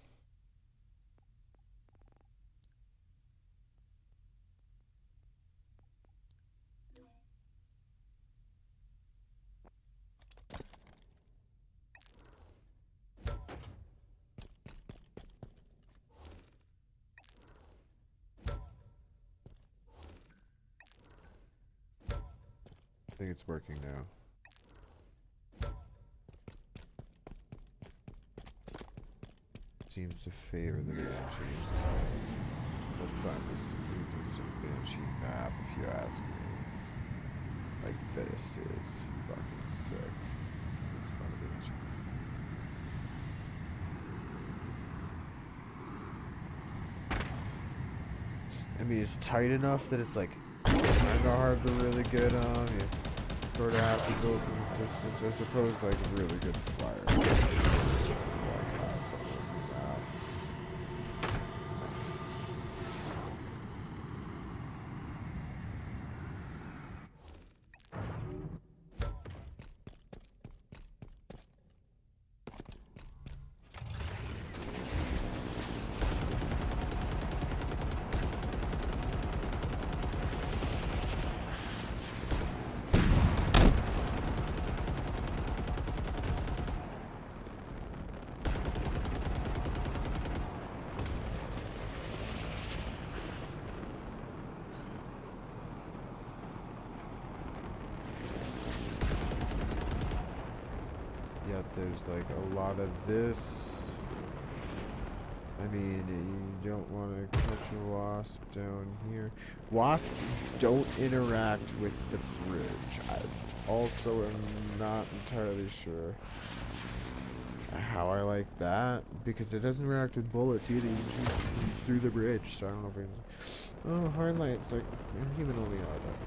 I think it's working now. Seems to favor the Banshee. Let's find this decent Banshee map if you ask me. Like, this is fucking sick. It's not a Banshee. I mean, it's tight enough that it's like kinda hard to really get on. You sort of have to go from a distance. I suppose, like, a really good flyer. there's like a lot of this. I mean, you don't want to catch a wasp down here. Wasps don't interact with the bridge. I also am not entirely sure how I like that, because it doesn't interact with bullets either. You can shoot through the bridge, so I don't know if it's... Oh, hard lights, like, human only are that.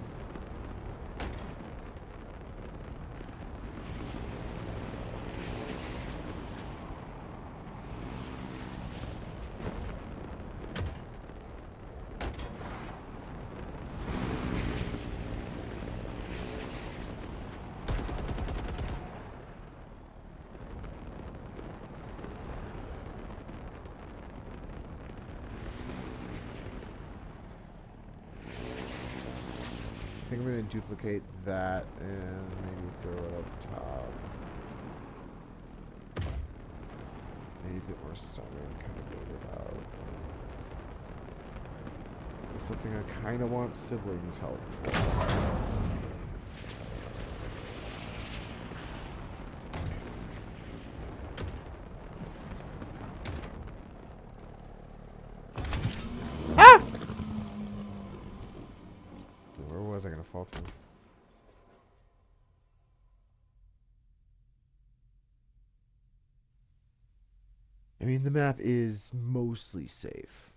I think I'm going to duplicate that and maybe throw it up top. Maybe a bit more center and kind of build it out. It's something I kind of want siblings help for. Where was I going to fall to? I mean, the map is mostly safe.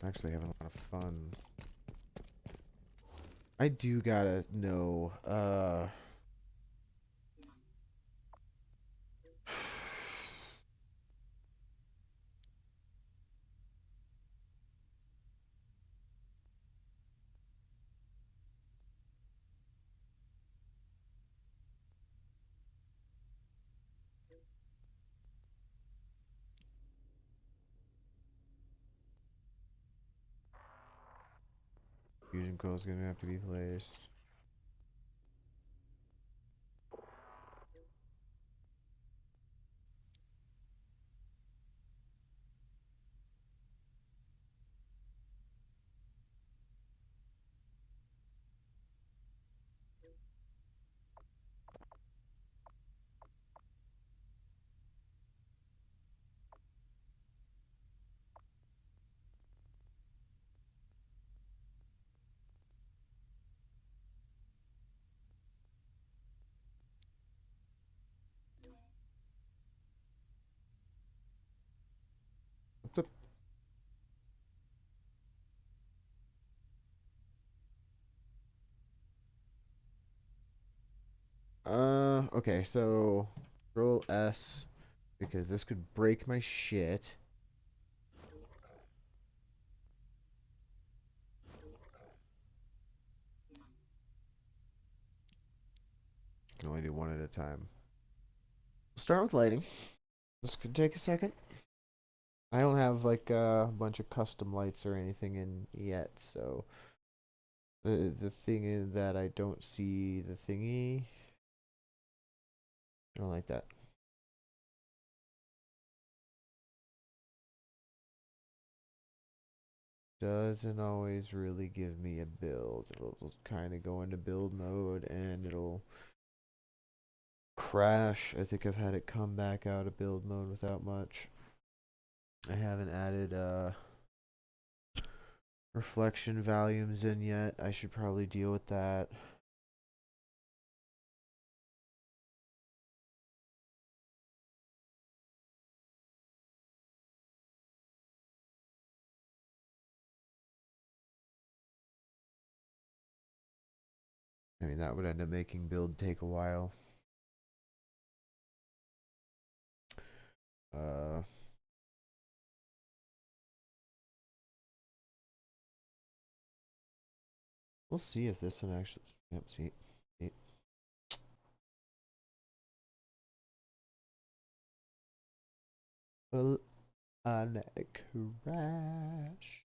Actually having a lot of fun. I do gotta know, fusion coil is gonna have to be placed. What the? Okay, so Control S, because this could break my shit. Can only do one at a time. We'll start with lighting. This could take a second. I don't have like a bunch of custom lights or anything in yet, so the thing is that I don't see the thingy. I don't like that. Doesn't always really give me a build. It'll kind of go into build mode and it'll crash. I think I've had it come back out of build mode without much. I haven't added reflection volumes in yet. I should probably deal with that. I mean, that would end up making build take a while. We'll see if this one actually... Yep, see. Well, on a crash.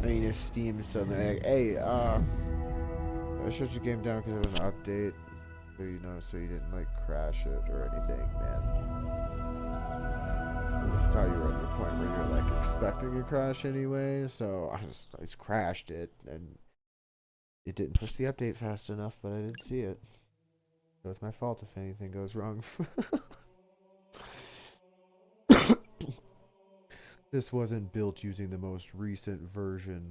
I mean, if Steam is suddenly like, hey, I shut your game down because of an update. So you know, so you didn't like crash it or anything, man. I thought you were at the point where you're like expecting a crash anyway, so I just crashed it and it didn't push the update fast enough, but I did see it. So it's my fault if anything goes wrong. This wasn't built using the most recent version.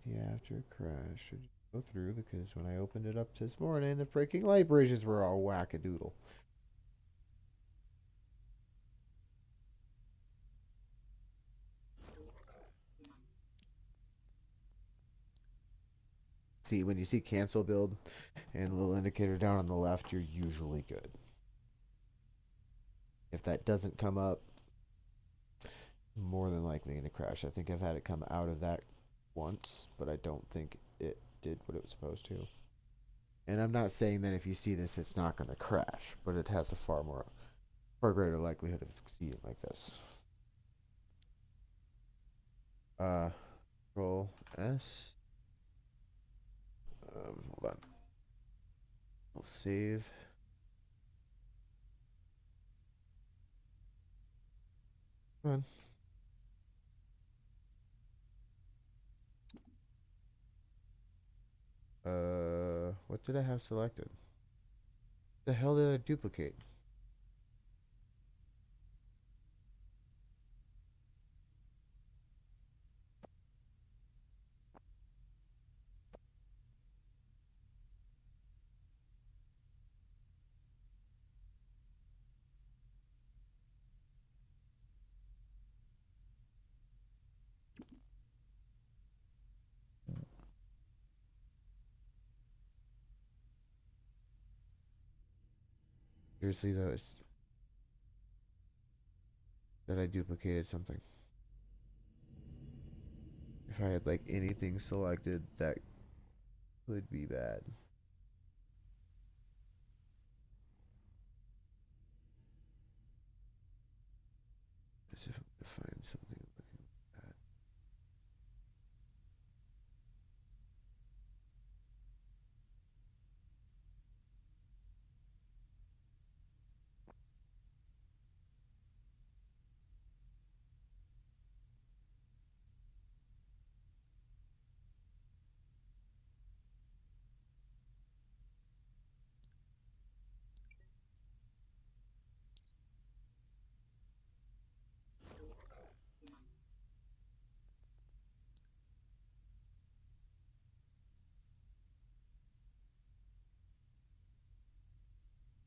Yeah, after a crash should go through because when I opened it up this morning, the freaking light bridges were all wackadoodle. See, when you see cancel build and the little indicator down on the left, you're usually good. If that doesn't come up, more than likely in a crash. I think I've had it come out of that once, but I don't think it did what it was supposed to. And I'm not saying that if you see this, it's not going to crash, but it has a far greater likelihood of succeeding like this. Control S. Hold on. We'll save. Come on. What did I have selected? The hell did I duplicate? Seriously though, it's that I duplicated something. If I had like anything selected, that could be bad. Let's see if I can find something looking like that.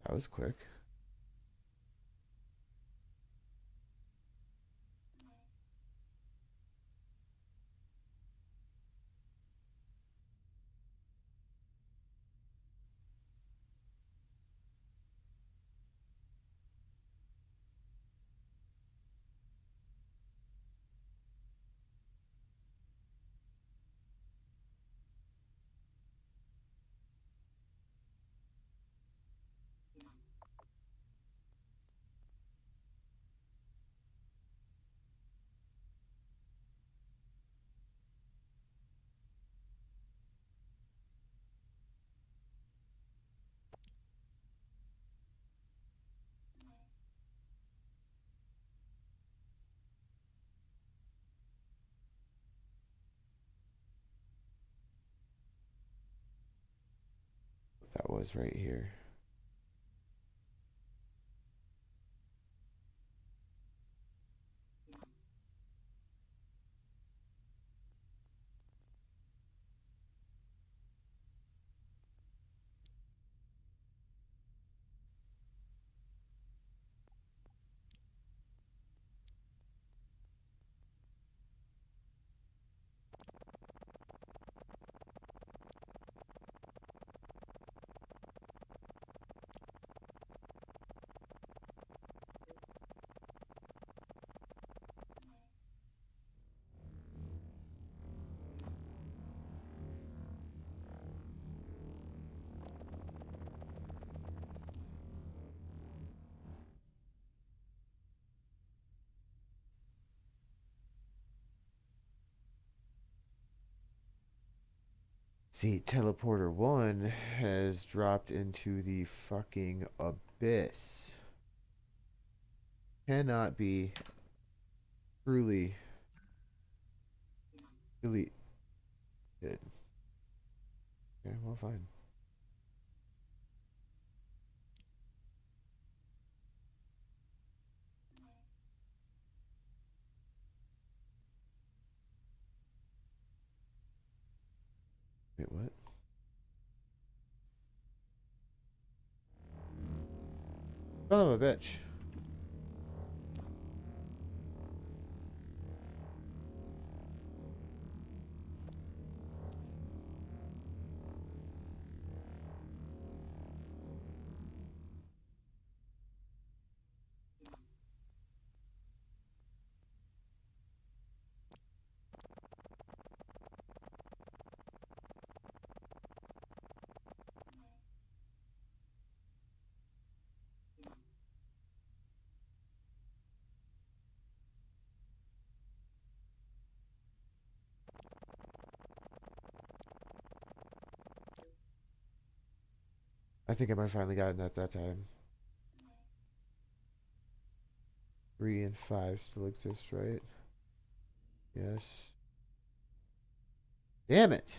That was quick. that was right here. See, Teleporter 1 has dropped into the fucking abyss. Cannot be truly really good. Okay, well, fine. Wait, what? Son of a bitch. I think I might finally got it at that time. 3 and 5 still exist, right? Yes. Damn it!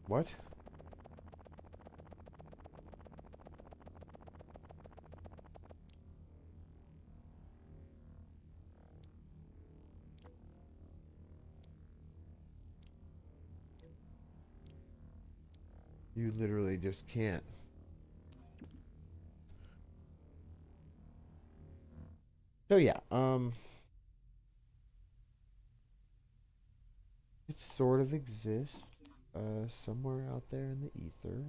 What? You literally just can't. So yeah, it sort of exists somewhere out there in the ether.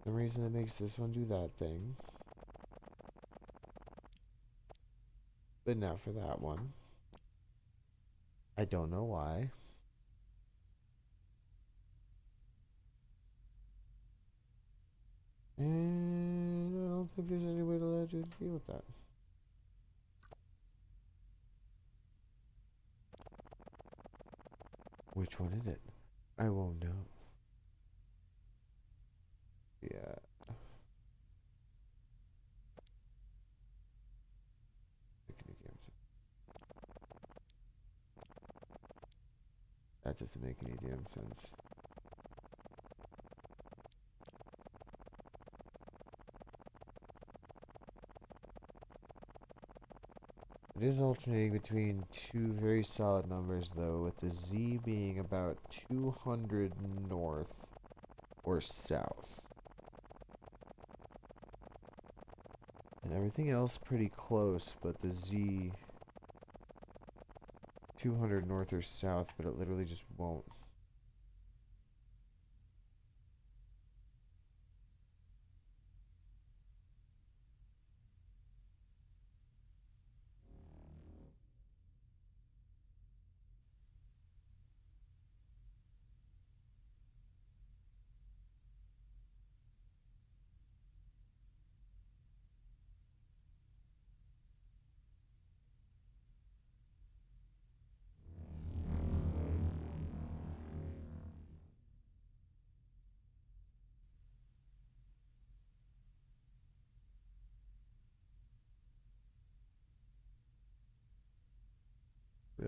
The reason it makes this one do that thing. But not for that one. I don't know why. And I don't think there's any way to let you deal with that. Which one is it? I won't know. Yeah. That doesn't make any damn sense. It is alternating between two very solid numbers, though, with the Z being about 200 north or south. And everything else pretty close, but the Z 200 north or south, but it literally just won't.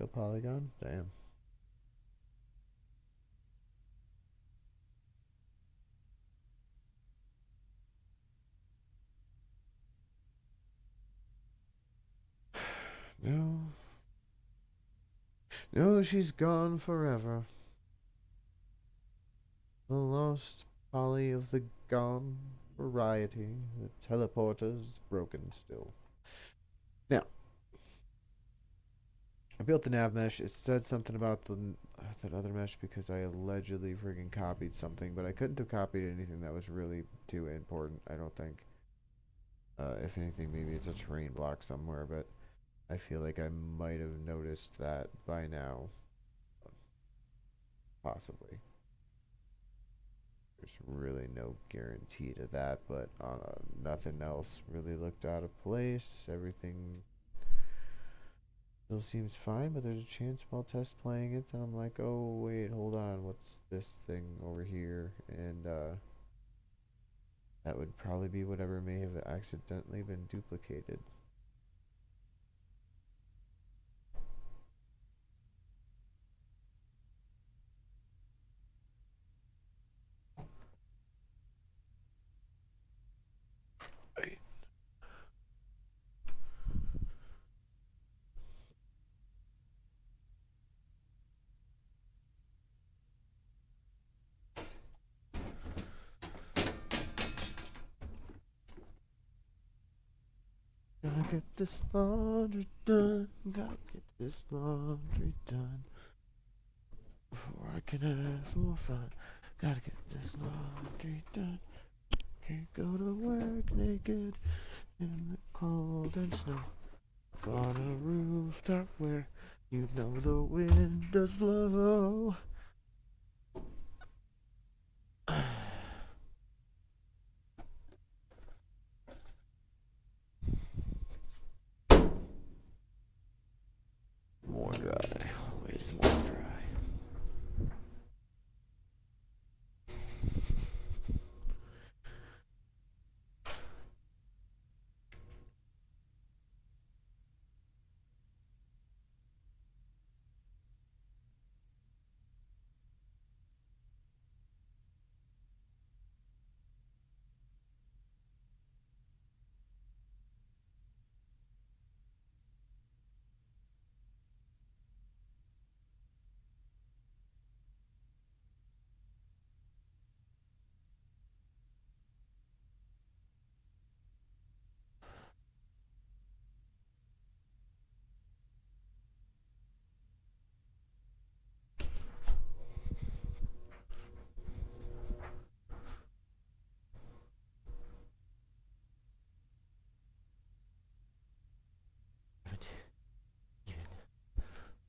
Real polygon? Damn. No. No, she's gone forever. The lost poly of the gone variety. The teleporter is broken still. Now, I built the nav mesh. It said something about that other mesh because I allegedly friggin' copied something, but I couldn't have copied anything that was really too important, I don't think. If anything, maybe it's a terrain block somewhere, but I feel like I might have noticed that by now. Possibly. There's really no guarantee to that, but nothing else really looked out of place. Everything still seems fine, but there's a chance while test playing it that I'm like, oh wait, hold on, what's this thing over here? And that would probably be whatever may have accidentally been duplicated. Gotta get this laundry done. Gotta get this laundry done before I can have more fun. Gotta get this laundry done. Can't go to work naked in the cold and snow. On a rooftop where you know the wind does blow. More dry, always more dry.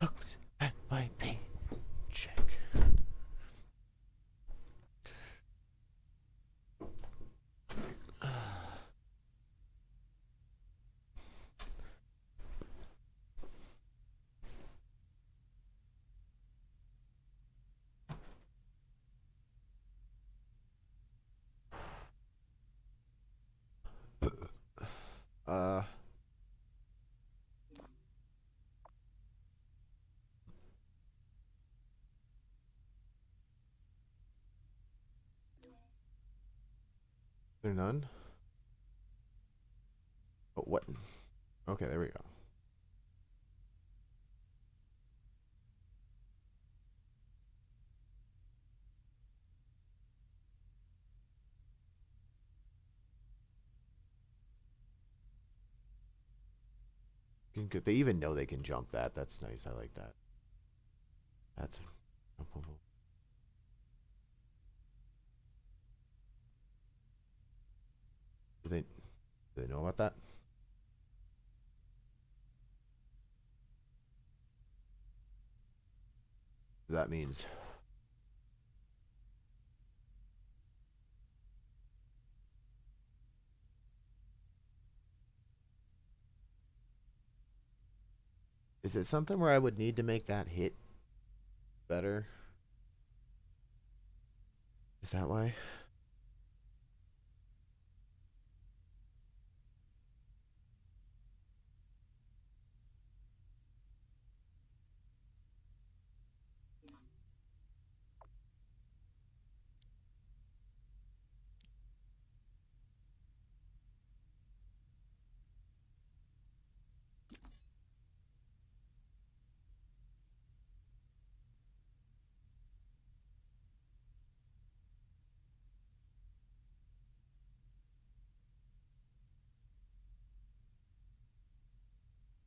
Looked at my paycheck. There none? Oh, what? Okay, there we go. Good. They even know they can jump that. That's nice. I like that. That's jumpable. Do they know about that? That means is it something where I would need to make that hit better? Is that why?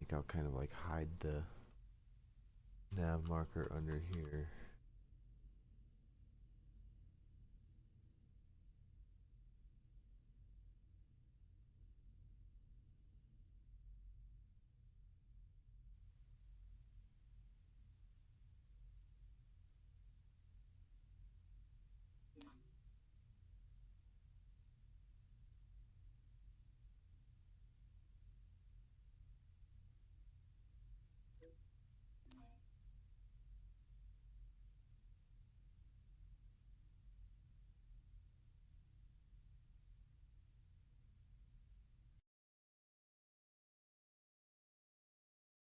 think I'll kind of like hide the nav marker under here.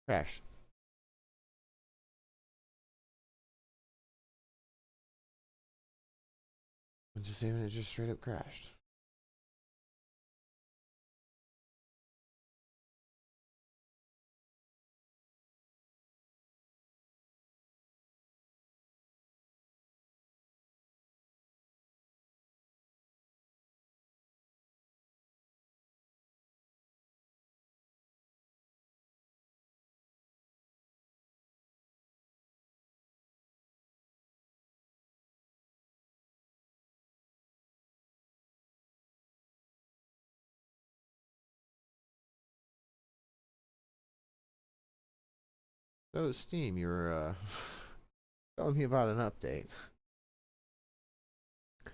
Crashed. I'm just saying it just straight up crashed. So Steam, you're telling me about an update. I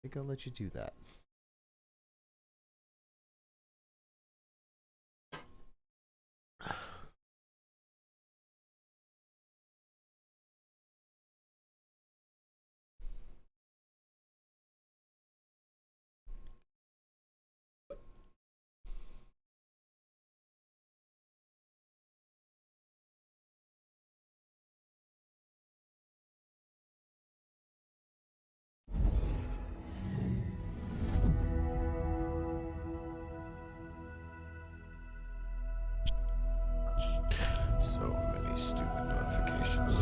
think I'll let you do that. So many stupid notifications.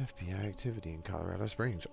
FBI activity in Colorado Springs.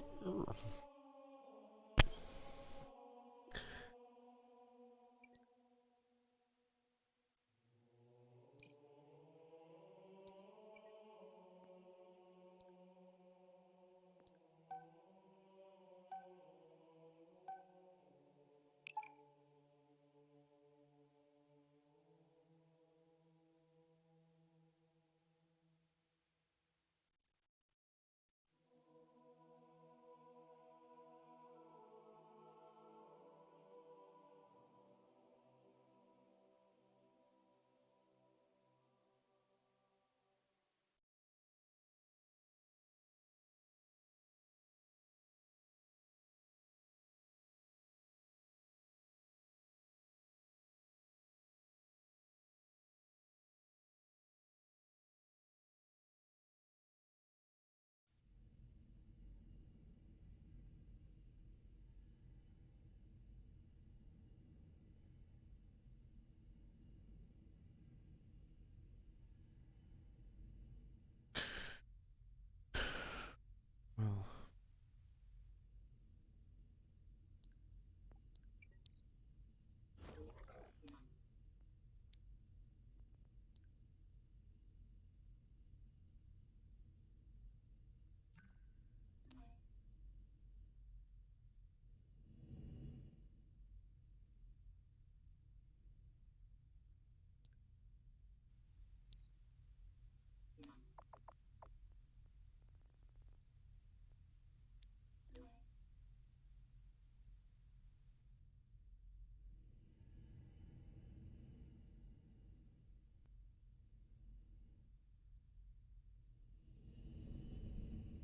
Well,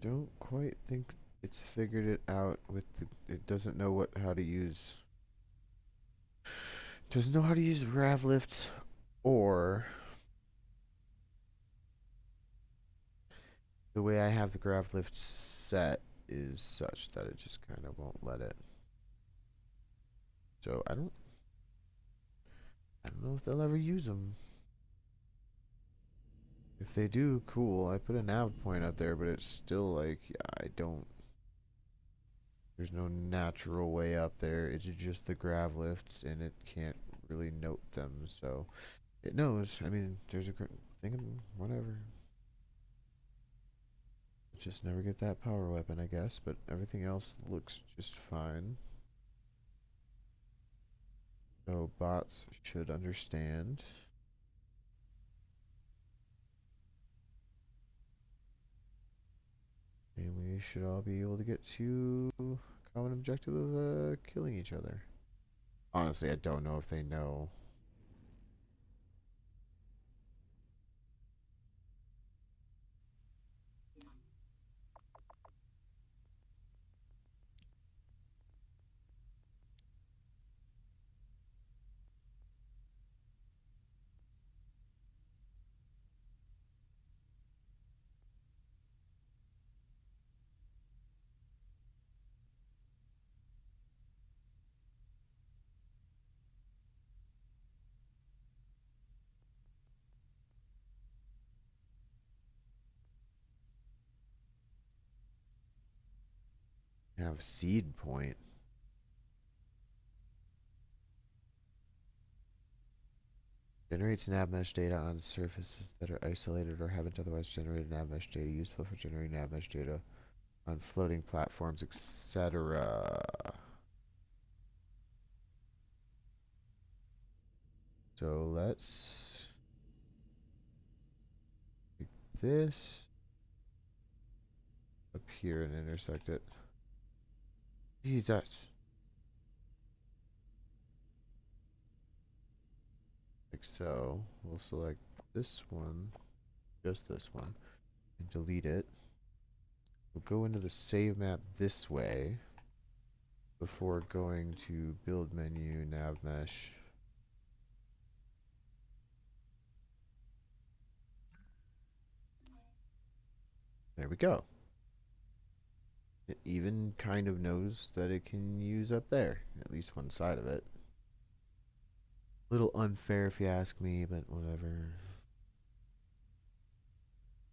don't quite think it's figured it out with the, it doesn't know how to use, doesn't know how to use grav lifts or the way I have the grav lift set is such that it just kind of won't let it. So I don't know if they'll ever use them. If they do, cool. I put a nav point up there, but it's still like, I don't. There's no natural way up there. It's just the grav lifts, and it can't really note them. So it knows. I mean, there's a thing, whatever. Just never get that power weapon, I guess. But everything else looks just fine. So bots should understand. And we should all be able to get to common objective of killing each other. Honestly, I don't know if they know. Have seed point. Generates nav mesh data on surfaces that are isolated or haven't otherwise generated nav mesh data, useful for generating nav mesh data on floating platforms, etc. So let's take this up here and intersect it. Jesus. Like so. We'll select this one, just this one, and delete it. We'll go into the save map this way before going to build menu, nav mesh. There we go. It even kind of knows that it can use up there, at least one side of it. Little unfair if you ask me, but whatever.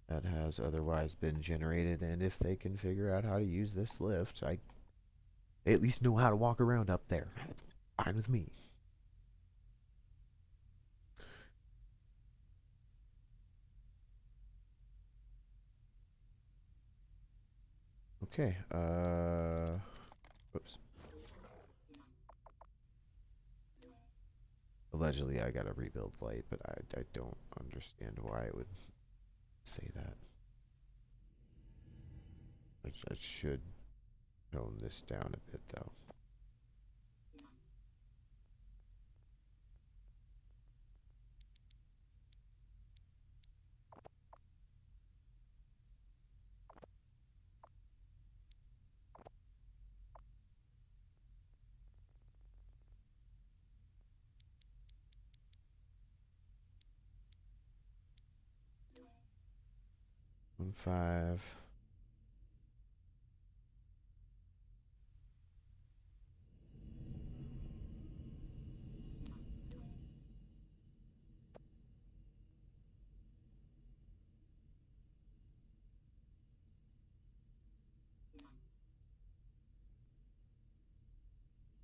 That has otherwise been generated, and if they can figure out how to use this lift, they at least know how to walk around up there. Fine with me. Okay, whoops. Allegedly, I got a rebuild light, but I don't understand why it would say that. I should tone this down a bit, though. Five.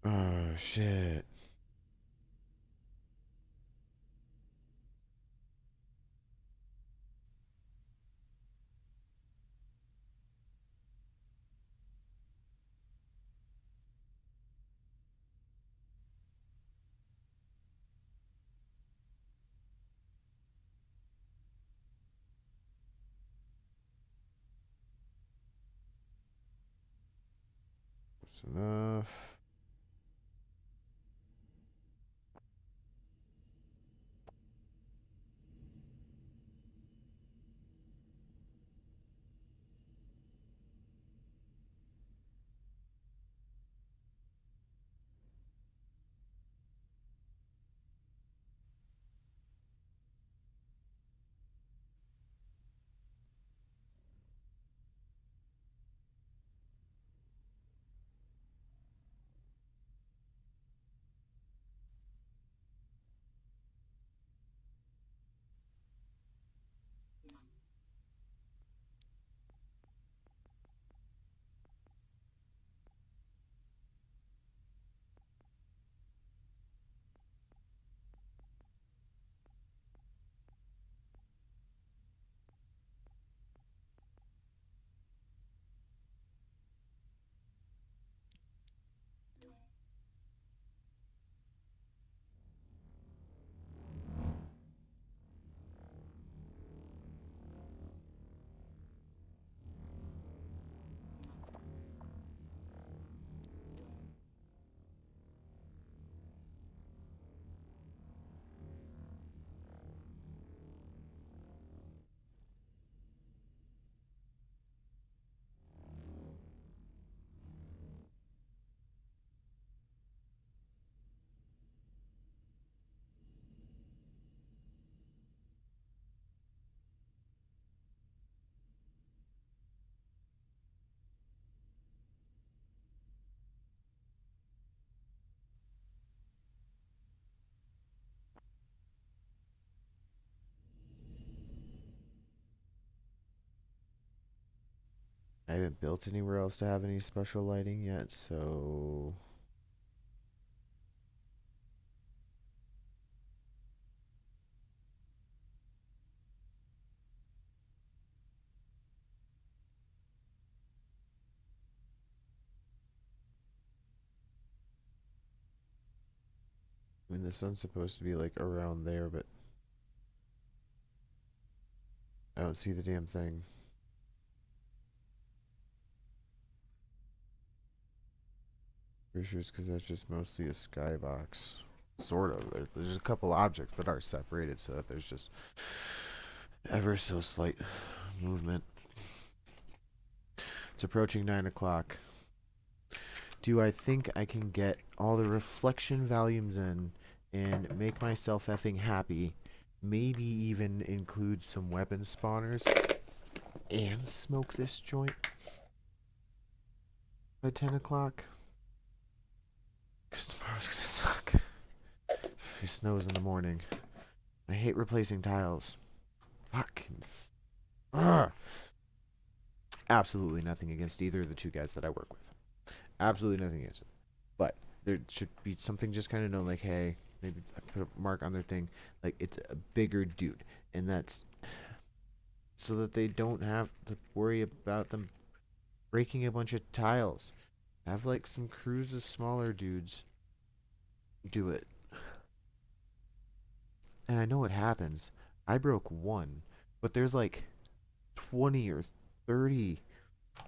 Oh shit. That's enough. I haven't built anywhere else to have any special lighting yet, so... I mean, the sun's supposed to be like around there, but I don't see the damn thing. Pretty sure it's because that's just mostly a skybox. Sort of. There's a couple objects that are separated so that there's just ever so slight movement. It's approaching 9 o'clock. Do I think I can get all the reflection volumes in and make myself effing happy? Maybe even include some weapon spawners and smoke this joint by 10 o'clock? Because tomorrow's gonna suck. If it snows in the morning. I hate replacing tiles. Fucking. Absolutely nothing against either of the two guys that I work with. Absolutely nothing against it. But there should be something just kind of known, like, hey, maybe I put a mark on their thing. Like, it's a bigger dude. And that's so that they don't have to worry about them breaking a bunch of tiles. Have, like, some crews of smaller dudes do it. And I know it happens. I broke one, but there's like 20 or 30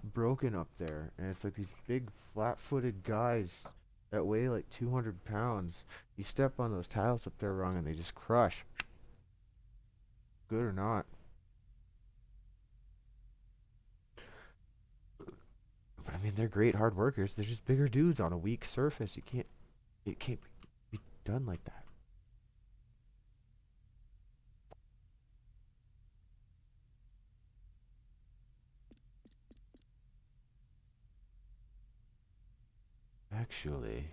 broken up there, and it's like these big flat-footed guys that weigh like 200 pounds. You step on those tiles up there wrong and they just crush. Good or not. But I mean, they're great hard workers. They're just bigger dudes on a weak surface. It can't be done like that. Actually,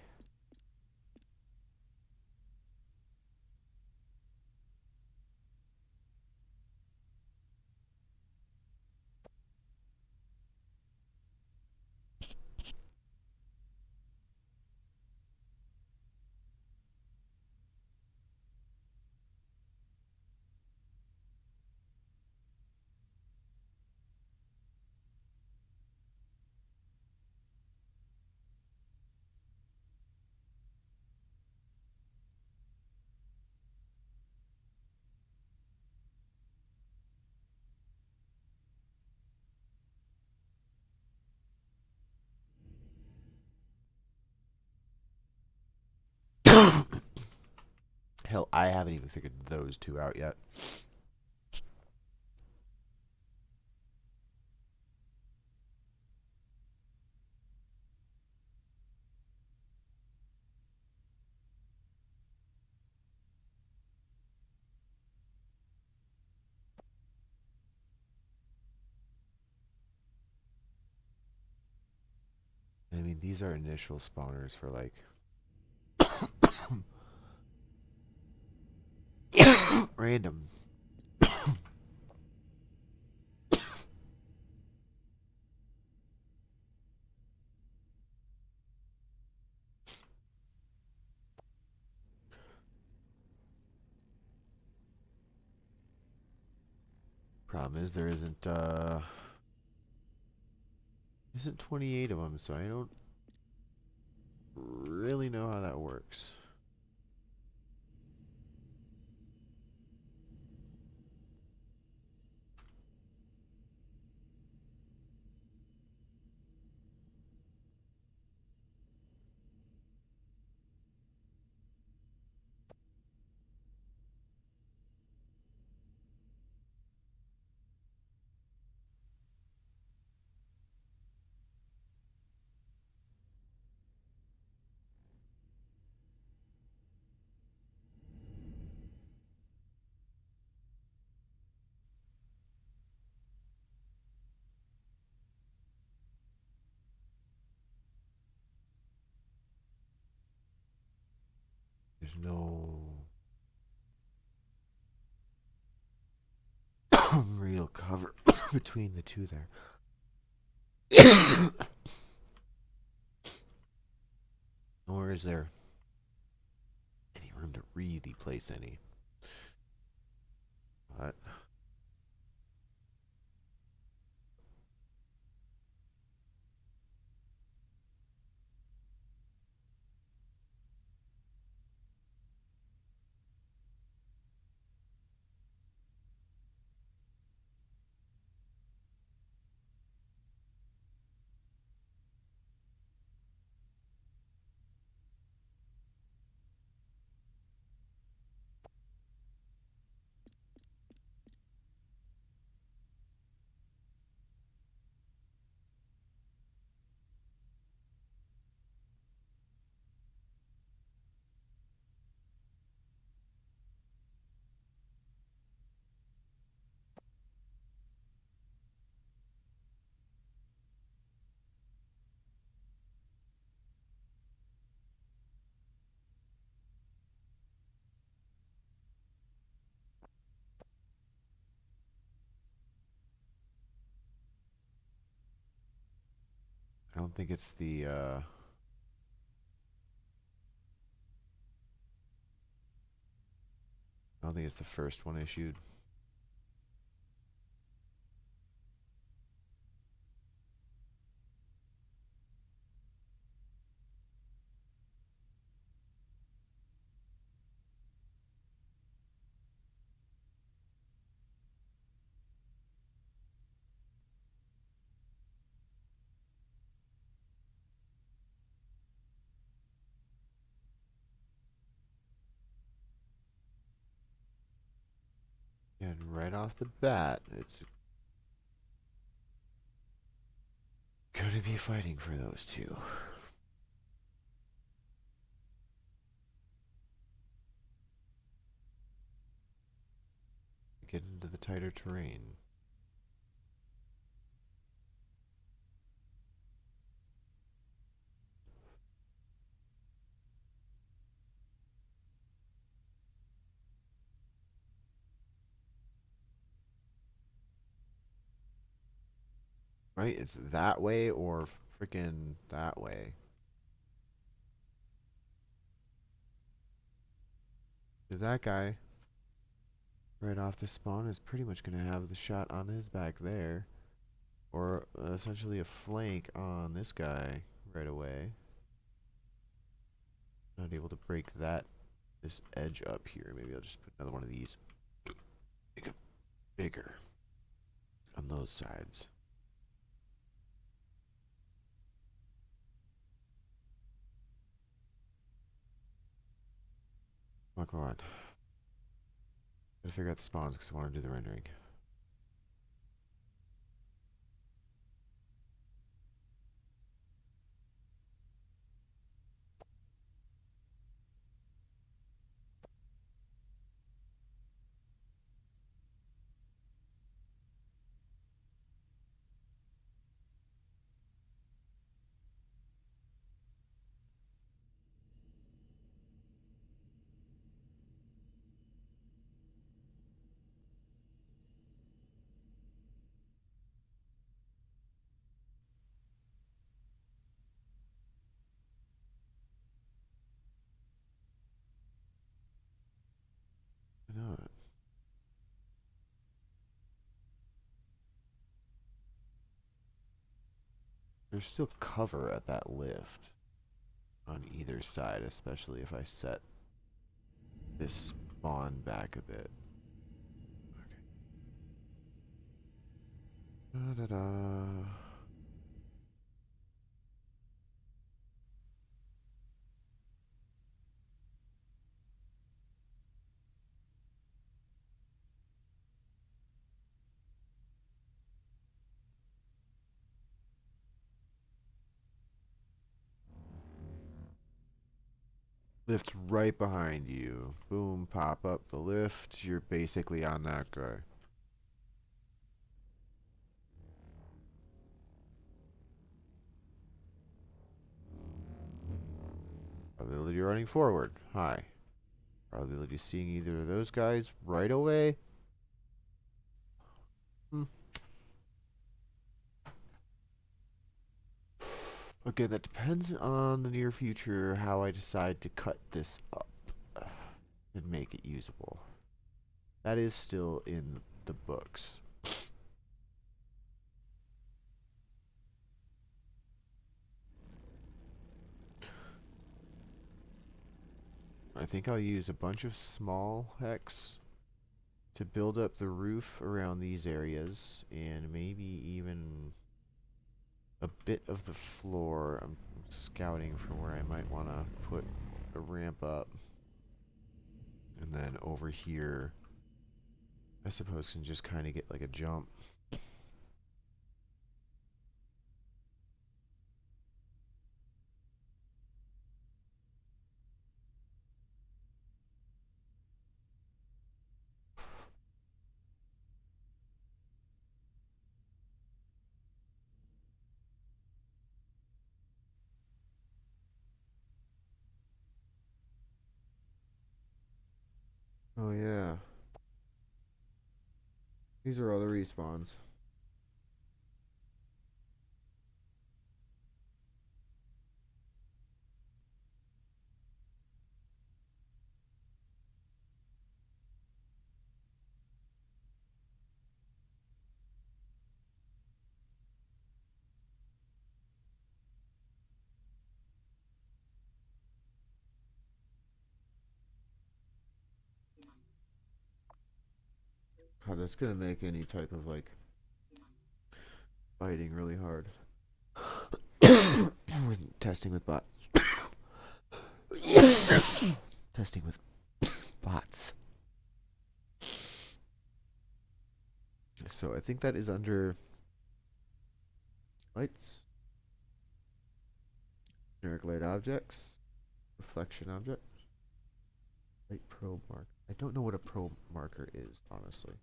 hell, I haven't even figured those two out yet. I mean, these are initial spawners for like random. Problem is there isn't 28 of them, so I don't really know how that works. There's no real cover between the two there. Nor is there any room to really place any. But I don't think it's the I don't think it's the first one issued. And right off the bat, it's gonna be fighting for those two. Get into the tighter terrain. Right? It's that way or freaking that way. Because that guy, right off the spawn, is pretty much going to have the shot on his back there. Or essentially a flank on this guy right away. Not able to break this edge up here. Maybe I'll just put another one of these. Make it bigger on those sides. Come on. Gotta figure out the spawns because I want to do the rendering. I know it. There's still cover at that lift on either side, especially if I set this spawn back a bit. Okay. Da-da-da. Lift's right behind you. Boom, pop up the lift. You're basically on that guy. Probability running forward. High. Probability of seeing either of those guys right away. Again, that depends on the near future, how I decide to cut this up and make it usable. That is still in the books. I think I'll use a bunch of small hex to build up the roof around these areas, and maybe even a bit of the floor. I'm scouting for where I might want to put a ramp up. And then over here, I suppose can just kind of get like a jump. Oh yeah. These are all the respawns. Oh, that's gonna make any type of like fighting really hard. Testing with bots. Testing with bots. So I think that is under lights, generic light objects, reflection object, light probe marker. I don't know what a probe marker is, honestly.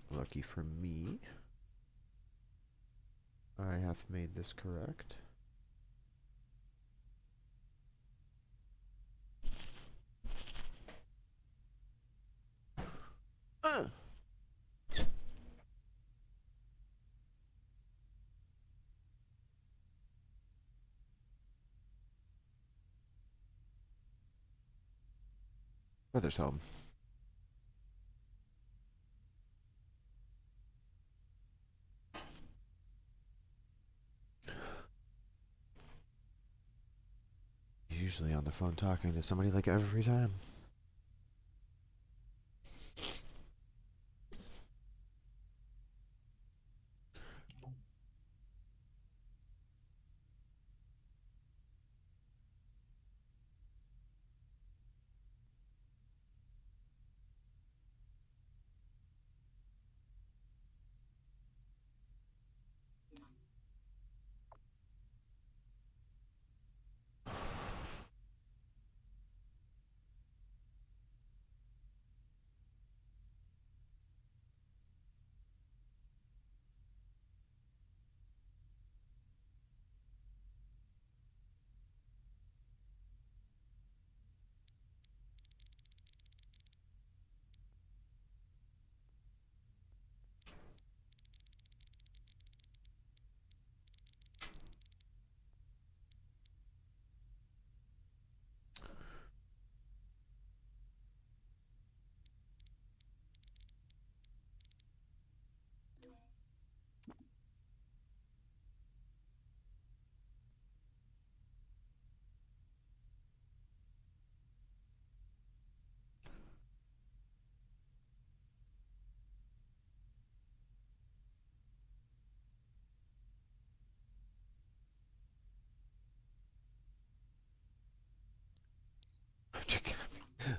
Lucky for me, I have made this correct. Brother's home. Usually on the phone talking to somebody like every time.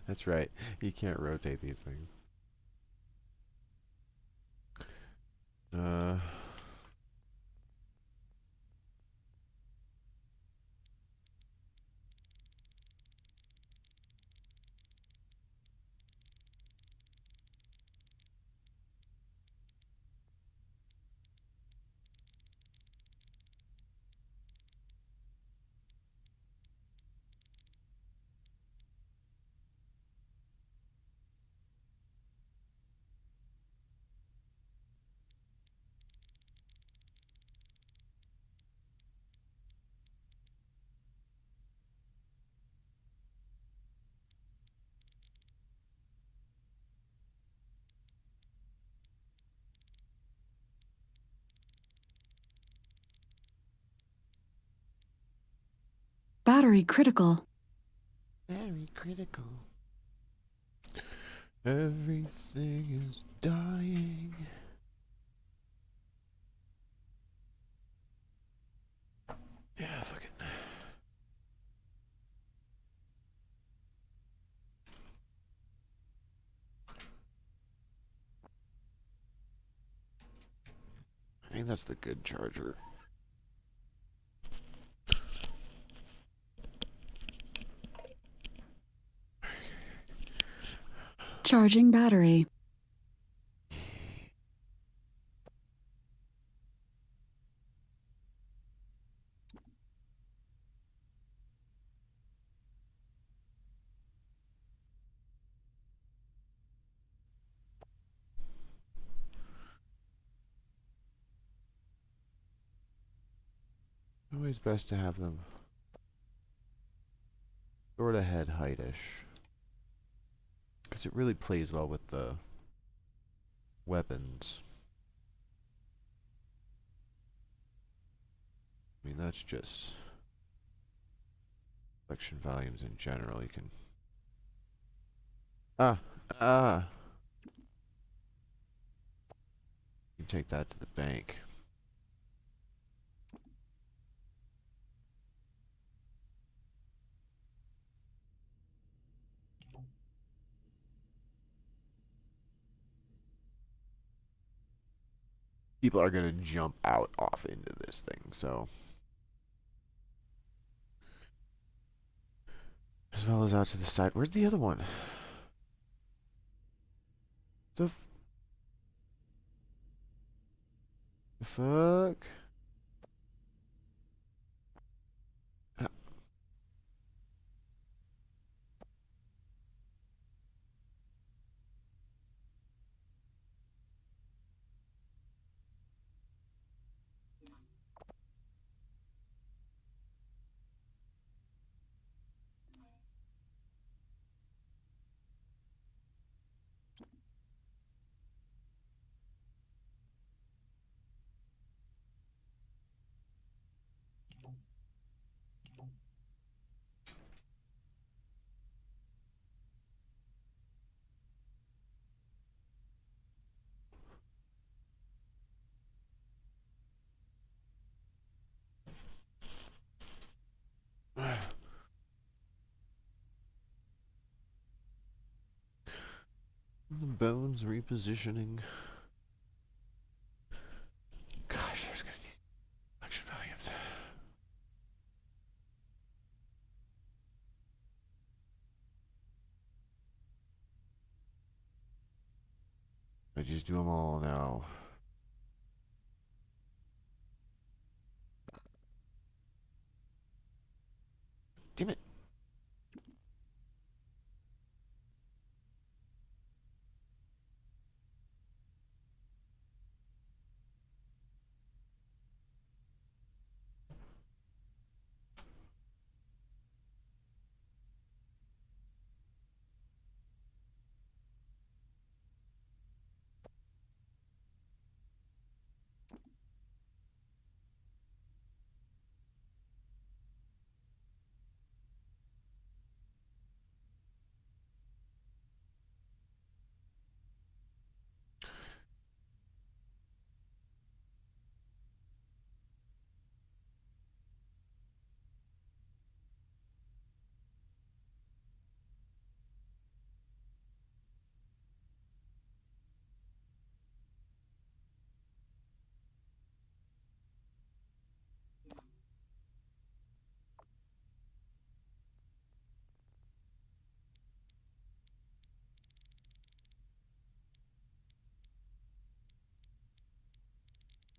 That's right. You can't rotate these things. Battery critical. Very critical. Everything is dying. Yeah, fuck it. I think that's the good charger. Charging battery. Always best to have them sort of head height-ish, because it really plays well with the weapons. I mean, that's just collection volumes in general. You can you can take that to the bank. People are gonna jump out off into this thing, so as well as out to the side. Where's the other one? The fuck? Bones repositioning. Gosh, there's gonna need collection volumes. I just do them all now. Damn it.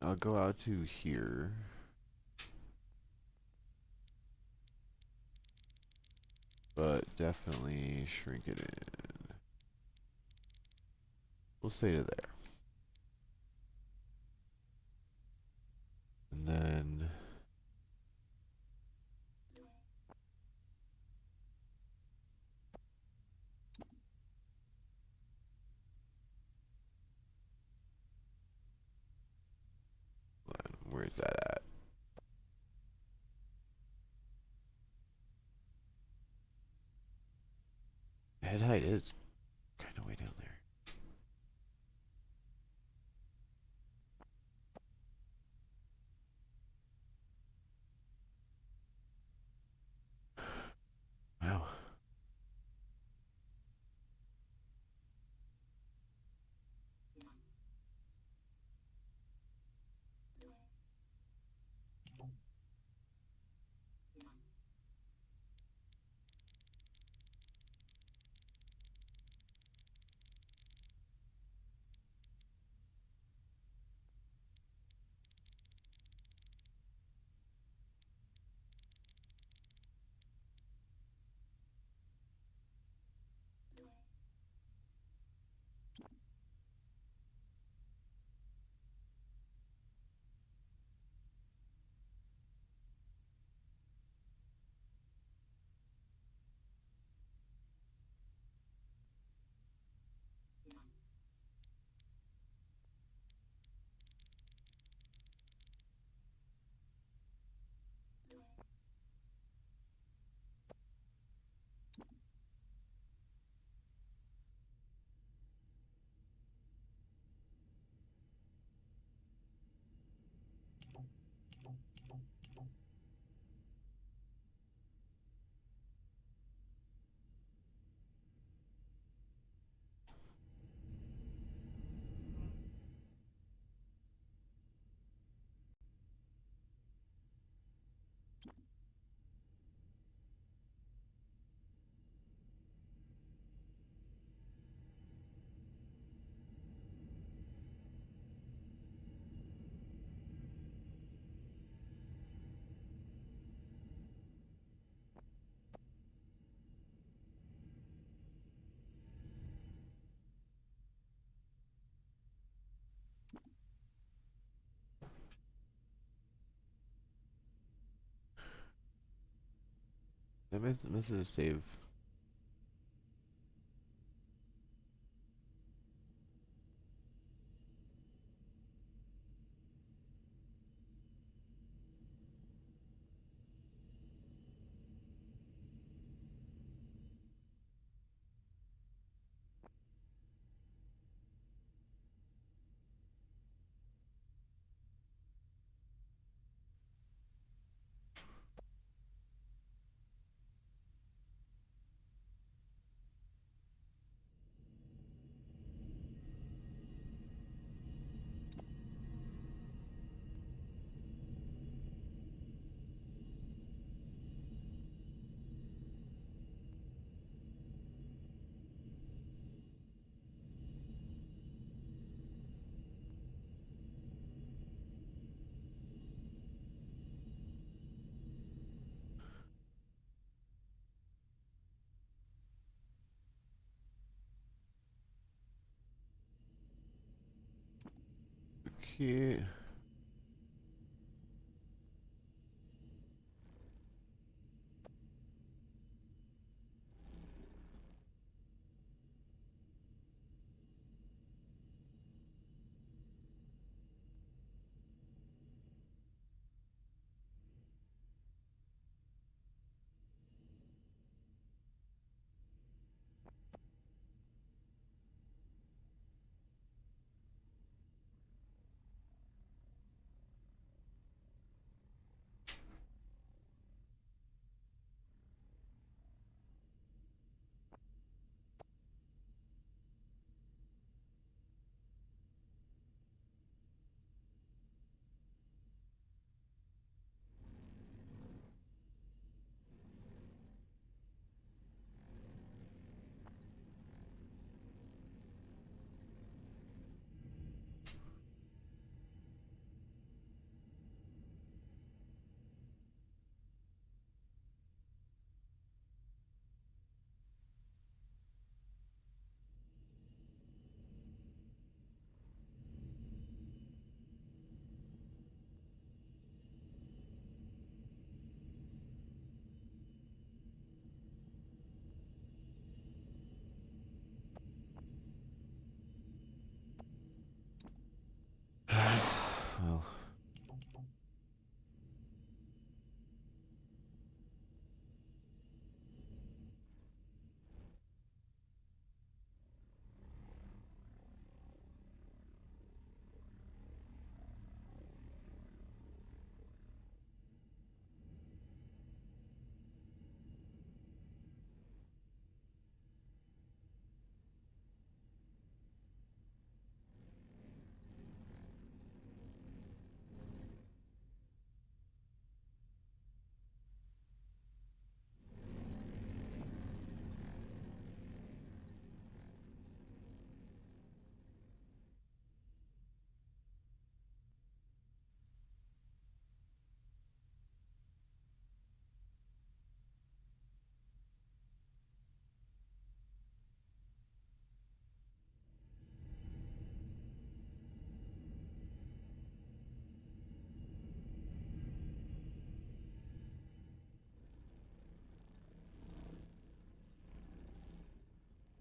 I'll go out to here. But definitely shrink it in. We'll say to there. And then where's that at? Head height is kind of way down there. Wow. That must have save. Okay.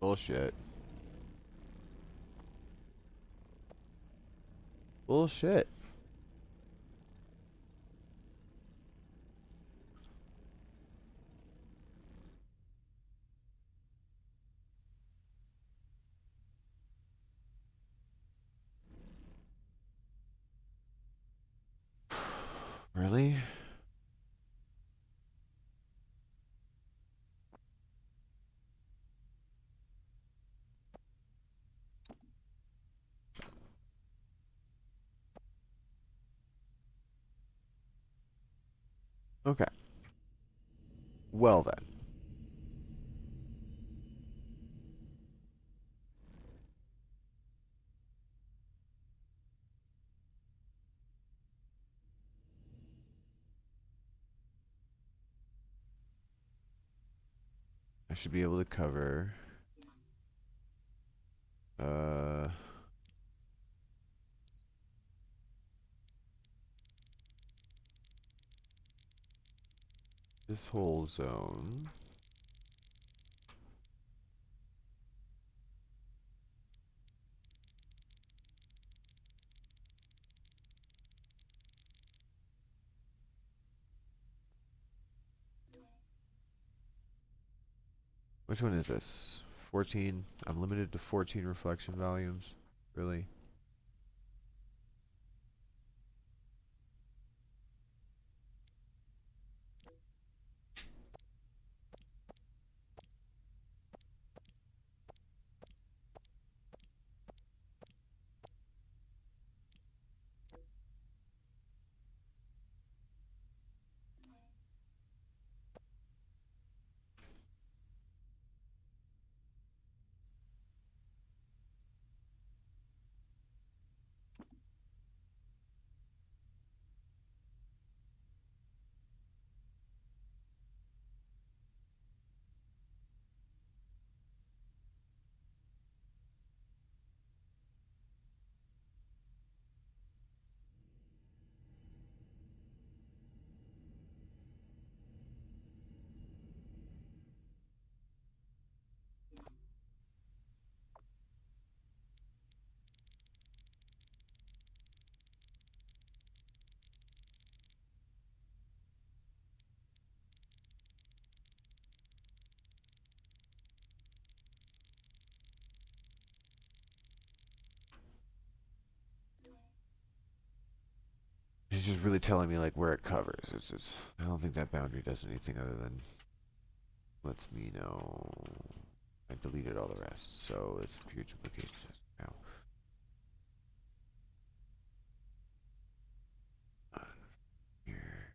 Bullshit. Bullshit. Really? Okay. Well then. I should be able to cover this whole zone. Which one is this? 14. I'm limited to 14 reflection volumes. Really? He's just really telling me like where it covers. It's just, I don't think that boundary does anything other than lets me know I deleted all the rest. So it's a pure duplication system now. Here.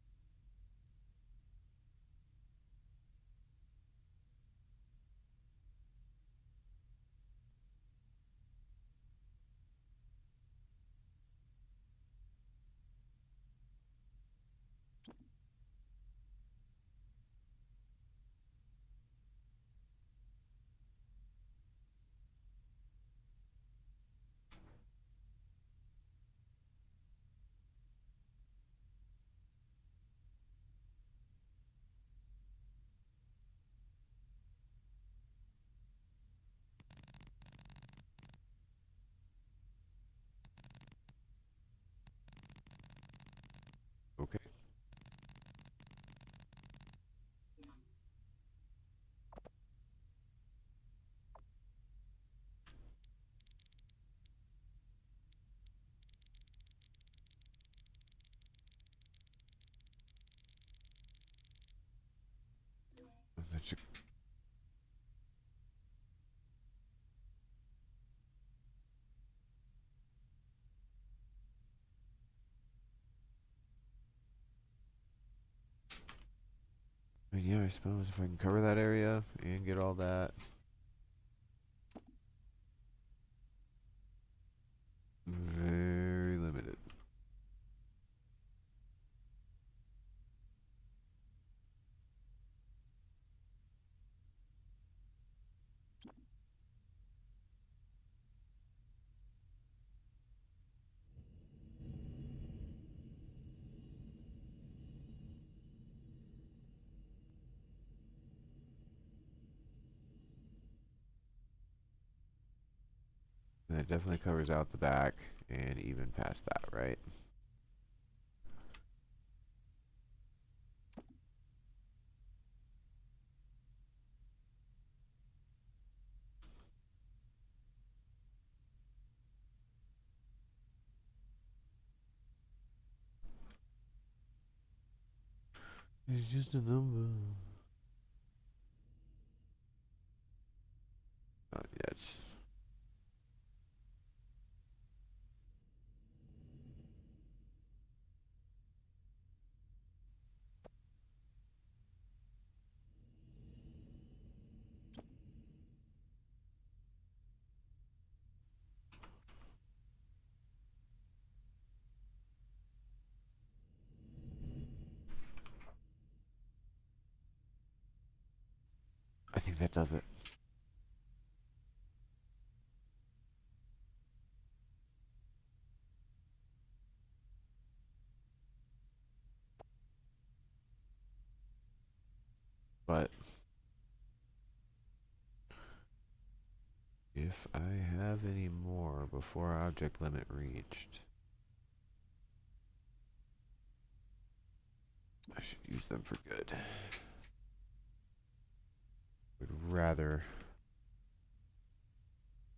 Okay. That should. I mean, yeah, I suppose if I can cover that area and get all that. Very limited. That definitely covers out the back and even past that, right? It's just a number. Yes. I think that does it. But if I have any more before object limit reached, I should use them for good. Would rather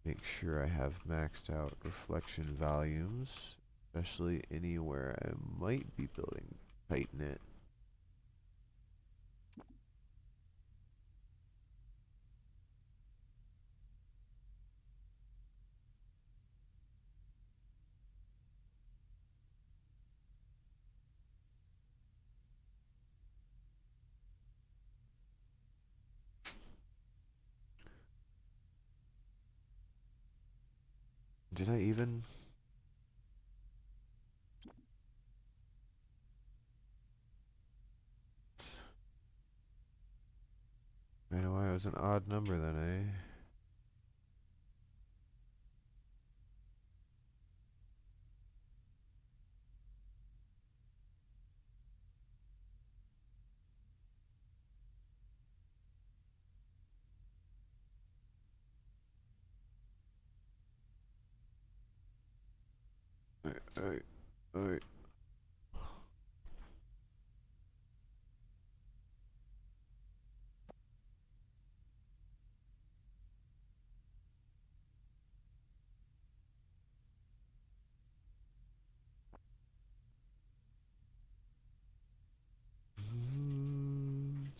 make sure I have maxed out reflection volumes, especially anywhere I might be building tighten it. Did I even? I know why it was an odd number then, eh? Alright.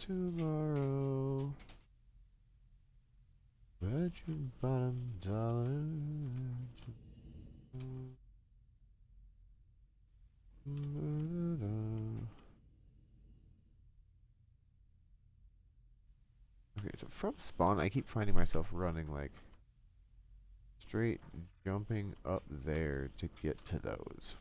Tomorrow, bet your bottom dollar. Okay, so from spawn, I keep finding myself running like straight jumping up there to get to those.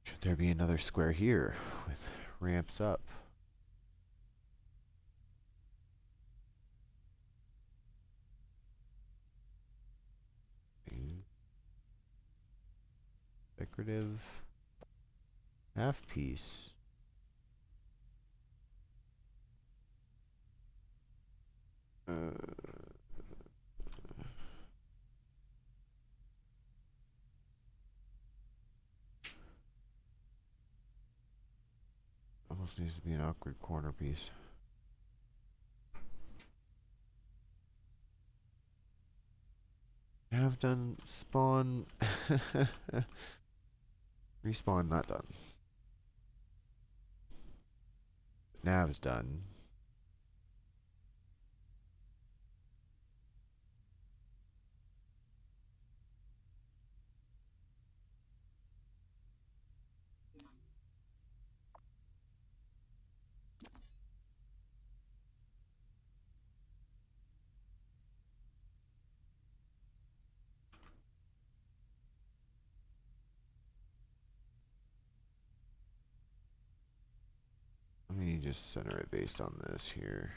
Should there be another square here with ramps up? Decorative half piece. Almost needs to be an awkward corner piece. I have done spawn. Respawn not done. Nav's done. Let me just center it based on this here.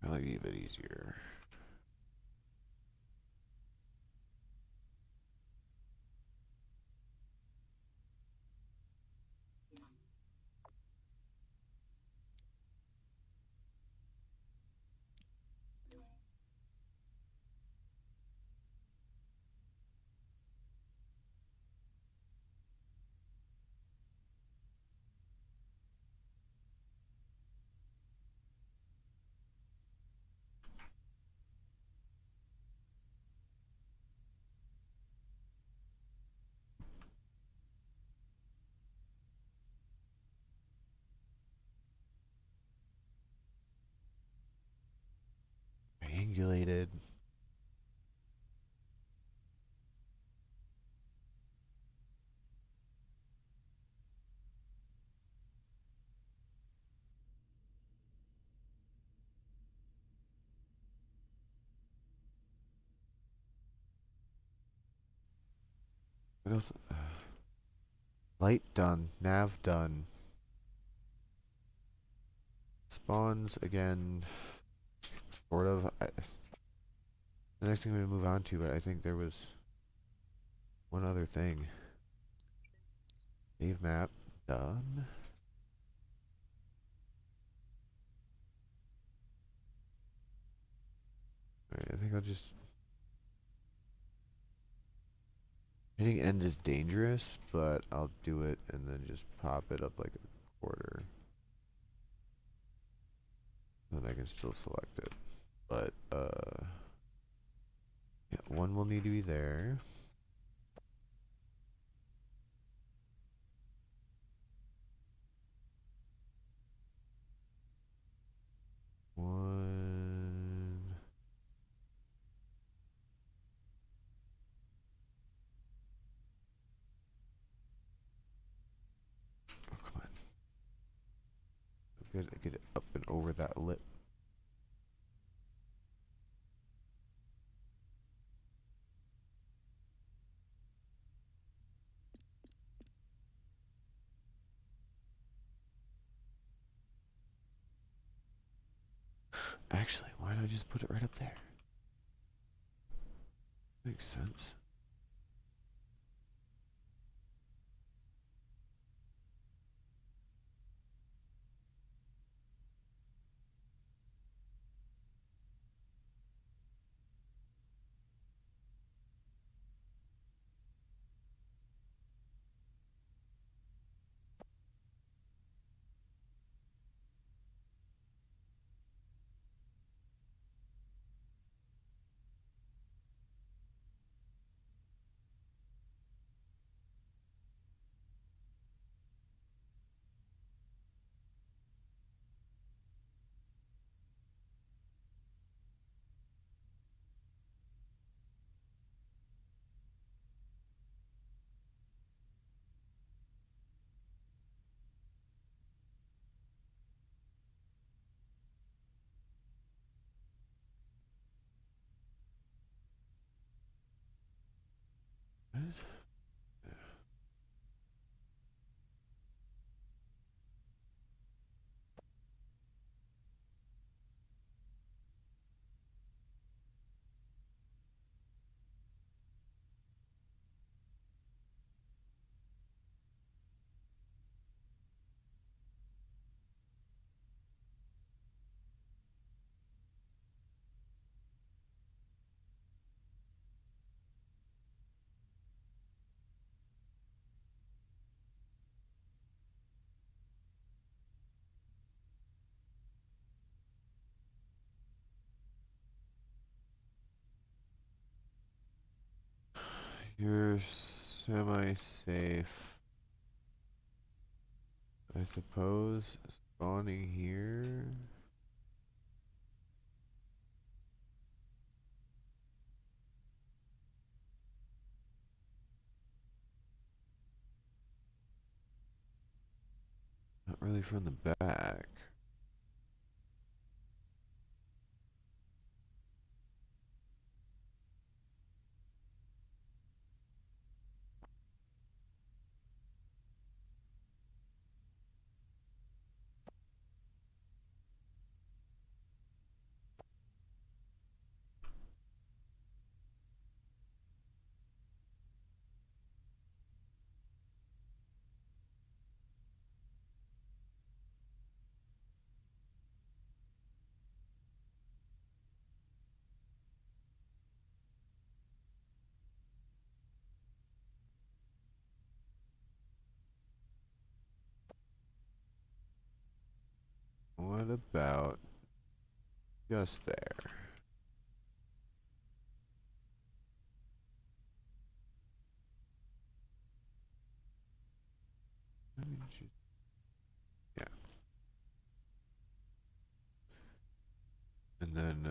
That'll be a bit easier. regulated. What else? Light done. Nav done. Spawns again. Sort of. The next thing I'm going to move on to, but I think there was one other thing. Save map. Done. Alright, I think I'll just... Hitting end is dangerous, but I'll do it and then just pop it up like a quarter. Then I can still select it. But, yeah, one will need to be there. One. Oh, come on. Get it up and over that lip. Actually, why don't I just put it right up there? Makes sense. You're semi-safe. I suppose spawning here. Not really from the back. What about just there? Yeah. And then,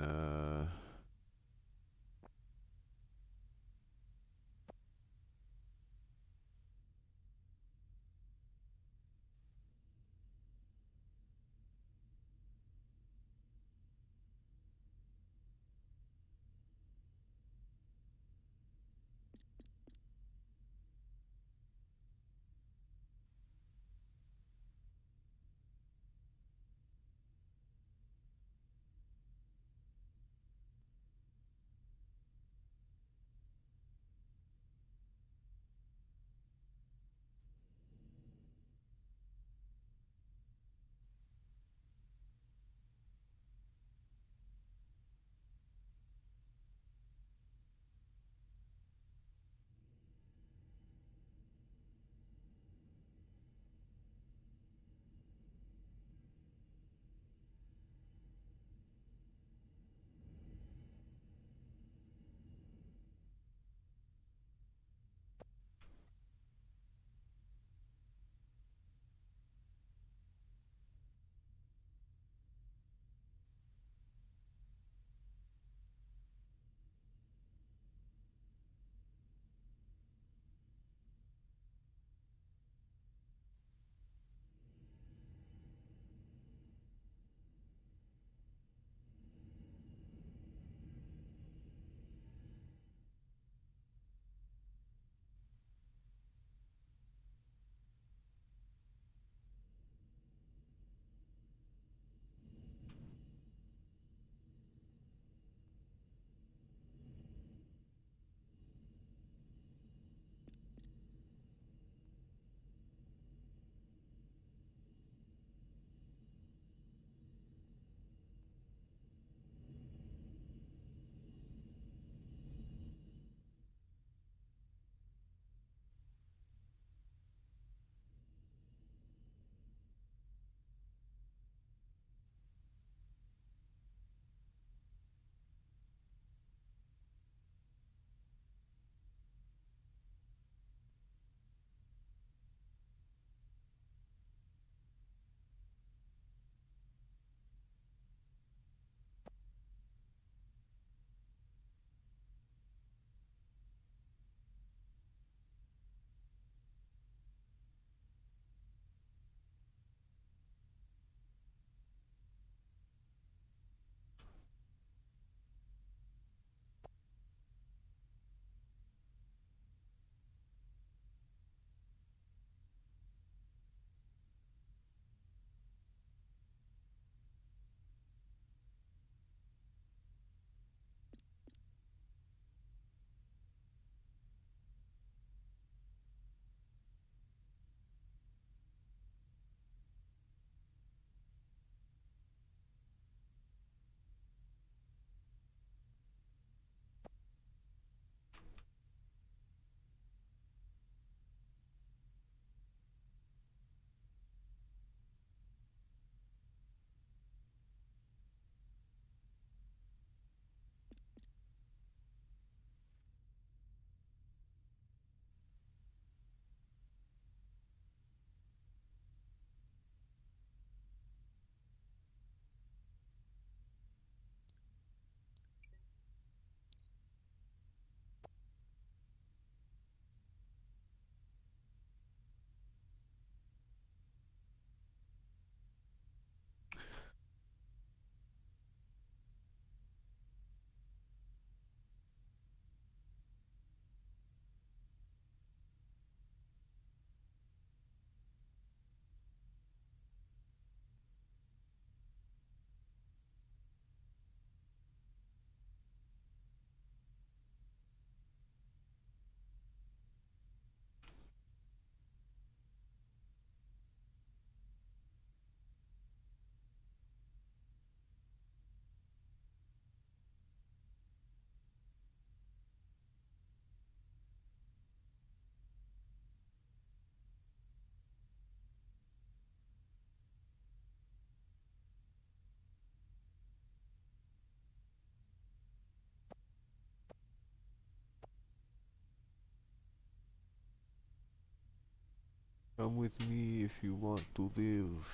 Come with me if you want to live.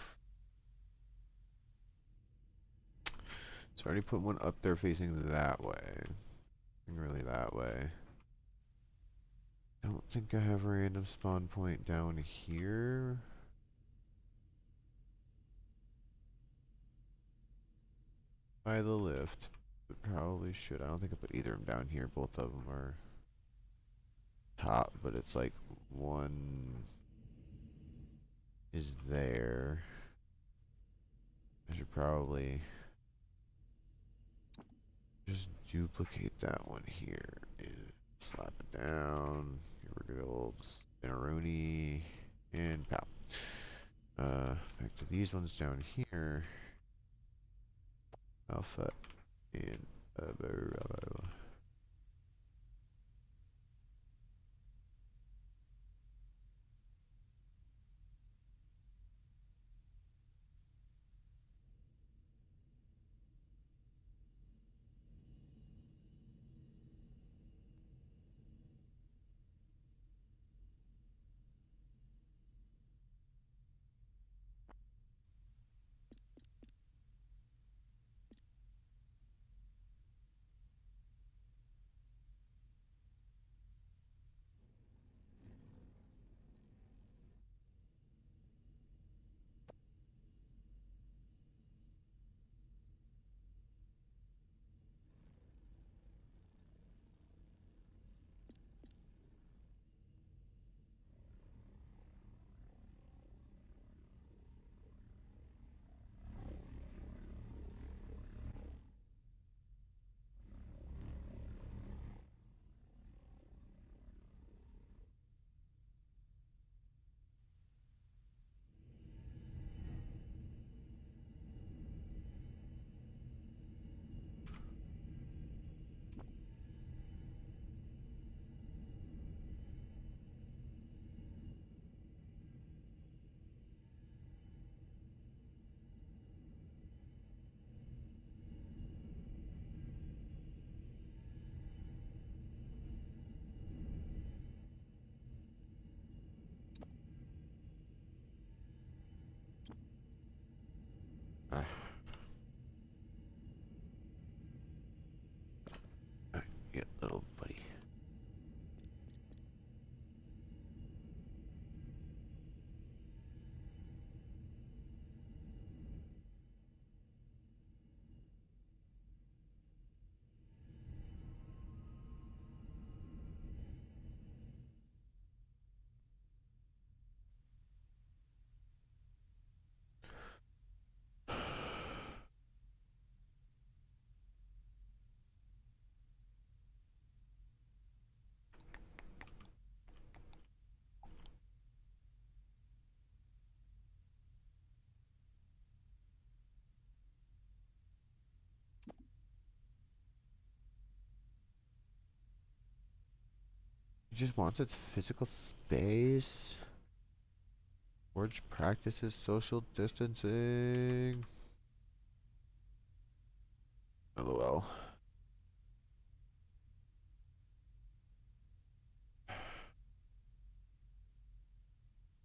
So I already put one up there facing that way. Really that way. I don't think I have a random spawn point down here. By the lift. But probably should. I don't think I put either of them down here. Both of them are top, but it's like one is there. I should probably just duplicate that one here and slap it down. Get rid of the old spinneroonie and pow. Back to these ones down here. Alpha and yeah, little buddy. It just wants its physical space. Forge practices social distancing. LOL.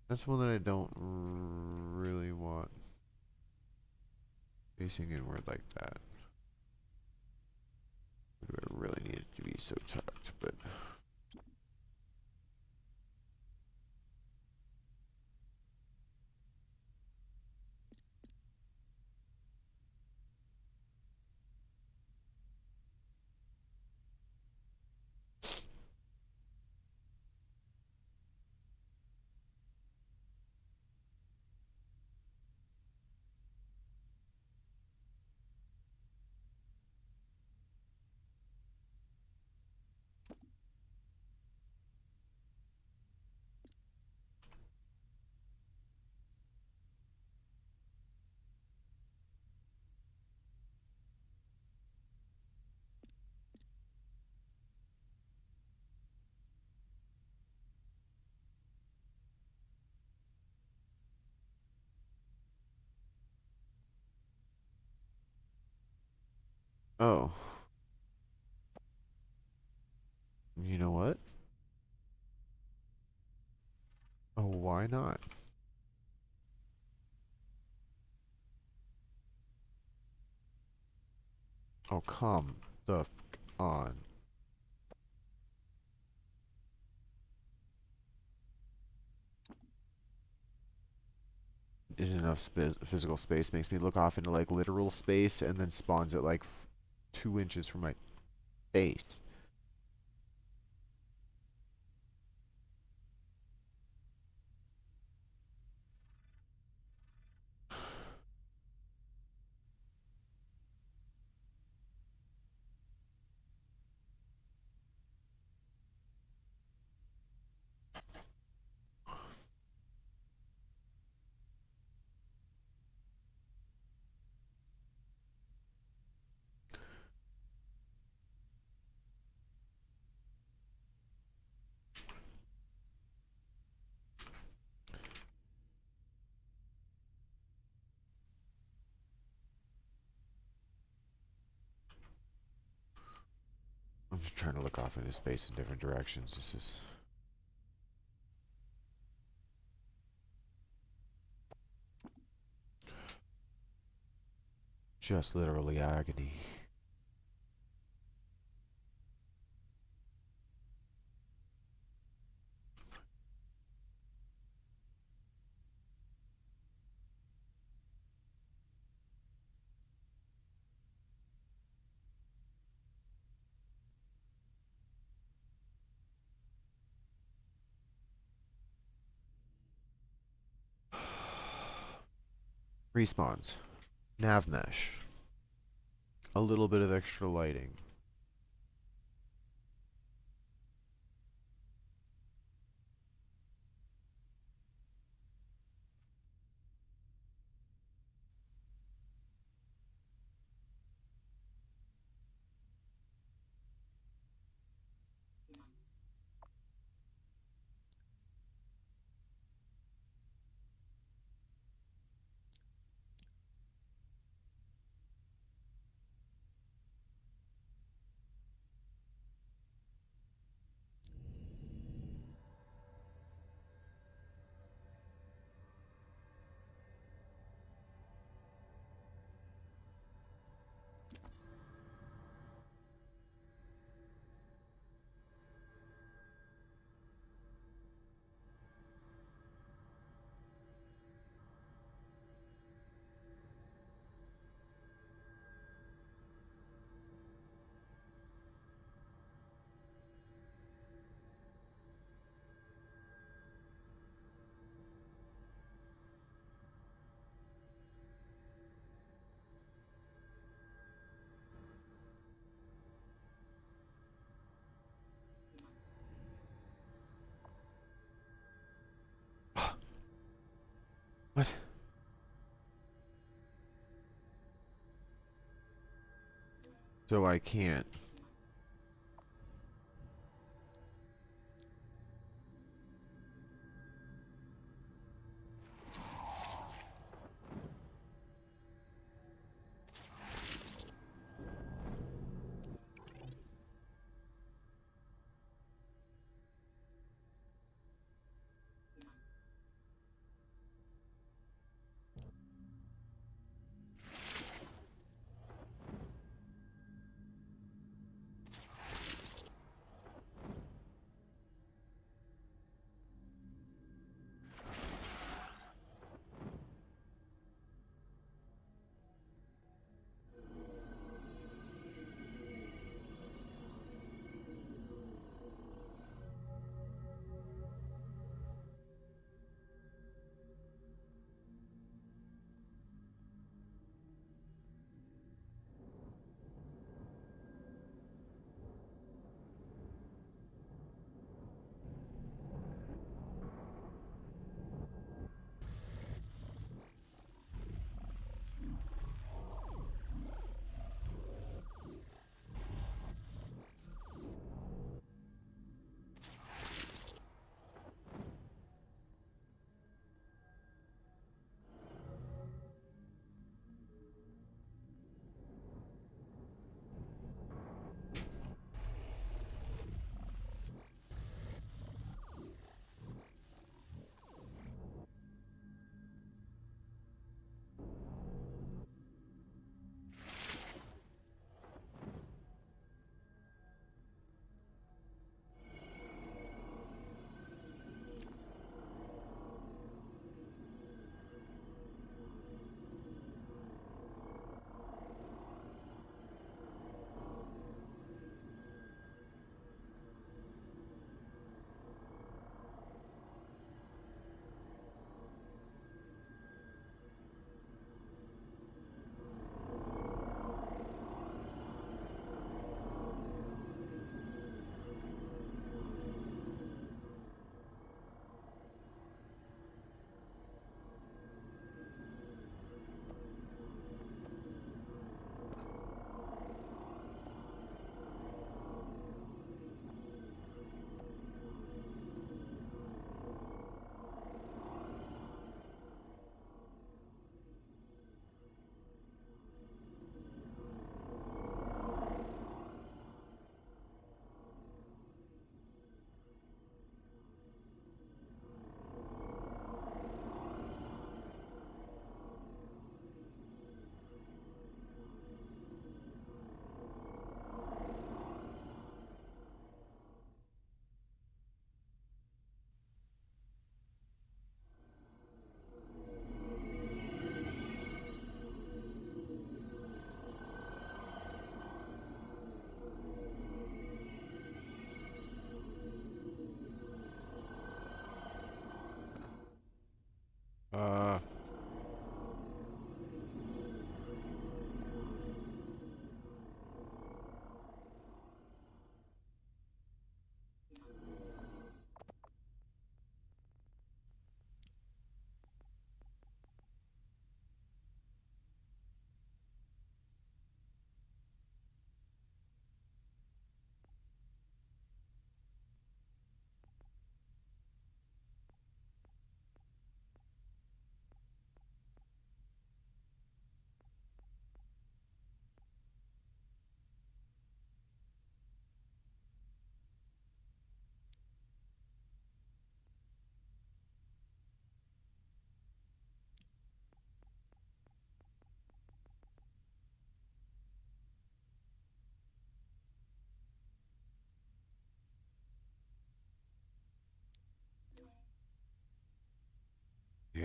That's one that I don't really want facing inward like that. I really need it to be so tucked, but oh. You know what? Oh, Why not? Oh, come the f on. Isn't enough physical space. Makes me look off into like literal space and then spawns at like 2 inches from my face. I'm just trying to look off into space in different directions. This is... just literally agony. Respawns. Nav mesh. A little bit of extra lighting. What? So I can't.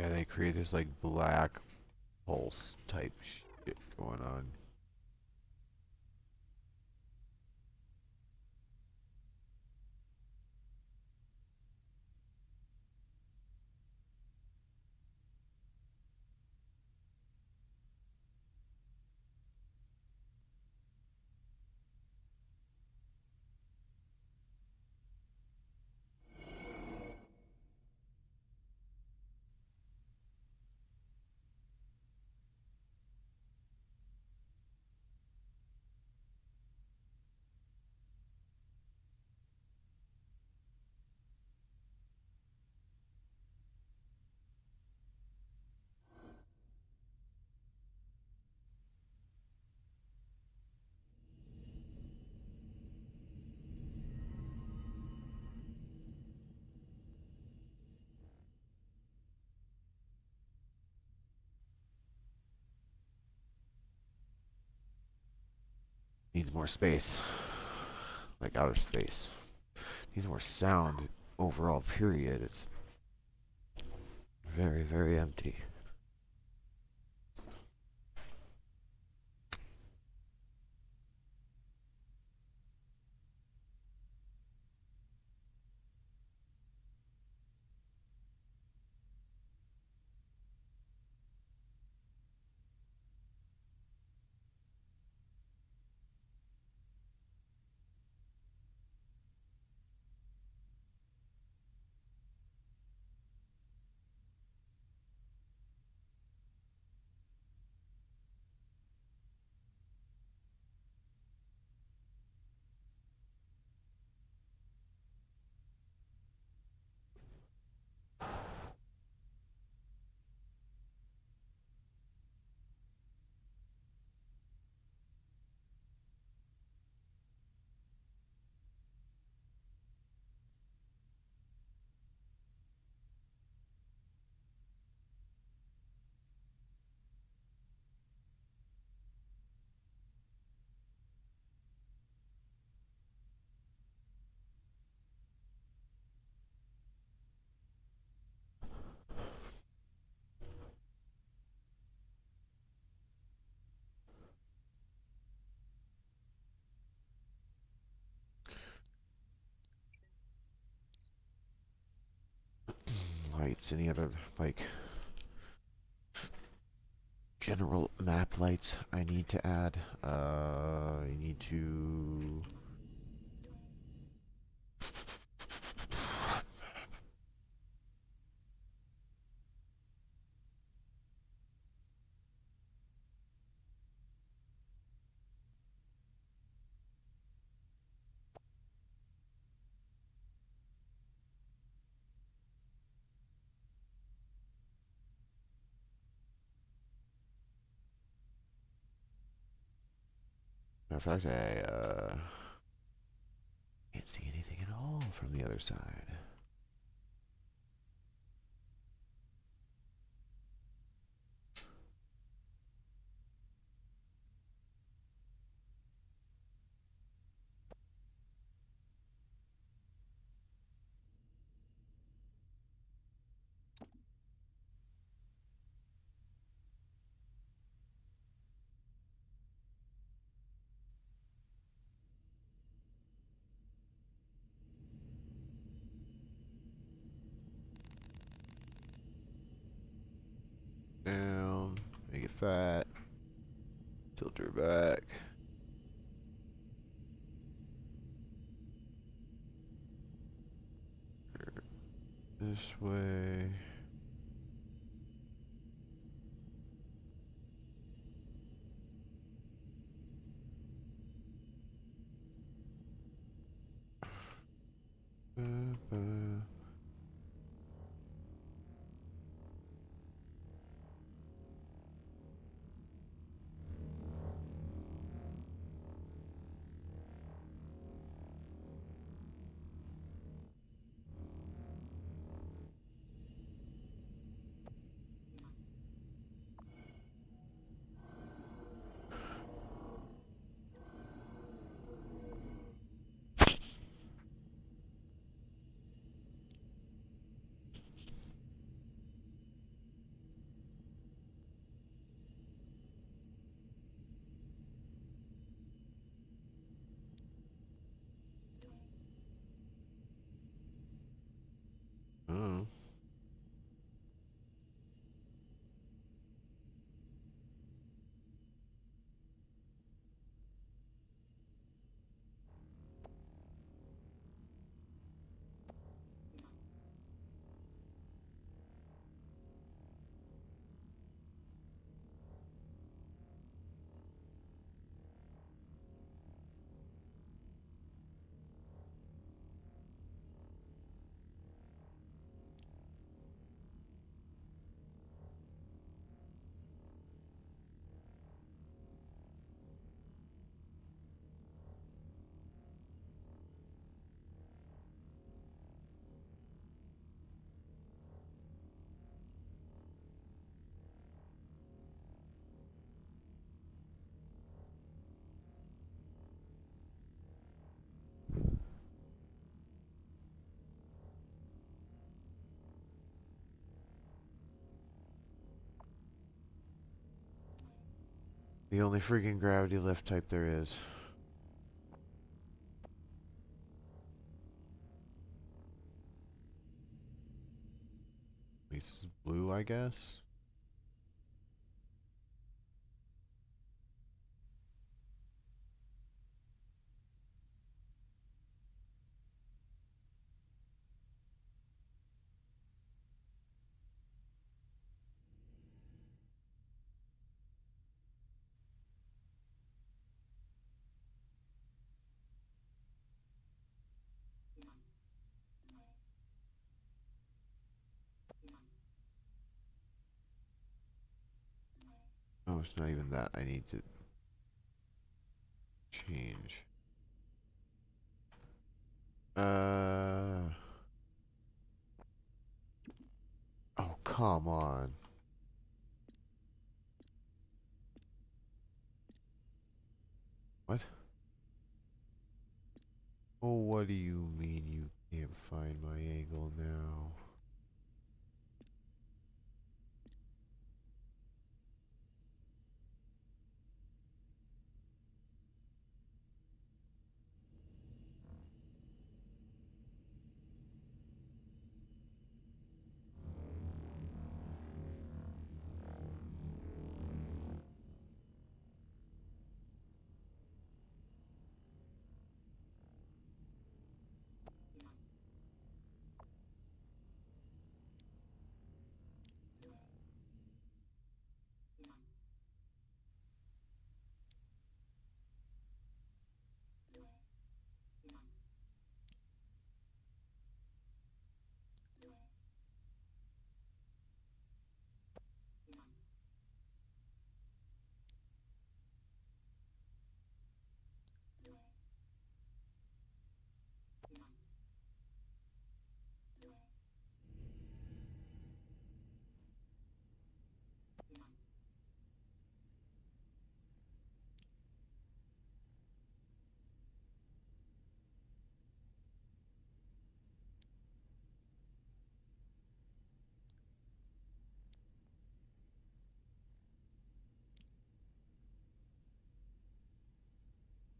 Yeah, they create this like black pulse type shit going on. Needs more space. Like outer space. Needs more sound overall, period. It's very, very empty. Lights, any other like general map lights I need to add? I need to matter of fact, I can't see anything at all from the other side. Down, make it fat, tilt her back. This way. The only freaking gravity lift type there is. This is blue, I guess. Oh, it's not even that. I need to change. Oh, come on. What? Oh, what do you mean you can't find my angle now?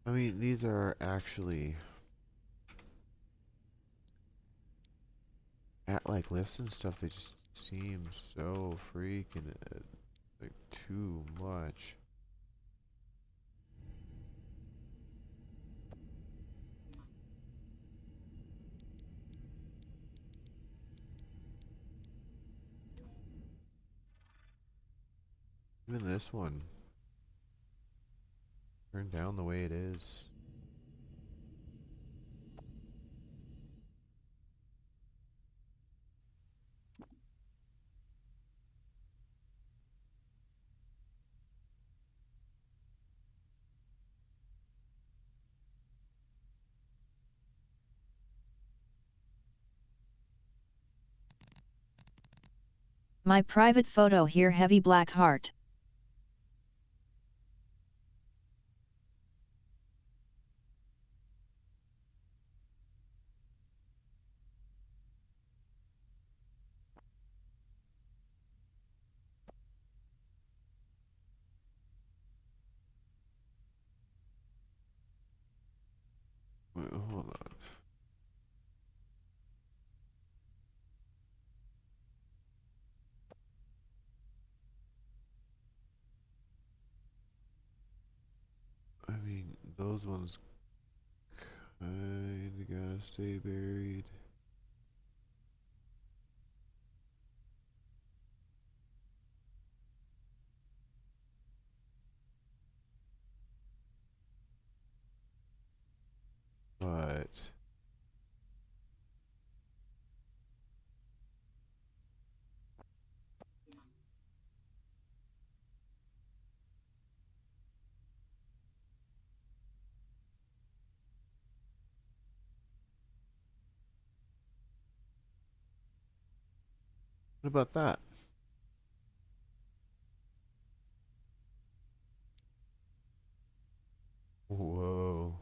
I mean, these are actually at like lifts and stuff. They just seem so freaking like too much. Even this one turned down the way it is. My private photo here, heavy black heart. Wait, hold on. I mean, those ones kinda gotta stay buried. But what about that? Whoa.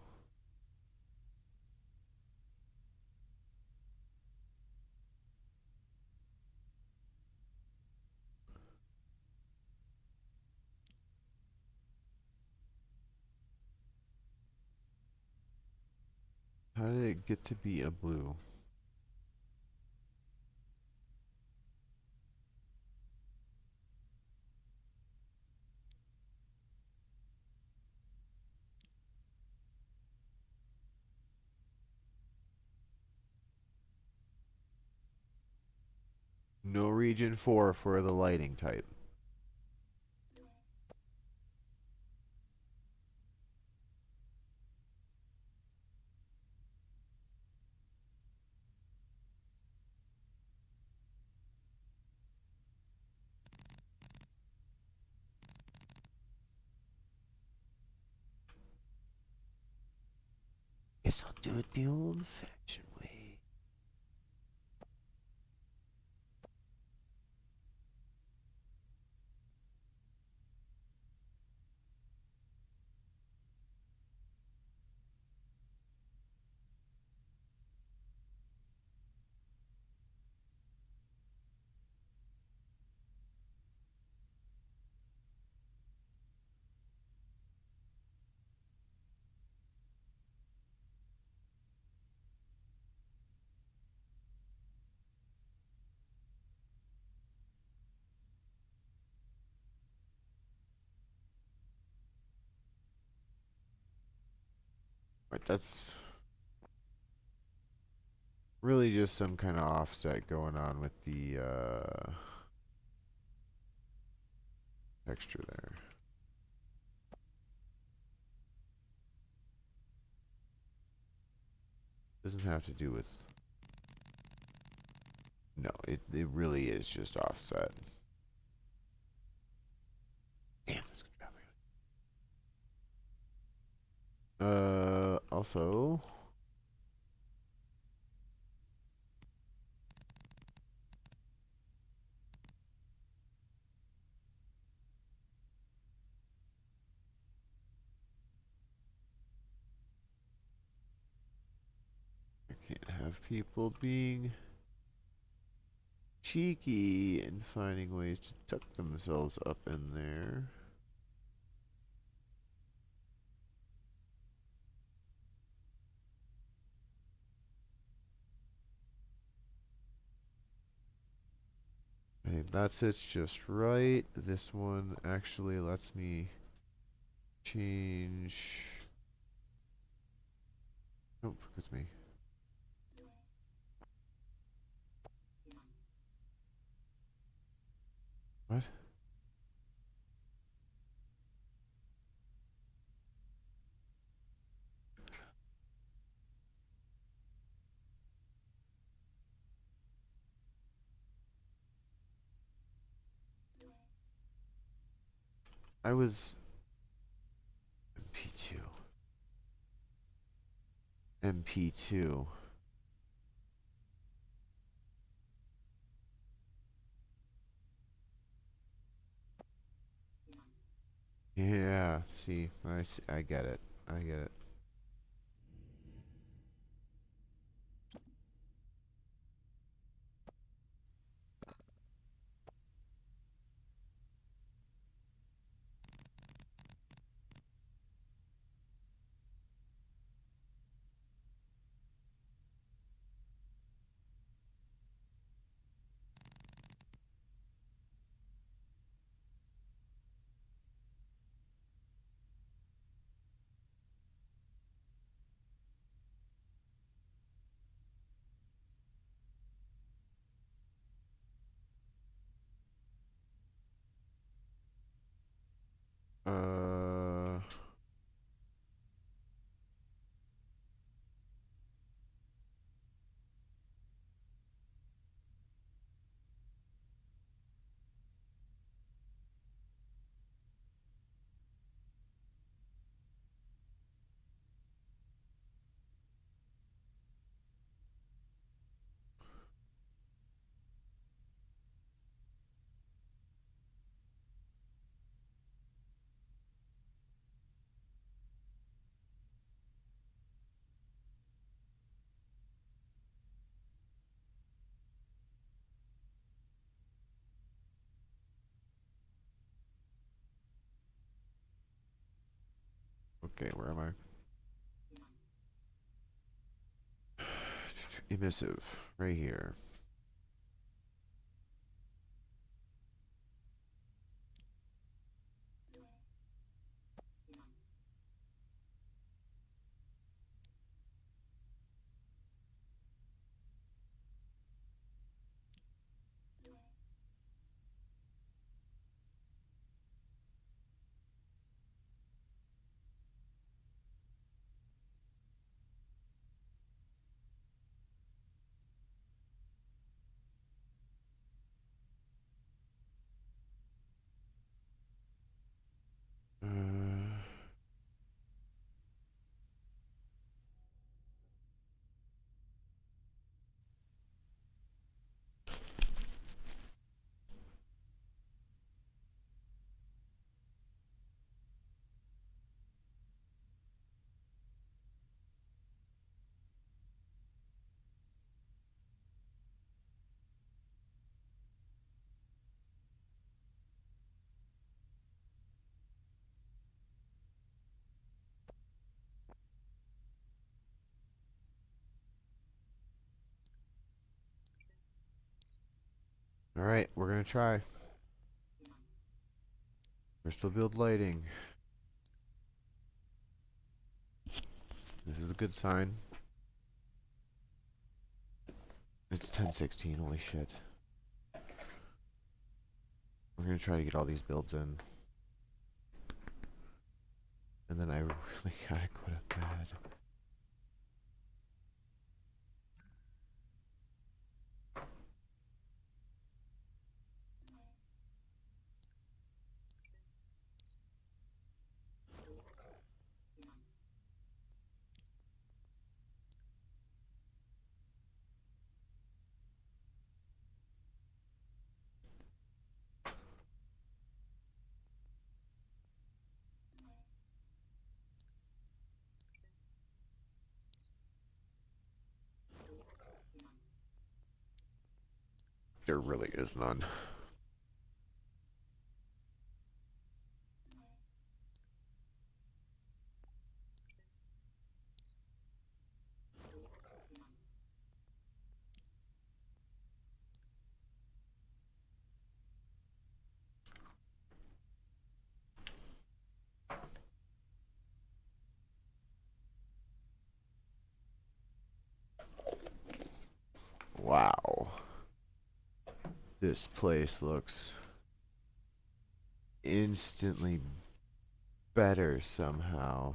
How did it get to be a blue? No region 4 for the lighting type. Guess I'll do it the old-fashioned way. Right, that's really just some kind of offset going on with the texture there. Doesn't have to do with... No, it really is just offset. Damn, this could probably... also... I can't have people being cheeky and finding ways to tuck themselves up in there. Okay, that's it's just right. This one actually lets me change. Nope, it's me. What? I was MP2. MP2. Yeah, see, I get it. I get it. Uh... Okay, where am I? emissive right here. Alright, we're gonna try. Crystal build lighting. This is a good sign. It's 10:16, holy shit. We're gonna try to get all these builds in. And then I really gotta go to bed. There really is none. Wow. This place looks instantly better somehow.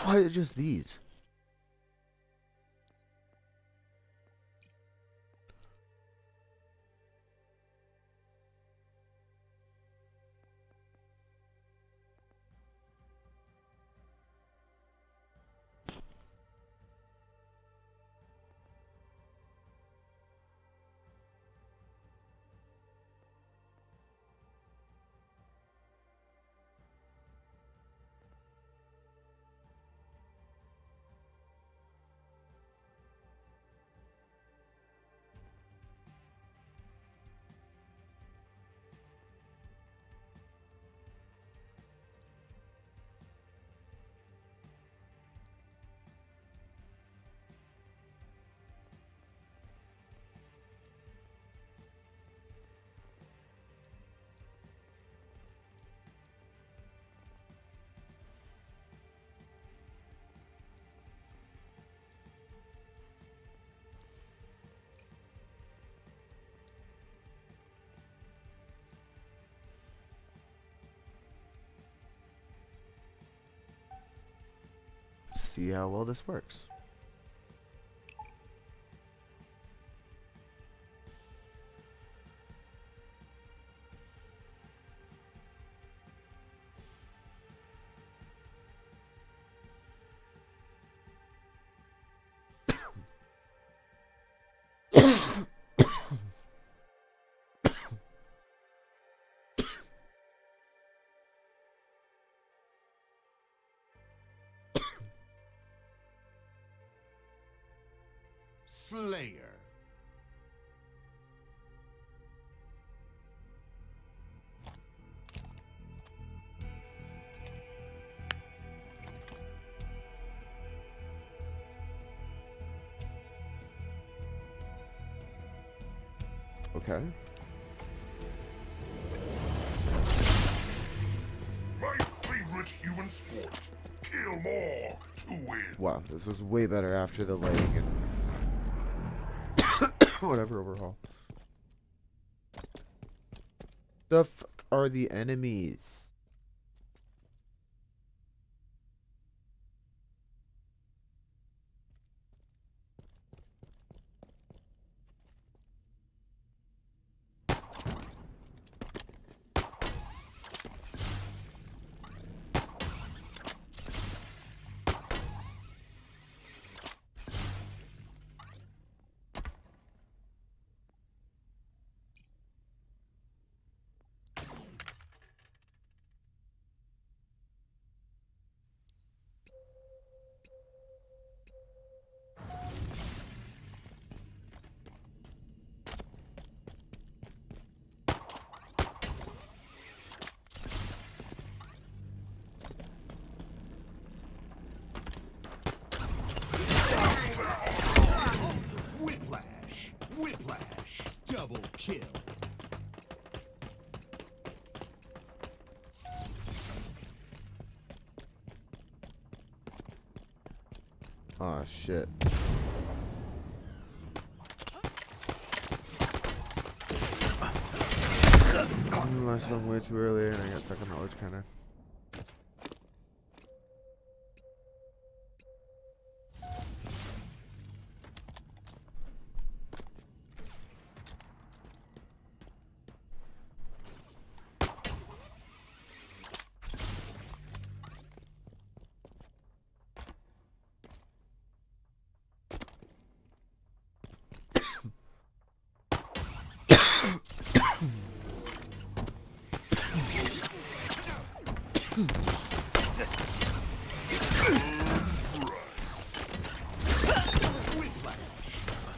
Why is it just these? see how well this works. Slayer. Okay. My favorite human sport. Kill more to win. Wow, this was way better after the leg and whatever overhaul. The fuck are the enemies? Whiplash. Double kill. Oh shit. I swung way too early and I got stuck on the ledge kinda.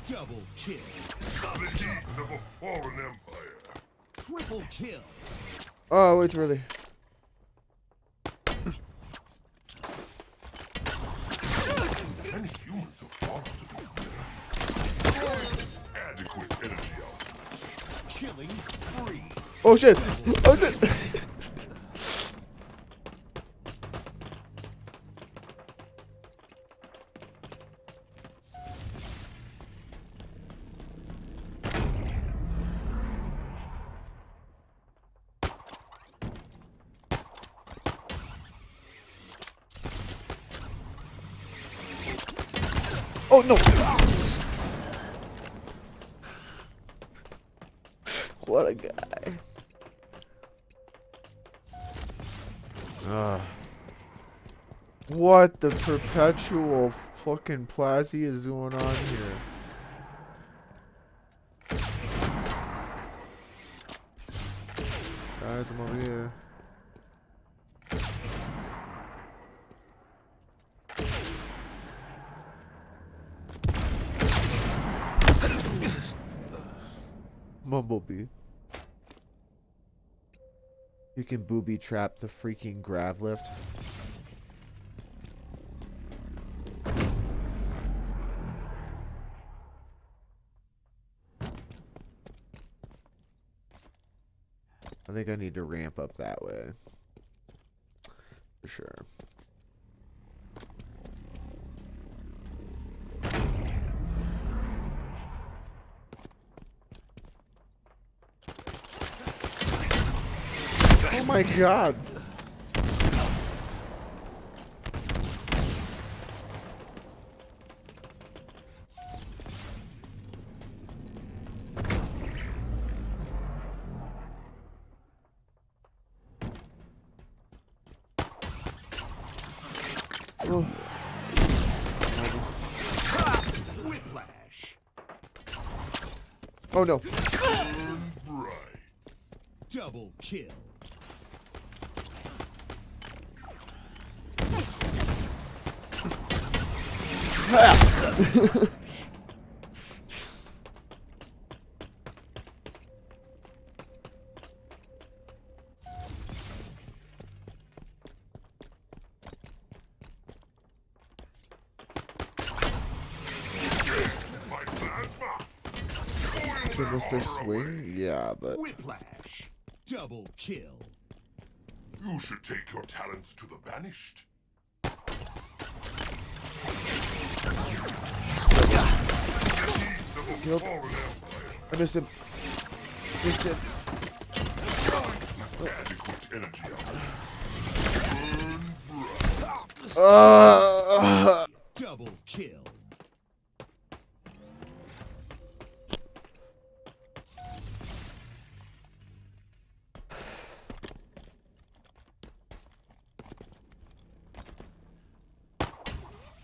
Double kill. The heat of a fallen empire. Triple kill. Oh, way too early. And humans have fallen to be better. Adequate energy output. Killing spree. Oh shit! Oh shit! Oh no! What a guy. What the perpetual fucking Plazzy is going on here? Guys, I'm over here. Mumblebee. You can booby trap the freaking grav lift. I think I need to ramp up that way. For sure. Oh my god. Whiplash. Oh no. Burn bright. Double kill. Mr. Swing? Yeah, but... Whiplash. Double kill. You should take your talents to the banished. Killed. I missed him. Missed him. Adequate energy double kill.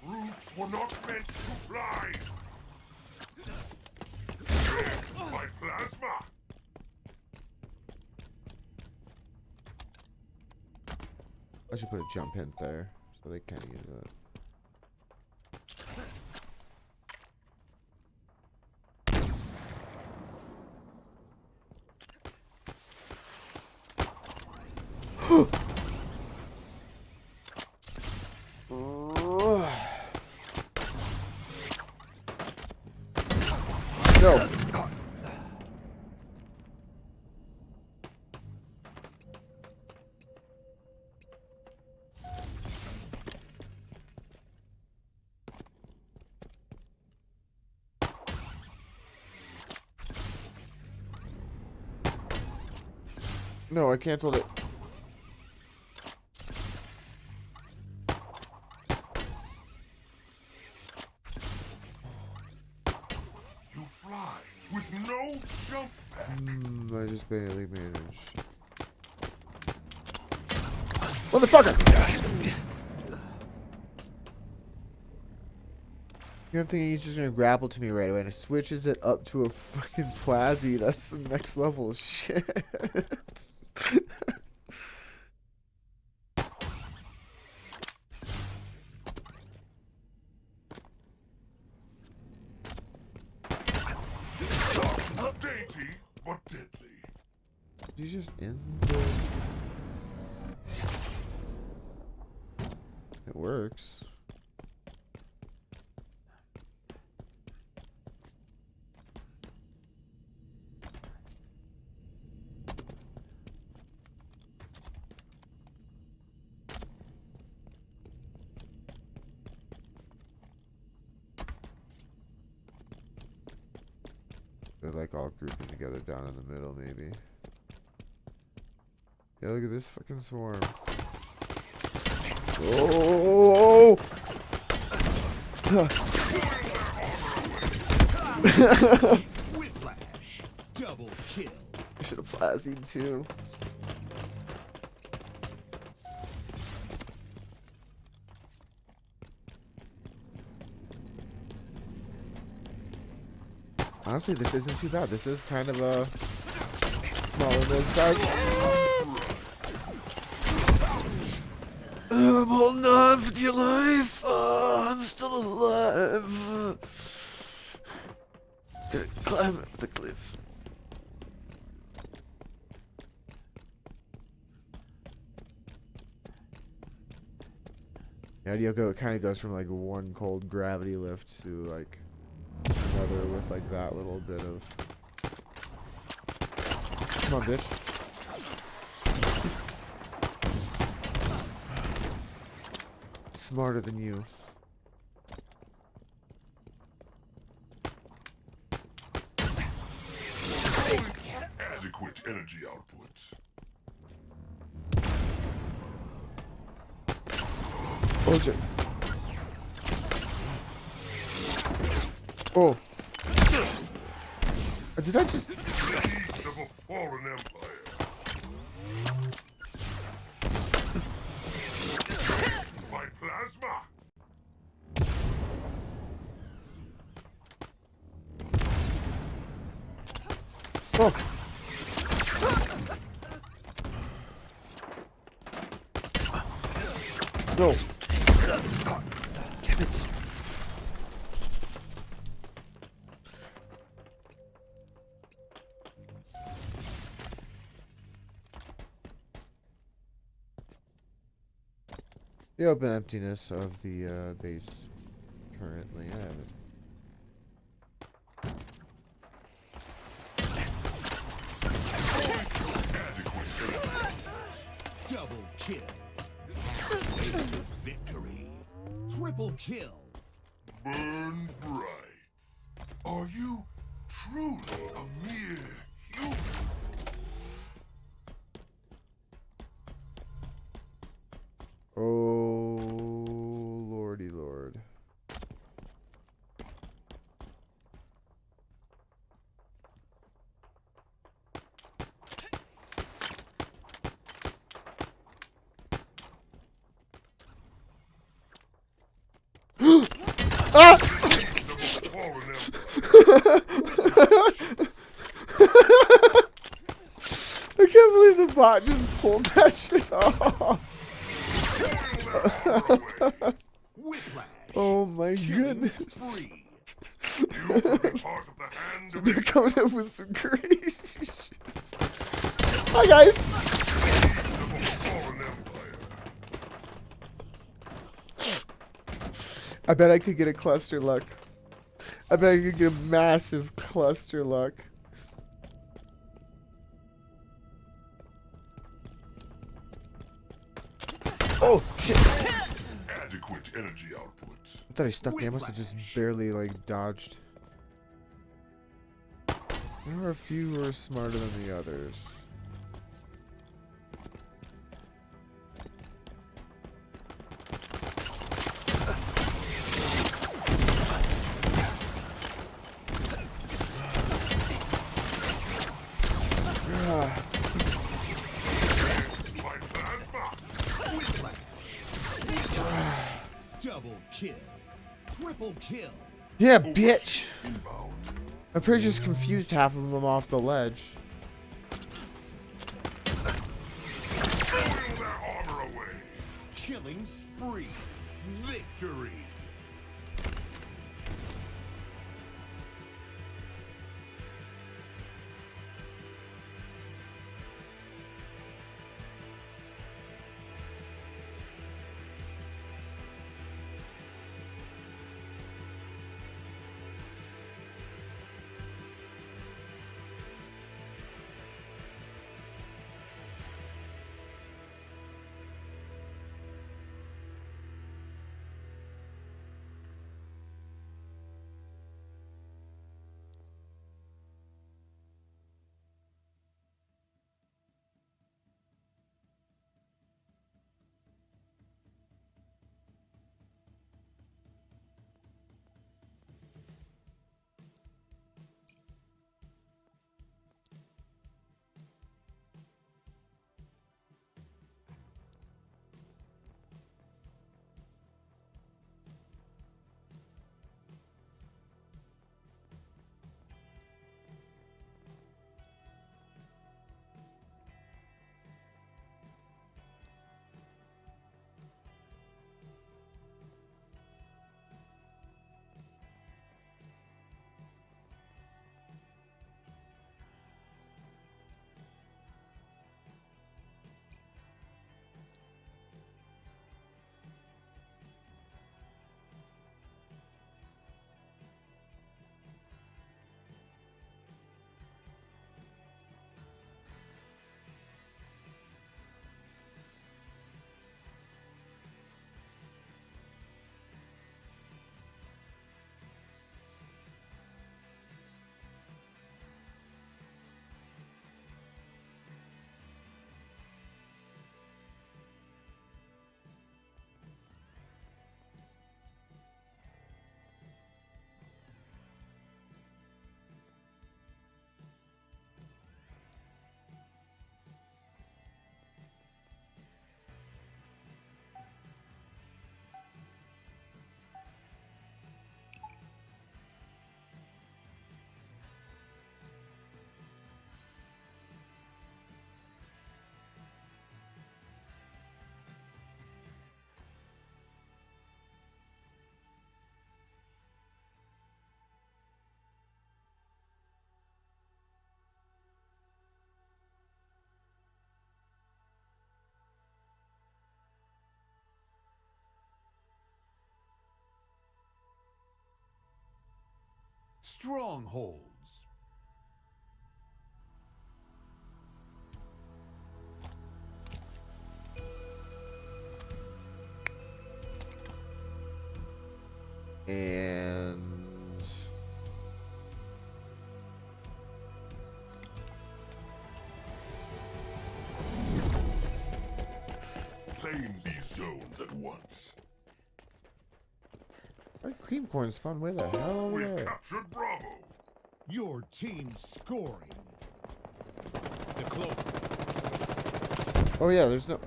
Roots were not meant to fly. My plasma. I should put a jump hint there so they can't use it. No. No, I canceled it. You fly with no jump back. I just barely managed. Motherfucker! I'm thinking he's just gonna grapple to me right away and it switches it up to a fucking Plazzy. That's the next level of shit. Dainty, but deadly. He's just in the... It works. They're like all grouping together down in the middle, maybe. Yeah, look at this fucking swarm. Oh! Whiplash. Double kill. I should have Plazzied too. Honestly, this isn't too bad. This is kind of a smaller mid-size. I'm holding on for dear life. I'm still alive. Gonna climb up the cliff. The idea it kind of goes from like one cold gravity lift to like another with like that little bit of. Come on, bitch. Smarter than you. Adequate energy output. Oh shit. Oh. Did I just... Seeds of a fallen empire. My plasma. No. No. Damn it. The open emptiness of the base currently. I haven't. Double kill. Victory. Triple kill. Burn bright. Are you truly a mere human? Oh, lordy lord. Ah! I can't believe the bot just pulled that shit off. Oh my goodness. So they're coming up with some crazy shit. Hi guys. I bet I could get a cluster luck. I bet I could get a massive cluster luck. Oh shit! Adequate energy output. I thought I stuck me. I must have just barely like dodged. There are a few who are smarter than the others. Double kill. Triple kill. Yeah, bitch. I'm pretty just confused half of them off the ledge. Throw their armor away. Killing spree. Victory. Strongholds. And Claim these zones at once. our cream corn spawned way the hell We've away. captured Bravo. Your team scoring. They're close. Oh yeah, there's no.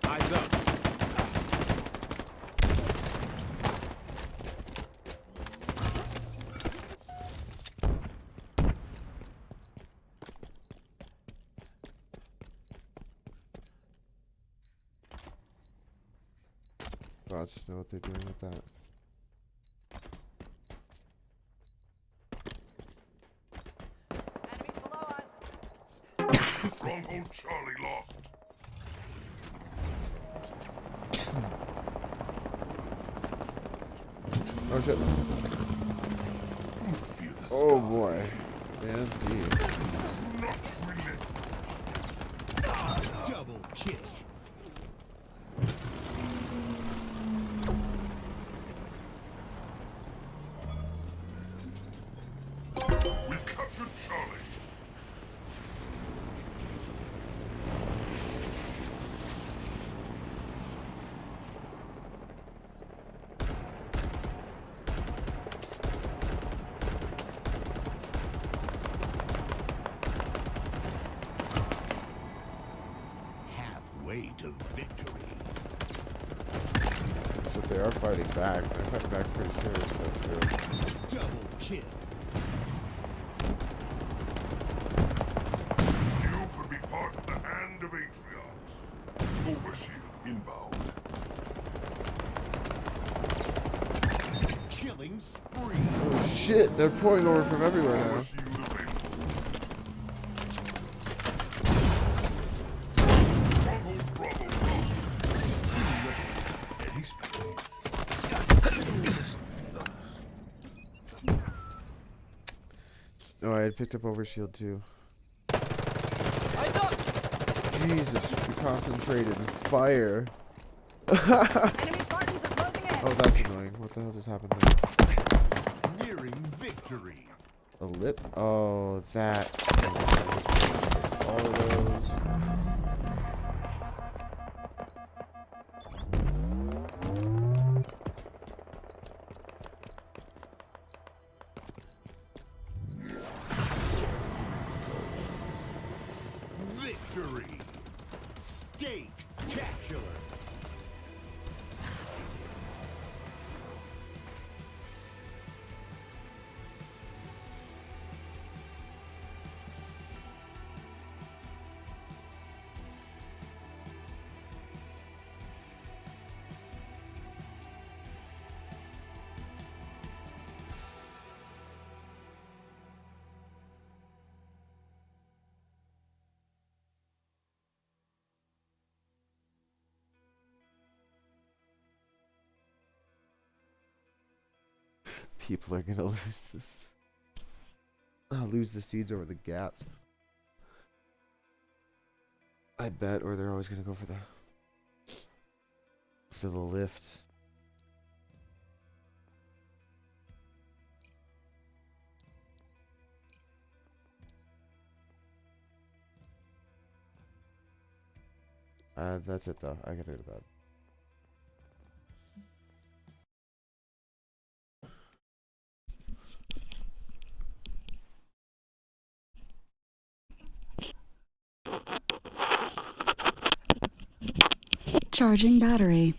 Eyes up. I just know what they're doing with that. Stronghold Charlie lost. Oh shit. Oh boy. Fancy. Double kill. We've captured Charlie. Halfway to victory. So they are fighting back. They're fighting back pretty serious, that's good. Double kill. You could be part of the Hand of Atriarchs. Overshield inbound. Killing spree. Oh shit, they're pouring over from everywhere now. Overshield available. Stronghold Bravo lost. Any space. No, I had picked up overshield too. Eyes up! Jesus, we concentrated fire. Enemy Spartans are closing in. Oh, that's annoying. What the hell just happened there? Nearing victory. A lip? Oh, that. All of those. Victory. Steak-tacular. People are gonna lose this. Lose the seeds over the gaps. I bet, or they're always gonna go for the lifts. That's it though. I gotta go to bed. Charging battery.